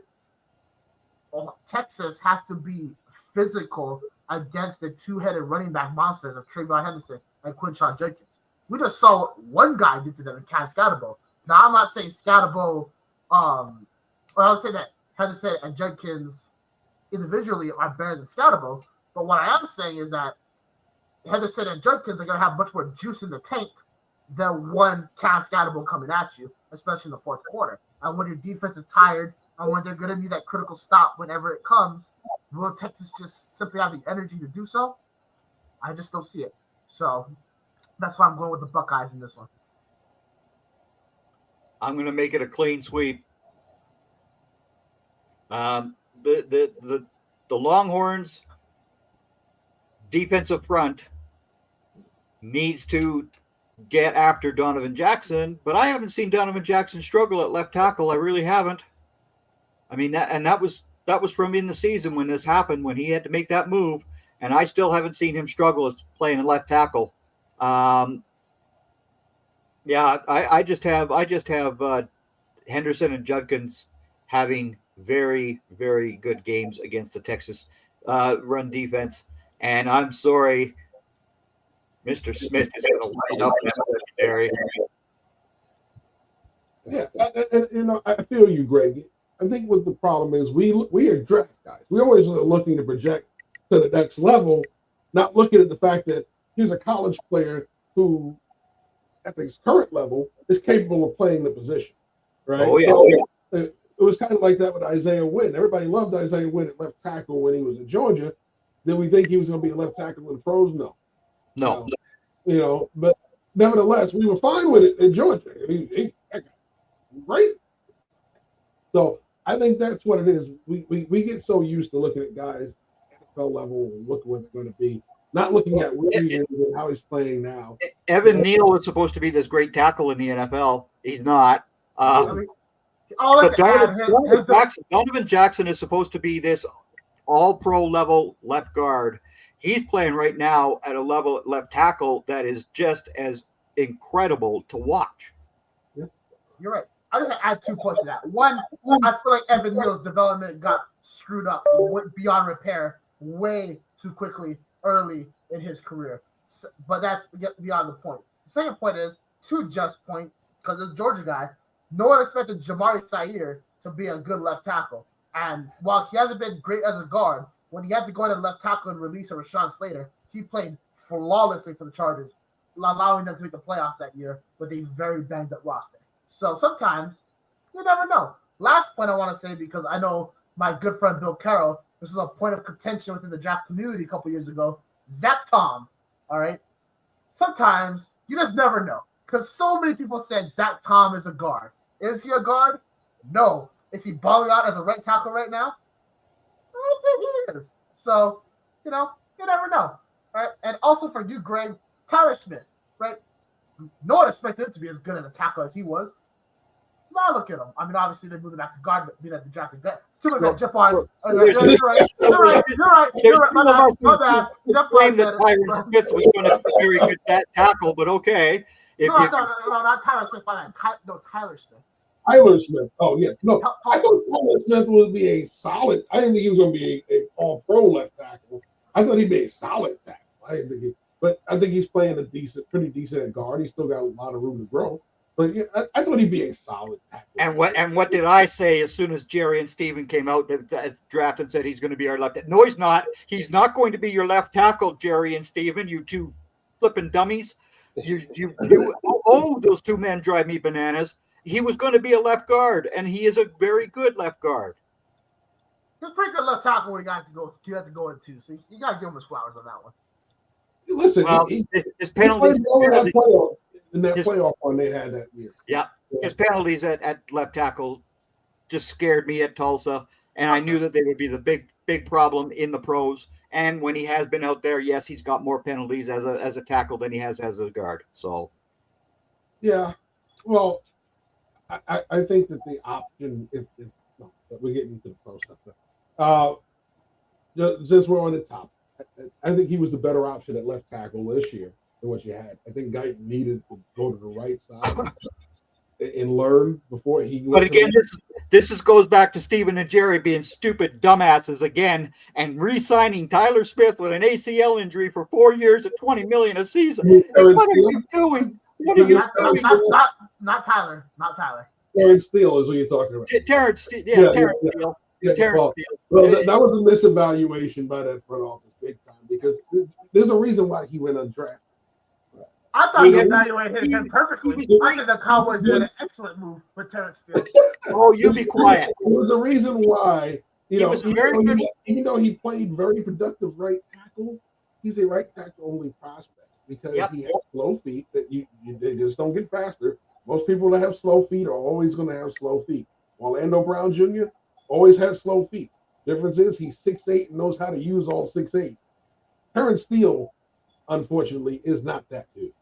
Speaker 5: Texas has to be physical against the 2-headed running back monsters of Trayvon Henderson and Quinshon Jenkins. We just saw what one guy did to them in Cam Scatterbo. Now, I'm not saying Scatterbo, I would say that Henderson and Jenkins individually are better than Scatterbo, but what I am saying is that Henderson and Jenkins are going to have much more juice in the tank than one Cam Scatterbo coming at you, especially in the 4th quarter. And when your defense is tired and when they're going to need that critical stop whenever it comes, will Texas just simply have the energy to do so? I just don't see it. So that's why I'm going with the Buckeyes in this one.
Speaker 3: I'm going to make it a clean sweep. The Longhorns defensive front needs to get after Donovan Jackson, but I haven't seen Donovan Jackson struggle at left tackle. I really haven't. I mean, that was from in the season when this happened, when he had to make that move, and I still haven't seen him struggle as playing a left tackle. I just have Henderson and Judkins having very, very good games against the Texas run defense, and I'm sorry, Mr. Smith is going to light up that secondary.
Speaker 2: Yeah, and I feel you, Greg. I think what the problem is, we are draft guys. We always are looking to project to the next level, not looking at the fact that here's a college player who, at his current level, is capable of playing the position, right?
Speaker 3: Oh, yeah.
Speaker 2: So, it was kind of like that with Isaiah Wynn. Everybody loved Isaiah Wynn at left tackle when he was in Georgia. Did we think he was going to be a left tackle in the pros? No. But nevertheless, we were fine with it in Georgia. He great. So I think that's what it is. We get so used to looking at guys at NFL level and looking what they're going to be, not looking at where he is and how he's playing now.
Speaker 3: Evan Neal was supposed to be this great tackle in the NFL. He's not. But Donovan Jackson is supposed to be this all-pro level left guard. He's playing right now at a level at left tackle that is just as incredible to watch.
Speaker 5: Yeah. You're right. I just add 2 points to that. One, I feel like Evan Neal's development got screwed up beyond repair way too quickly early in his career. But that's beyond the point. The second point is, to just point, because this Georgia guy, no one expected Jamari Sayer to be a good left tackle. And while he hasn't been great as a guard, when he had to go in at left tackle and release a Rashawn Slater, he played flawlessly for the Chargers, allowing them to make the playoffs that year with a very banged-up roster. So sometimes you never know. Last point I want to say, because I know my good friend Bill Carroll, this was a point of contention within the draft community a couple years ago, Zach Tom, all right? Sometimes you just never know, because so many people said Zach Tom is a guard. Is he a guard? No. Is he balling out as a right tackle right now? I don't think he is. So, you never know. All right? And also for you, Greg, Tyler Smith, right? No one expected him to be as good as a tackle as he was. Now look at him. I mean, obviously they moved him back to guard, being at the drafted guy. Too many Jeff Barnes. You're right. My bad. Jeff Barnes said it.
Speaker 3: Tyler Smith was going to be a very good tackle, but okay.
Speaker 5: No, not Tyler Smith. Tyler Smith.
Speaker 2: Tyler Smith. Oh, yes. No, I thought Tyler Smith would be a solid. I didn't think he was going to be a all-pro left tackle. I thought he'd be a solid tackle. But I think he's playing pretty decent at guard. He's still got a lot of room to grow. But yeah, I thought he'd be a solid tackle.
Speaker 3: And what did I say as soon as Jerry and Steven came out that draft and said he's going to be our left tackle? No, he's not. He's not going to be your left tackle, Jerry and Steven, you two flipping dummies. Those two men drive me bananas. He was going to be a left guard, and he is a very good left guard.
Speaker 5: He's a pretty good left tackle when he had to go into. So you got to give him his flowers on that one.
Speaker 2: Listen,
Speaker 3: his penalties
Speaker 2: in that playoff one they had that year.
Speaker 3: Yeah, his penalties at left tackle just scared me at Tulsa, and I knew that they would be the big problem in the pros. And when he has been out there, yes, he's got more penalties as a tackle than he has as a guard. So,
Speaker 2: yeah, well, I think that the option if we're getting into the pro stuff, since we're on the top, I think he was the better option at left tackle this year than what you had. I think Guyton needed to go to the right side and learn before he.
Speaker 3: But again, this goes back to Steven and Jerry being stupid dumbasses again and re-signing Tyler Smith with an ACL injury for 4 years at $20 million a season. What are you doing? What are you doing?
Speaker 5: Not Tyler.
Speaker 2: Terrence Steele is what you're talking about.
Speaker 3: Terrence Steele.
Speaker 2: Well, that was a misevaluation by that front office big time because there's a reason why he went undrafted.
Speaker 5: I thought he evaluated him perfectly. I think the Cowboys did an excellent move with Terrence Steele.
Speaker 3: Oh, you be quiet.
Speaker 2: There was a reason why, even though he played very productive right tackle, he's a right tackle only prospect because he has slow feet that they just don't get faster. Most people that have slow feet are always going to have slow feet. Orlando Brown Jr. always had slow feet. Difference is he's 6'8" and knows how to use all 6'8". Terrence Steele, unfortunately, is not that dude.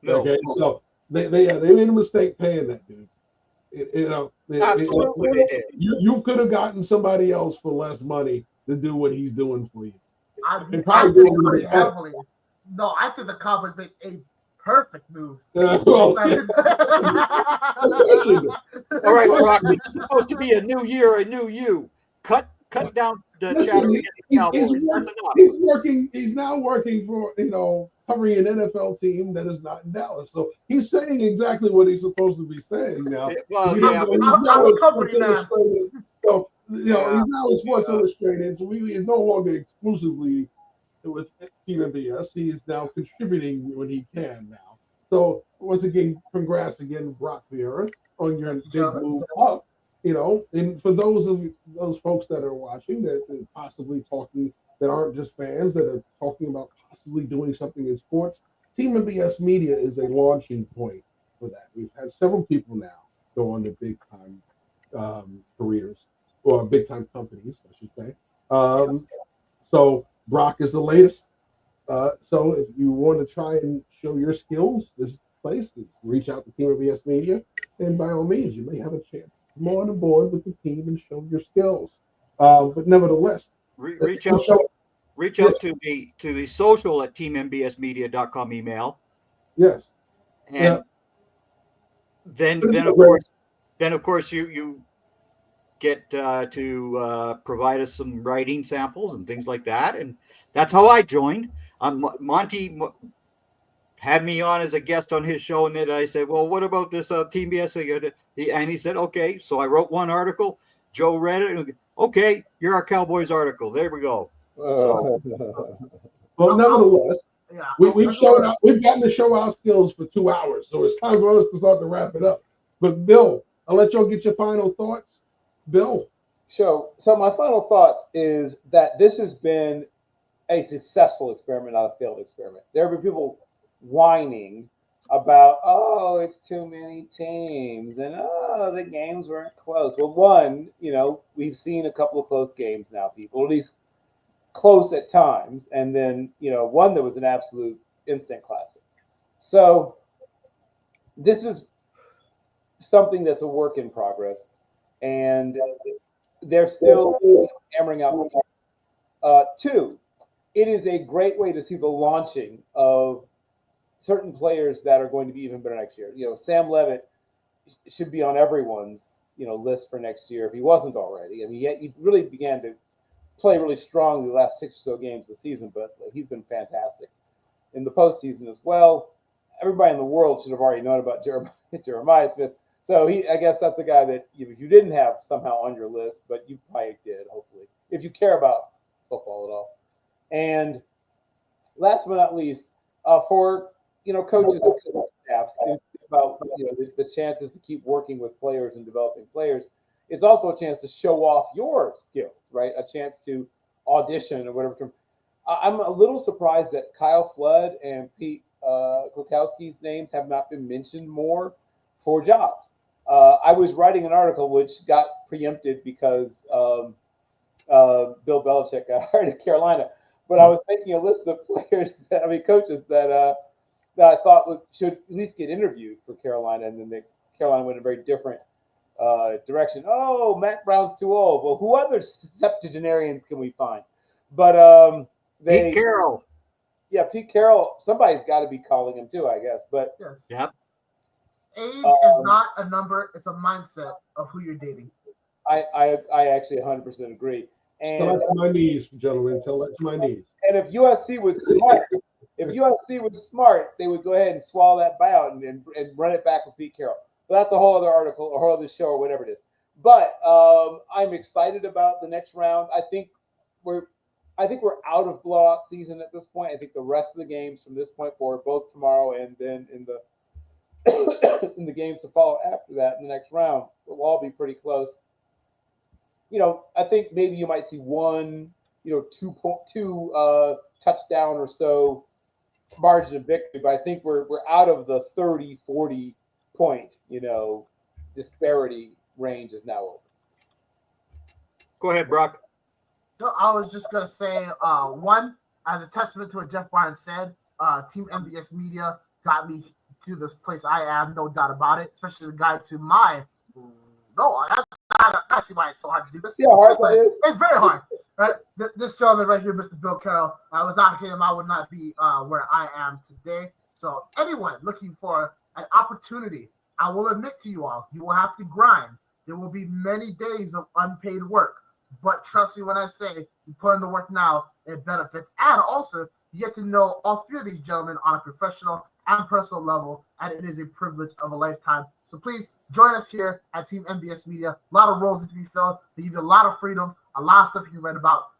Speaker 3: No.
Speaker 2: Okay, so they made a mistake paying that dude.
Speaker 3: Absolutely they did.
Speaker 2: You could have gotten somebody else for less money to do what he's doing for you.
Speaker 5: I
Speaker 2: And probably doing it
Speaker 5: disagree
Speaker 2: even better.
Speaker 5: heavily. No, I think the Cowboys made a perfect move.
Speaker 2: Well,
Speaker 3: All right, Brock, it's supposed to be a new year, a new you. Cut down the
Speaker 2: listen,
Speaker 3: chatter against the Cowboys. That's enough.
Speaker 2: he's now working for, covering an NFL team that is not in Dallas. So he's saying exactly what he's supposed to be saying now.
Speaker 3: Well,
Speaker 2: He's
Speaker 3: yeah,
Speaker 2: now
Speaker 5: I'm a
Speaker 2: at
Speaker 5: company
Speaker 2: Sports
Speaker 5: man.
Speaker 2: Illustrated. So,
Speaker 3: Yeah.
Speaker 2: he's now at Sports Illustrated. So he's no longer exclusively with Team NBS. He is now contributing when he can now. So once again, congrats again, Brock Vieira, on your big move up. And for those folks that are watching that are possibly talking, that aren't just fans, that are talking about possibly doing something in sports, Team NBS Media is a launching point for that. We've had several people now go on to big time careers, or big time companies, I should say. So Brock is the latest. So if you want to try and show your skills, this place, reach out to Team NBS Media, and by all means, you may have a chance to come on board with the team and show your skills. But nevertheless,
Speaker 3: reach out to the social at teammbsmedia.com email.
Speaker 2: Yes.
Speaker 3: And then of course you get to provide us some writing samples and things like that, and that's how I joined. Monty had me on as a guest on his show, and then I said, well, what about this Team BS thing? And he said, okay. So I wrote one article. Joe read it. And, okay, you're our Cowboys article. There we go. So,
Speaker 2: well, nevertheless,
Speaker 5: Yeah,
Speaker 2: we've gotten to show our skills for 2 hours, so it's time for us to start to wrap it up. But Bill, I'll let y'all get your final thoughts. Bill.
Speaker 4: So my final thoughts is that this has been a successful experiment, not a failed experiment. There have been people whining about, oh, it's too many teams, and oh, the games weren't close. Well, one, we've seen a couple of close games now, people, at least close at times, and then one that was an absolute instant classic. So this is something that's a work in progress, and they're still hammering out. Two, it is a great way to see the launching of certain players that are going to be even better next year. Sam Levitt should be on everyone's list for next year if he wasn't already. I mean, he really began to play really strong the last 6 or so games of the season, but he's been fantastic in the postseason as well. Everybody in the world should have already known about Jeremiah Smith. So I guess that's a guy that you didn't have somehow on your list, but you probably did, hopefully, if you care about football at all. And last but not least, for coaches and staffs, about the chances to keep working with players and developing players, it's also a chance to show off your skills, right? A chance to audition or whatever term. I'm a little surprised that Kyle Flood and Pete Kwiatkowski's names have not been mentioned more for jobs. I was writing an article which got preempted because Bill Belichick got hired at Carolina, but I was making a list of coaches that I thought should at least get interviewed for Carolina, and then Carolina went in a very different direction. Oh, Matt Brown's too old. Well, who other septuagenarians can we find? But
Speaker 3: Pete Carroll.
Speaker 4: Yeah, Pete Carroll. Somebody's got to be calling him too, I guess. But
Speaker 5: yes.
Speaker 3: Yep.
Speaker 5: Age is not a number; it's a mindset of who you're dating.
Speaker 4: I actually 100% agree. And
Speaker 2: Tell that to my knees, gentlemen. Tell that to my knees.
Speaker 4: And if USC was smart, they would go ahead and swallow that buyout and run it back with Pete Carroll. But that's a whole other article, or a whole other show, or whatever it is. But I'm excited about the next round. I think we're out of blowout season at this point. I think the rest of the games from this point forward, both tomorrow and then in the in the games to follow after that in the next round, will all be pretty close. I think maybe you might see one, two touchdown or so margin of victory, but I think we're out of the 30, 40 point, disparity range is now over.
Speaker 3: Go ahead, Brock.
Speaker 5: So I was just gonna say, one, as a testament to what Jeff Barnes said, Team NBS Media got me to this place I am, no doubt about it. Especially the guy to my I see why it's so hard to do this.
Speaker 4: See how hard that is?
Speaker 5: It's very hard. Right? This gentleman right here, Mr. Bill Carroll, without him, I would not be where I am today. So anyone looking for an opportunity, I will admit to you all, you will have to grind. There will be many days of unpaid work. But trust me when I say you put in the work now, it benefits. And also, you get to know all three of these gentlemen on a professional and personal level, and it is a privilege of a lifetime. So please join us here at Team NBS Media. A lot of roles need to be filled. They give you a lot of freedoms, a lot of stuff you can read about.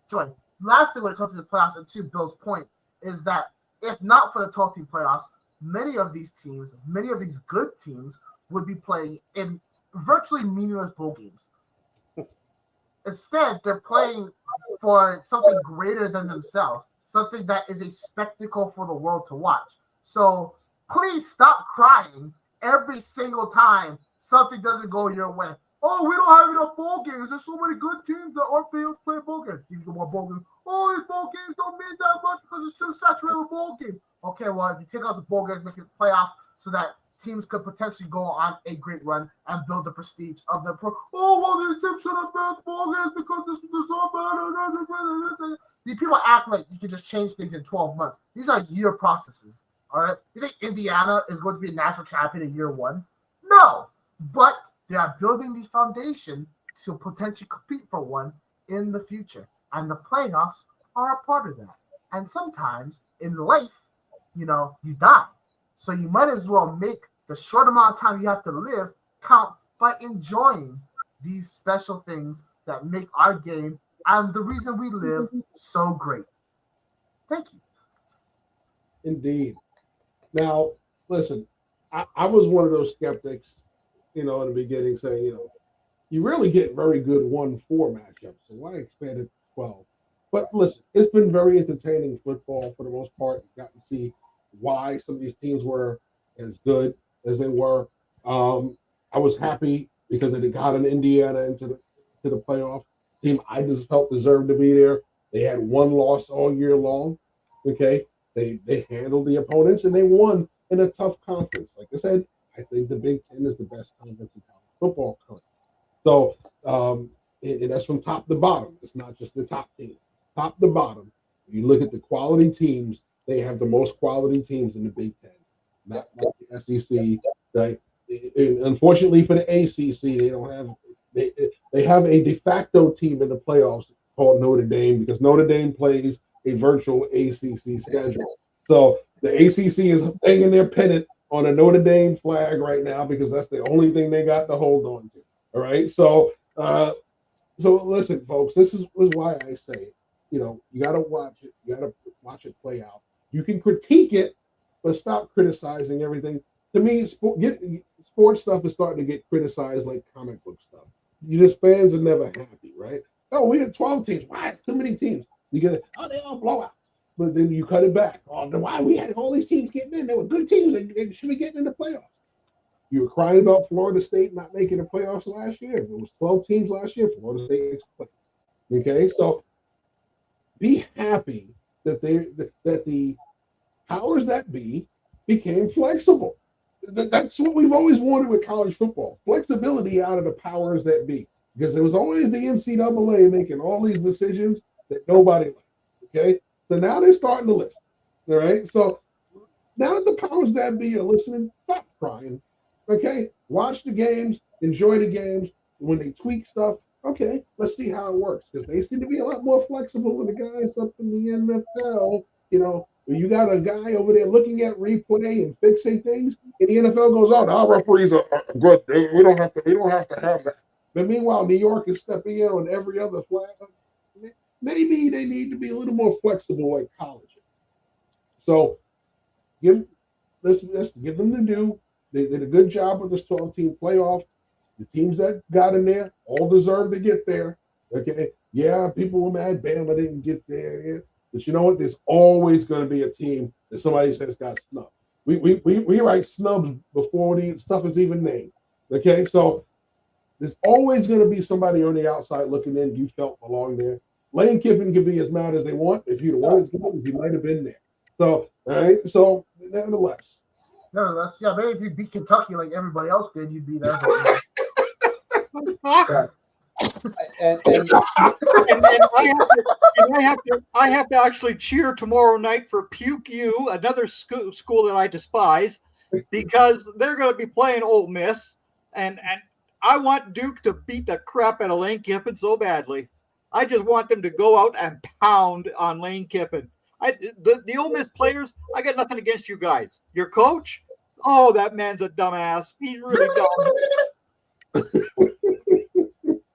Speaker 5: Join. Last thing when it comes to the playoffs, and to Bill's point, is that if not for the 12-team playoffs, many of these teams, many of these good teams, would be playing in virtually meaningless bowl games. Instead, they're playing for something greater than themselves, something that is a spectacle for the world to watch. So please stop crying every single time something doesn't go your way. Oh, we don't have enough bowl games. There's so many good teams that aren't able to play bowl games. Give you more bowl games. Oh, these bowl games don't mean that much because it's too saturated with bowl games. Okay, well, if you take out the bowl games, make it playoff so that teams could potentially go on a great run and build the prestige of their pro. Oh, well, these teams should have been bowl games because this is so bad. These people act like you can just change things in 12 months. These are year processes. All right. You think Indiana is going to be a national champion in year one? No. But they are building the foundation to potentially compete for one in the future. And the playoffs are a part of that. And sometimes in life, you die. So you might as well make the short amount of time you have to live count by enjoying these special things that make our game and the reason we live so great. Thank you.
Speaker 2: Indeed. Now, listen, I was one of those skeptics, in the beginning saying, you really get very good 1-4 matchups. So why expand it to 12? But listen, it's been very entertaining football for the most part. You got to see why some of these teams were as good as they were. I was happy because they got an Indiana into the playoff. Team I just felt deserved to be there. They had one loss all year long. Okay. They handled the opponents and they won in a tough conference. Like I said, I think the Big Ten is the best conference in college football currently. So and that's from top to bottom. It's not just the top team. Top to bottom. If you look at the quality teams, they have the most quality teams in the Big Ten, not like the SEC. Right? Unfortunately for the ACC, they don't have. They have a de facto team in the playoffs called Notre Dame because Notre Dame plays a virtual ACC schedule. So the ACC is hanging their pennant on a Notre Dame flag right now because that's the only thing they got to hold on to. All right. So listen, folks, this is why I say, you got to watch it. You got to watch it play out. You can critique it, but stop criticizing everything. To me, sports stuff is starting to get criticized like comic book stuff. You just fans are never happy, right? Oh, we had 12 teams. Why? Too many teams. You get they all blowouts. But then you cut it back. Oh, why we had all these teams getting in? They were good teams. They should be getting in the playoffs. You were crying about Florida State not making the playoffs last year. It was 12 teams last year. Florida State. Okay, so be happy that the powers that be became flexible. That's what we've always wanted with college football. Flexibility out of the powers that be. Because there was always the NCAA making all these decisions that nobody liked. Okay? So now they're starting to listen. All right? So now that the powers that be are listening, stop crying. Okay? Watch the games, enjoy the games. When they tweak stuff, okay, let's see how it works. Because they seem to be a lot more flexible than the guys up in the NFL. You got a guy over there looking at replay and fixing things, and the NFL goes, "Oh, our referees are good. We don't have to have that." But meanwhile, New York is stepping in on every other flag. Maybe they need to be a little more flexible like college. So let's give them the due. They did a good job with this 12-team playoff. The teams that got in there all deserve to get there. Okay. Yeah, people were mad Bama didn't get there. Yeah. But you know what? There's always going to be a team that somebody says got snubbed. We write snubs before the stuff is even named. Okay, so there's always going to be somebody on the outside looking in. You felt belong there. Lane Kiffin can be as mad as they want. If he'd have won his game, he might have been there. So, all right. So, nevertheless.
Speaker 5: Yeah, maybe if you beat Kentucky like everybody else did, you'd be there.
Speaker 4: And
Speaker 3: I have to actually cheer tomorrow night for Puke U, another school that I despise, because they're going to be playing Ole Miss, and I want Duke to beat the crap out of Lane Kiffin so badly. I just want them to go out and pound on Lane Kiffin. The Ole Miss players, I got nothing against you guys. Your coach, oh, that man's a dumbass. He's really dumb.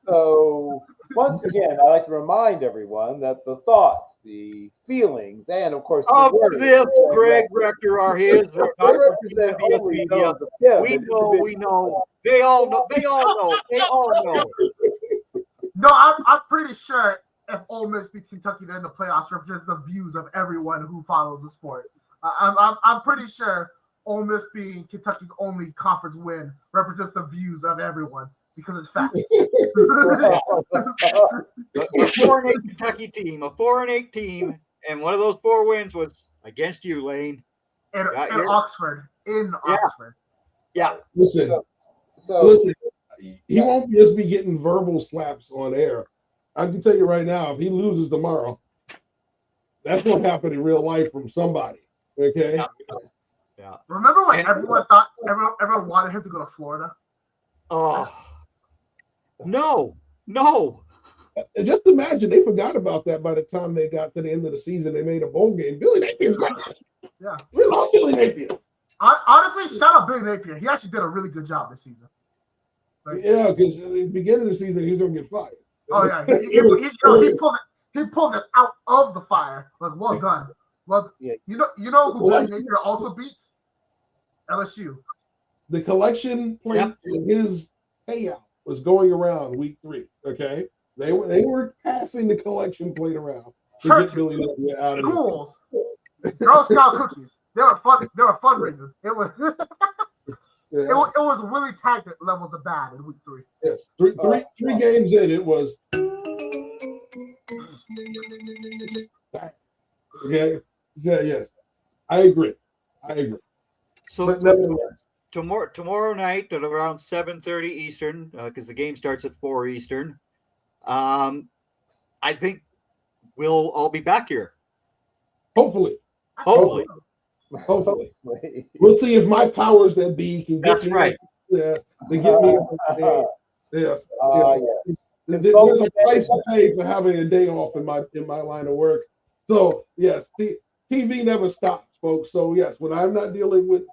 Speaker 4: So, once again, I'd like to remind everyone that the thoughts, the feelings, and of course,
Speaker 3: of this Greg Rector are his.
Speaker 4: represent only those of him.
Speaker 3: We know. They all know.
Speaker 5: No, I'm pretty sure if Ole Miss beats Kentucky, then the playoffs represents the views of everyone who follows the sport. I'm pretty sure Ole Miss being Kentucky's only conference win represents the views of everyone because it's facts.
Speaker 3: A 4-8 Kentucky team, a 4-8 team, and one of those 4 wins was against you, Lane.
Speaker 5: In Oxford. Oxford.
Speaker 3: Yeah.
Speaker 2: Listen, he won't just be getting verbal slaps on air. I can tell you right now, if he loses tomorrow, that's what happened in real life from somebody. Okay.
Speaker 3: Yeah.
Speaker 5: Remember when everyone wanted him to go to Florida?
Speaker 3: Oh. No.
Speaker 2: Just imagine they forgot about that by the time they got to the end of the season. They made a bowl game. Billy Napier's great.
Speaker 5: Yeah.
Speaker 2: We love Billy Napier.
Speaker 5: Honestly, shout out Billy Napier. He actually did a really good job this season.
Speaker 2: Yeah, because at the beginning of the season, he was going to get fired.
Speaker 5: Oh, yeah. He pulled it out of the fire. Like, well done. Well,
Speaker 4: yeah.
Speaker 5: You know who Billy Napier also beats? LSU.
Speaker 2: The collection plate in his payout was going around week 3. Okay, they were passing the collection plate around to
Speaker 5: Churches,
Speaker 2: get Billy Napier out of
Speaker 5: schools, Girl Scout cookies. They were fundraisers. It was it was Willie Taggart levels of bad in week 3.
Speaker 2: Yes, three games in, it was okay. Yeah, yes, I agree.
Speaker 3: So
Speaker 2: but nevertheless,
Speaker 3: tomorrow night at around 7:30 Eastern, because the game starts at 4 Eastern. I think we'll all be back here.
Speaker 2: hopefully. We'll see if my powers that be can get
Speaker 3: That's
Speaker 2: me.
Speaker 3: right.
Speaker 2: Yeah, they get me. There's a price to pay for having a day off in my line of work. So yes, TV never stops, folks. So yes, when I'm not dealing with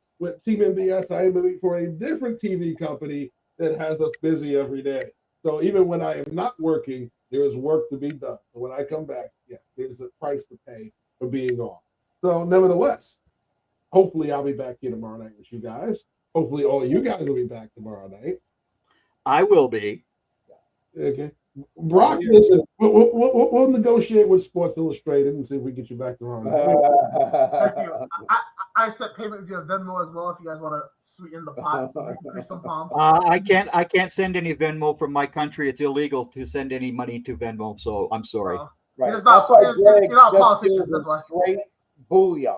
Speaker 2: Team NBS, I am looking for a different TV company that has us busy every day. So even when I am not working, there is work to be done. So when I come back, yes, there's a price to pay for being off. So nevertheless, hopefully I'll be back here tomorrow night with you guys. Hopefully all of you guys will be back tomorrow night.
Speaker 3: I will be.
Speaker 2: Okay. Brock, listen, we'll negotiate with Sports Illustrated and see if we get you back tomorrow night.
Speaker 5: Thank you. I set payment via Venmo as well if you guys want to sweeten the pot, increase some palms.
Speaker 3: I can't send any Venmo from my country. It's illegal to send any money to Venmo, so I'm sorry.
Speaker 4: Right.
Speaker 5: It's not,
Speaker 4: That's why Greg
Speaker 5: you're not a
Speaker 4: just
Speaker 5: politician.
Speaker 4: gives
Speaker 5: That's why.
Speaker 4: straight bullion.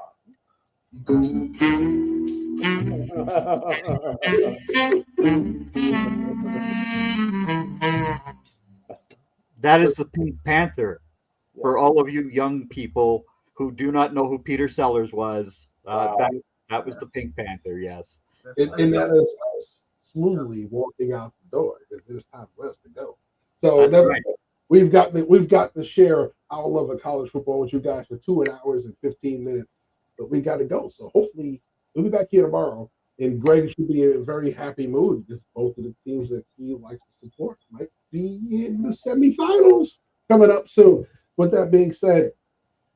Speaker 3: That is the Pink Panther. For all of you young people who do not know who Peter Sellers was, that was the Pink Panther. Yes,
Speaker 2: and that is us smoothly walking out the door because there's time for us to go. So right. we've got to share our love of college football with you guys for 2 hours and 15 minutes, but we got to go. So hopefully we'll be back here tomorrow, and Greg should be in a very happy mood because both of the teams that he likes to support might be in the semifinals coming up soon. With that being said,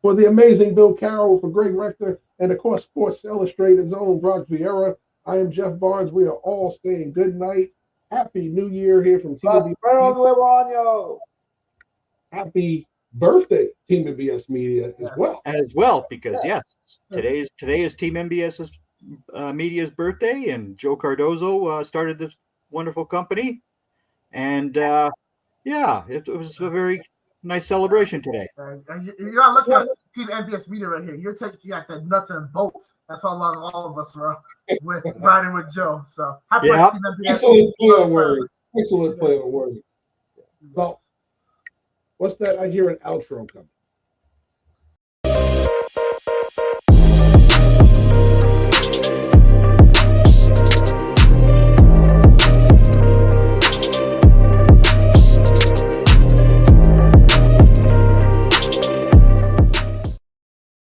Speaker 2: for the amazing Bill Carroll, for Greg Rector, and of course Sports Illustrated's own Brock Vieira, I am Jeff Barnes. We are all saying good night. Happy New Year here from Team NBS. Happy birthday, Team NBS Media as well.
Speaker 3: Because yes, today is Team NBS's Media's birthday, and Joe Cardozo started this wonderful company, and it was a very nice celebration today.
Speaker 5: You're not looking at Team NBS media right here. You're taking at the nuts and bolts. That's all on all of us, bro. With riding with Joe. So happy
Speaker 3: Yeah.
Speaker 5: Team NBS.
Speaker 2: Excellent play on words. Excellent play on words. So, what's that? I hear an outro coming.